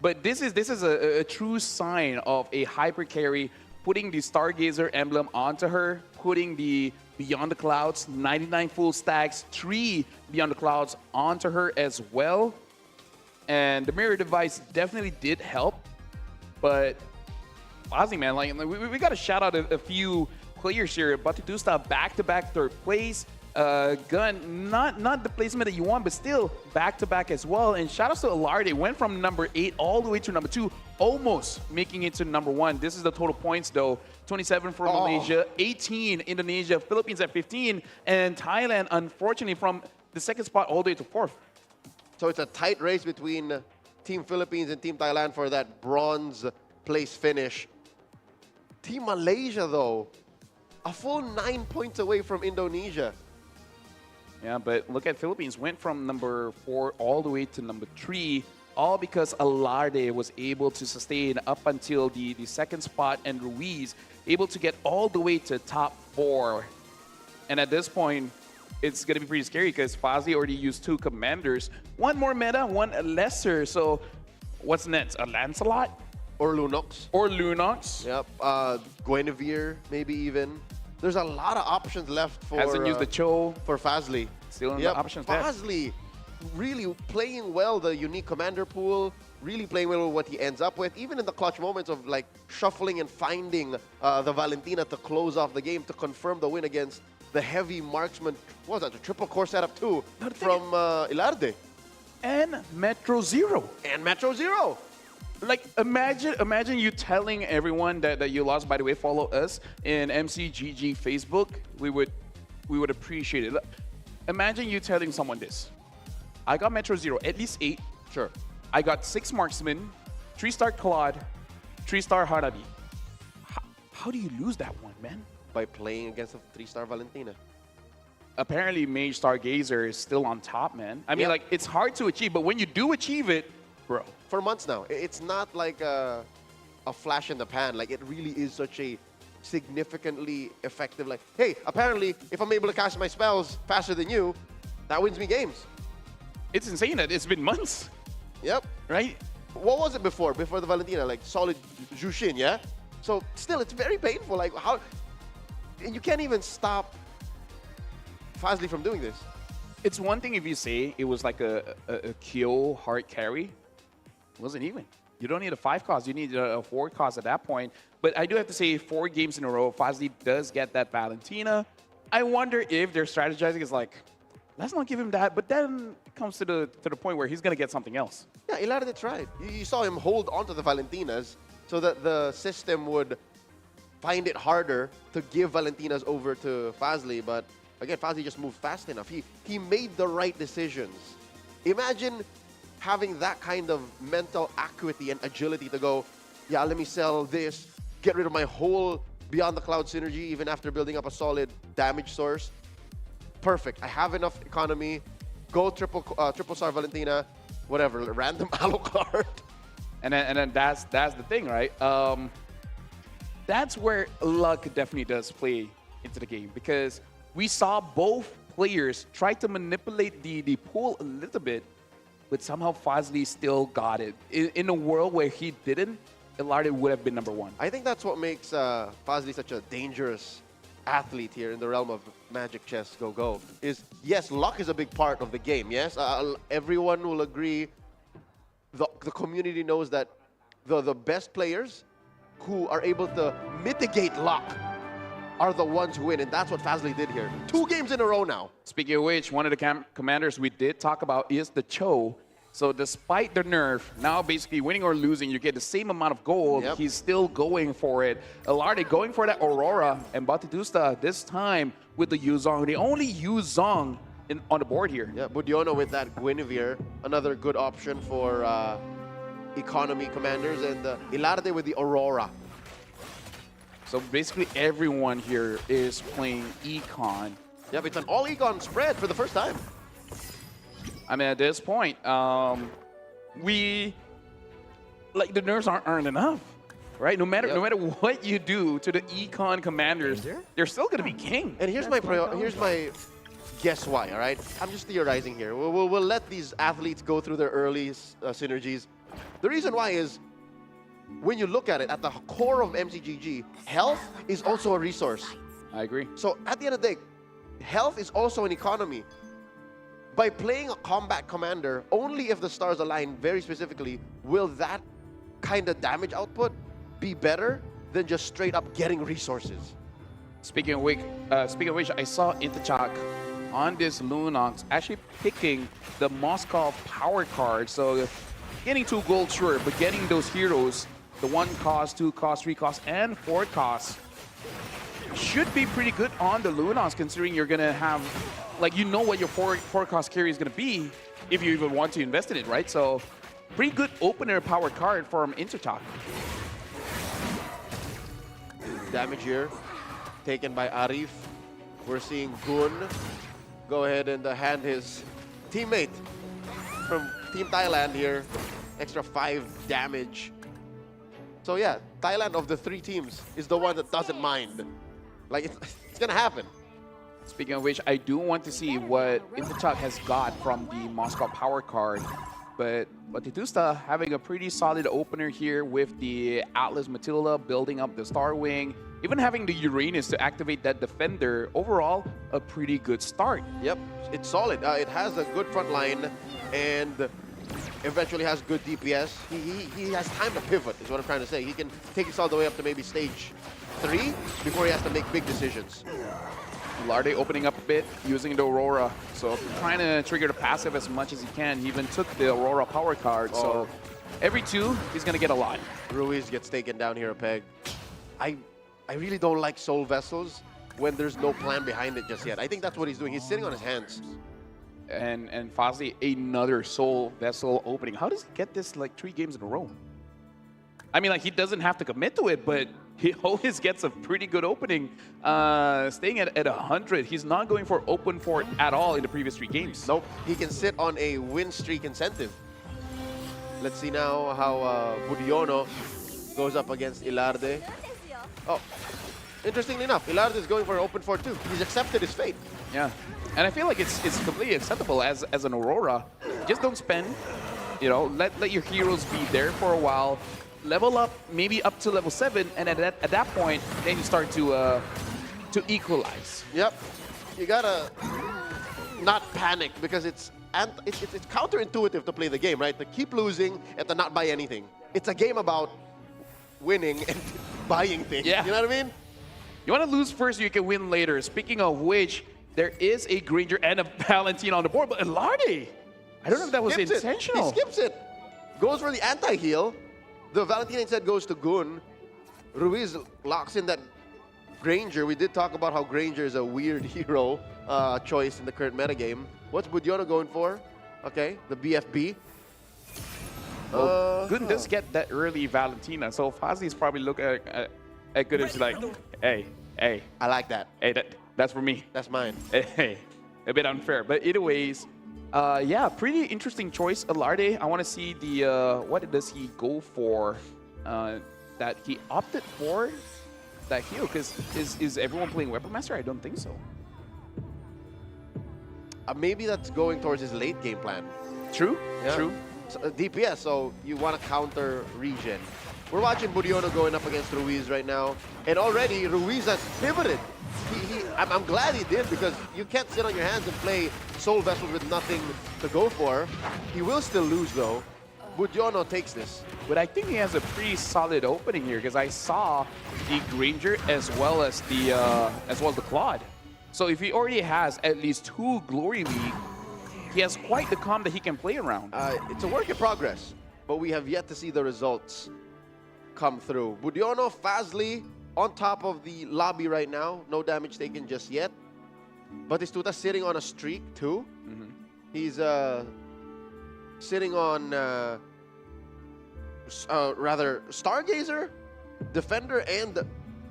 But this is a true sign of a hyper carry, putting the Stargazer emblem onto her, putting the Beyond the Clouds, 99 full stacks, 3 Beyond the Clouds onto her as well. And the mirror device definitely did help. But Ozzy, man, like we got to shout out a few players here. Batistuta back-to-back 3rd place. Gun, not the placement that you want, but still back-to-back as well. And shout outs to Alarde. Went from number 8 all the way to number 2, almost making it to number 1. This is the total points, though. 27 for Malaysia, 18 Indonesia, Philippines at 15, and Thailand, unfortunately, from the 2nd spot all the way to 4th. So it's a tight race between Team Philippines and Team Thailand for that bronze place finish. Team Malaysia, though, a full 9 points away from Indonesia. Yeah, but look at Philippines. Went from number 4 all the way to number 3, all because Alarde was able to sustain up until the 2nd spot, and Ruiz able to get all the way to top 4. And at this point, it's going to be pretty scary because Fazli already used 2 commanders. One more meta, one lesser. So what's next? A Lancelot? Or Lunox. Or Lunox. Yep. Guinevere, maybe even. There's a lot of options left for... Hasn't used the Cho. For Fazli. Still in the options left. Fazli really playing well the unique commander pool, really playing well with what he ends up with, even in the clutch moments of like shuffling and finding the Valentina to close off the game to confirm the win against the heavy marksman. What was that? The triple core setup too from Ilarde. And Metro Zero. And Metro Zero. Like, imagine you telling everyone that you lost. By the way, follow us in MCGG Facebook. We would appreciate it. Imagine you telling someone this. I got Metro Zero, at least 8. Sure. I got 6 marksmen, 3-star Claude, 3-star Hanabi. How do you lose that one, man? By playing against a 3-star Valentina. Apparently, Mage Stargazer is still on top, man. I mean, like, it's hard to achieve, but when you do achieve it, bro. For months now. It's not like a flash in the pan. Like, it really is such a significantly effective, like, hey, apparently, if I'm able to cast my spells faster than you, that wins me games. It's insane that it's been months. Yep. Right? What was it before the Valentina? Like, solid Jushin, yeah? So, still, it's very painful. Like, how... And you can't even stop Fazli from doing this. It's one thing if you say it was like a kill hard carry. It wasn't even. You don't need a 5 cost. You need a 4 cost at that point. But I do have to say, 4 games in a row, Fazli does get that Valentina. I wonder if their strategizing is like, let's not give him that. But then it comes to the point where he's going to get something else. Yeah, Ilarde tried. You saw him hold onto the Valentinas so that the system would find it harder to give Valentinas over to Fazli. But again, Fazli just moved fast enough. He made the right decisions. Imagine having that kind of mental acuity and agility to go, yeah, let me sell this, get rid of my whole Beyond the Cloud synergy, even after building up a solid damage source. Perfect. I have enough economy. Go triple star Valentina, whatever, random Alucard. And then that's the thing, right? That's where luck definitely does play into the game, because we saw both players try to manipulate the pool a little bit, but somehow Fazli still got it. In a world where he didn't, Ilarde would have been number 1. I think that's what makes Fazli such a dangerous athlete here in the realm of Magic Chess Go-Go. Is, yes, luck is a big part of the game, yes? Everyone will agree. The community knows that the best players who are able to mitigate luck are the ones who win, and that's what Fazli did here. 2 games in a row now. Speaking of which, one of the commanders we did talk about is the Cho. So despite the nerf, now basically winning or losing, you get the same amount of gold. Yep. He's still going for it. Ilarde going for that Aurora, and Batistuta this time with the Yuzong. The only Yuzong on the board here. Yeah, Budiono with that Guinevere, another good option for economy commanders, and Ilarde with the Aurora. So basically everyone here is playing Econ. Yep, it's an all Econ spread for the first time. I mean, at this point, we like the nerfs aren't enough, right? No matter what you do to the econ commanders, they're still gonna be king. And here's my guess why. All right, I'm just theorizing here. We'll let these athletes go through their early synergies. The reason why is, when you look at it, at the core of MCGG, health is also a resource. I agree. So at the end of the day, health is also an economy. By playing a combat commander, only if the stars align very specifically, will that kind of damage output be better than just straight up getting resources. Speaking of which, I saw Interchak on this Lunox actually picking the Moscow power card. So getting 2 gold, sure, but getting those heroes, the 1 cost, 2 cost, 3 cost, and 4 cost, should be pretty good on the Lunox, considering you're gonna have, like, you know what your 4 cost carry is gonna be if you even want to invest in it, right? So pretty good opener power card from Interchak. Damage here taken by Arif. We're seeing Gun go ahead and hand his teammate from Team Thailand here extra 5 damage. So yeah, Thailand of the 3 teams is the one that doesn't mind. Like, it's gonna happen. Speaking of which, I do want to see what Interchak has got from the Moscow power card. But Batistuta having a pretty solid opener here with the Atlas Matilda building up the Star Wing, even having the Uranus to activate that defender. Overall, a pretty good start. Yep, it's solid. It has a good front line and eventually has good DPS. He has time to pivot, is what I'm trying to say. He can take this all the way up to maybe stage 3 before he has to make big decisions. Larde opening up a bit, using the Aurora. So trying to trigger the passive as much as he can. He even took the Aurora power card. So every 2, he's going to get a lot. Ruiz gets taken down here a peg. I really don't like Soul Vessels when there's no plan behind it just yet. I think that's what he's doing. He's sitting on his hands. And Fazli, another Soul Vessel opening. How does he get this like 3 games in a row? I mean, like, he doesn't have to commit to it, but he always gets a pretty good opening. Staying at 100, he's not going for open fort at all in the previous 3 games. Nope, he can sit on a win streak incentive. Let's see now how Budiono goes up against Ilarde. Oh, interestingly enough, Ilarde is going for open fort too. He's accepted his fate. Yeah, and I feel like it's completely acceptable as an Aurora. Just don't spend, you know, let your heroes be there for a while. Level up, maybe up to level 7, and at that point, then you start to equalize. Yep, you gotta not panic because it's counterintuitive to play the game, right? To keep losing and to not buy anything. It's a game about winning and buying things. Yeah. You know what I mean? You want to lose first, you can win later. Speaking of which, there is a Granger and a Valentine on the board, but Ilarde, I don't know if that was intentional. He skips it. Goes for the anti-heal. The Valentine instead goes to Gun. Ruiz locks in that Granger. We did talk about how Granger is a weird hero choice in the current metagame. What's Budiono going for? Okay, the BFB. Well, Gun does get that early Valentina, so Fazli's probably looking at Gun and like, hey. I like that. Hey, that's for me. That's mine. Hey, a bit unfair. But either ways, yeah, pretty interesting choice, Ilarde. I want to see the, what does he go for that he opted for that heal? Because is everyone playing Weapon Master? I don't think so. Maybe that's going towards his late game plan. True, Yeah. true. So, DPS, so you want to counter regen. We're watching Budiono going up against Ruiz right now. And already, Ruiz has pivoted. I'm glad he did, because you can't sit on your hands and play Soul Vessel with nothing to go for. He will still lose, though. Budiono takes this. But I think he has a pretty solid opening here, because I saw the Granger as well as the Claude. So if he already has at least 2 Glory League, he has quite the comp that he can play around. It's a work in progress, but we have yet to see the results come through. Budiono, Fazli on top of the lobby right now. No damage taken just yet. Batistuta sitting on a streak too. He's sitting on rather Stargazer, Defender, and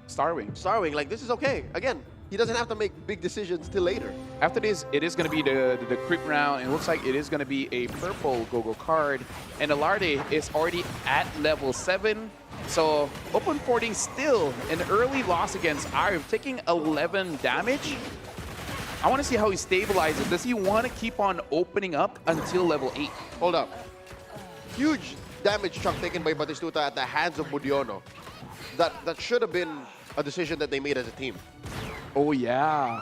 Starwing. Starwing. Like, this is okay. Again, he doesn't have to make big decisions till later. After this, it is going to be the creep round. It looks like it is going to be a purple Gogo card. And Alarde is already at level 7. So open porting still an early loss against Arif, taking 11 damage. I want to see how he stabilizes. Does he want to keep on opening up until level 8? Hold up. Huge damage chunk taken by Batistuta at the hands of Budiono. That should have been a decision that they made as a team. Oh, yeah.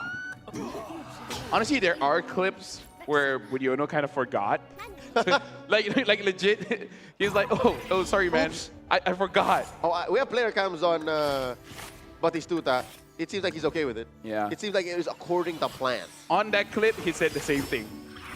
Honestly, there are clips where Budiono kind of forgot. like legit. He's like, oh, sorry, man. I forgot. Oh, we have player cams on Batistuta. It seems like he's okay with it. Yeah. It seems like it was according to plan. On that clip, he said the same thing.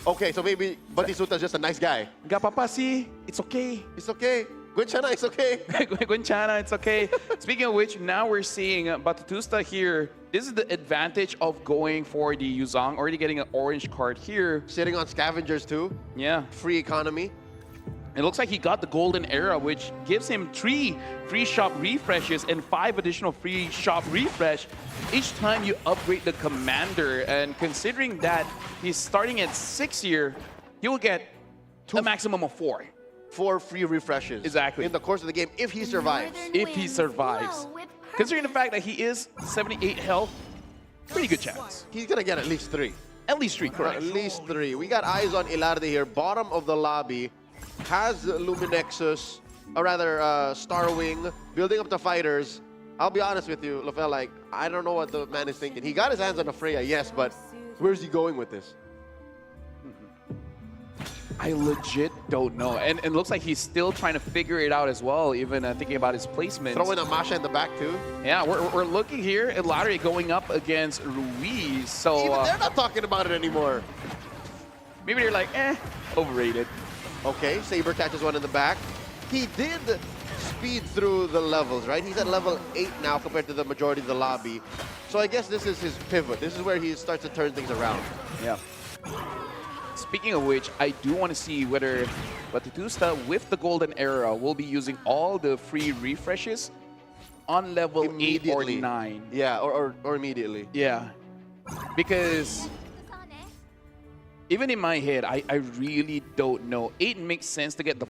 Okay, so maybe Batistuta's just a nice guy. Gak apa-apa sih. It's okay. It's okay. Gwenchana, it's okay. Gwenchana, it's okay. Speaking of which, now we're seeing Batistuta here. This is the advantage of going for the Yuzong, already getting an orange card here. Sitting on scavengers too. Yeah. Free economy. It looks like he got the golden era, which gives him 3 free shop refreshes and 5 additional free shop refresh each time you upgrade the commander. And considering that he's starting at 6 year, he will get a maximum of 4. 4 free refreshes. Exactly. In the course of the game, if he survives. If he survives. Considering the fact that he is 78 health, pretty good chance. He's going to get at least 3. At least 3, correct. At least 3. We got eyes on Ilarde here, bottom of the lobby. Has Luminexus, or rather Starwing, building up the fighters. I'll be honest with you, Lofel, like, I don't know what the man is thinking. He got his hands on a Freya, yes, but where's he going with this? I legit don't know. And it looks like he's still trying to figure it out as well, even thinking about his placement. Throwing a Masha in the back too? Yeah, we're looking here at Lottery going up against Ruiz. So even they're not talking about it anymore. Maybe they're like, overrated. Okay, Saber catches one in the back. He did speed through the levels, right? He's at level 8 now compared to the majority of the lobby. So I guess this is his pivot. This is where he starts to turn things around. Yeah. Speaking of which, I do want to see whether Batistuta with the golden era will be using all the free refreshes on level 8 or 9. Yeah, or immediately. Yeah. Because even in my head, I really don't know. 8 makes sense to get the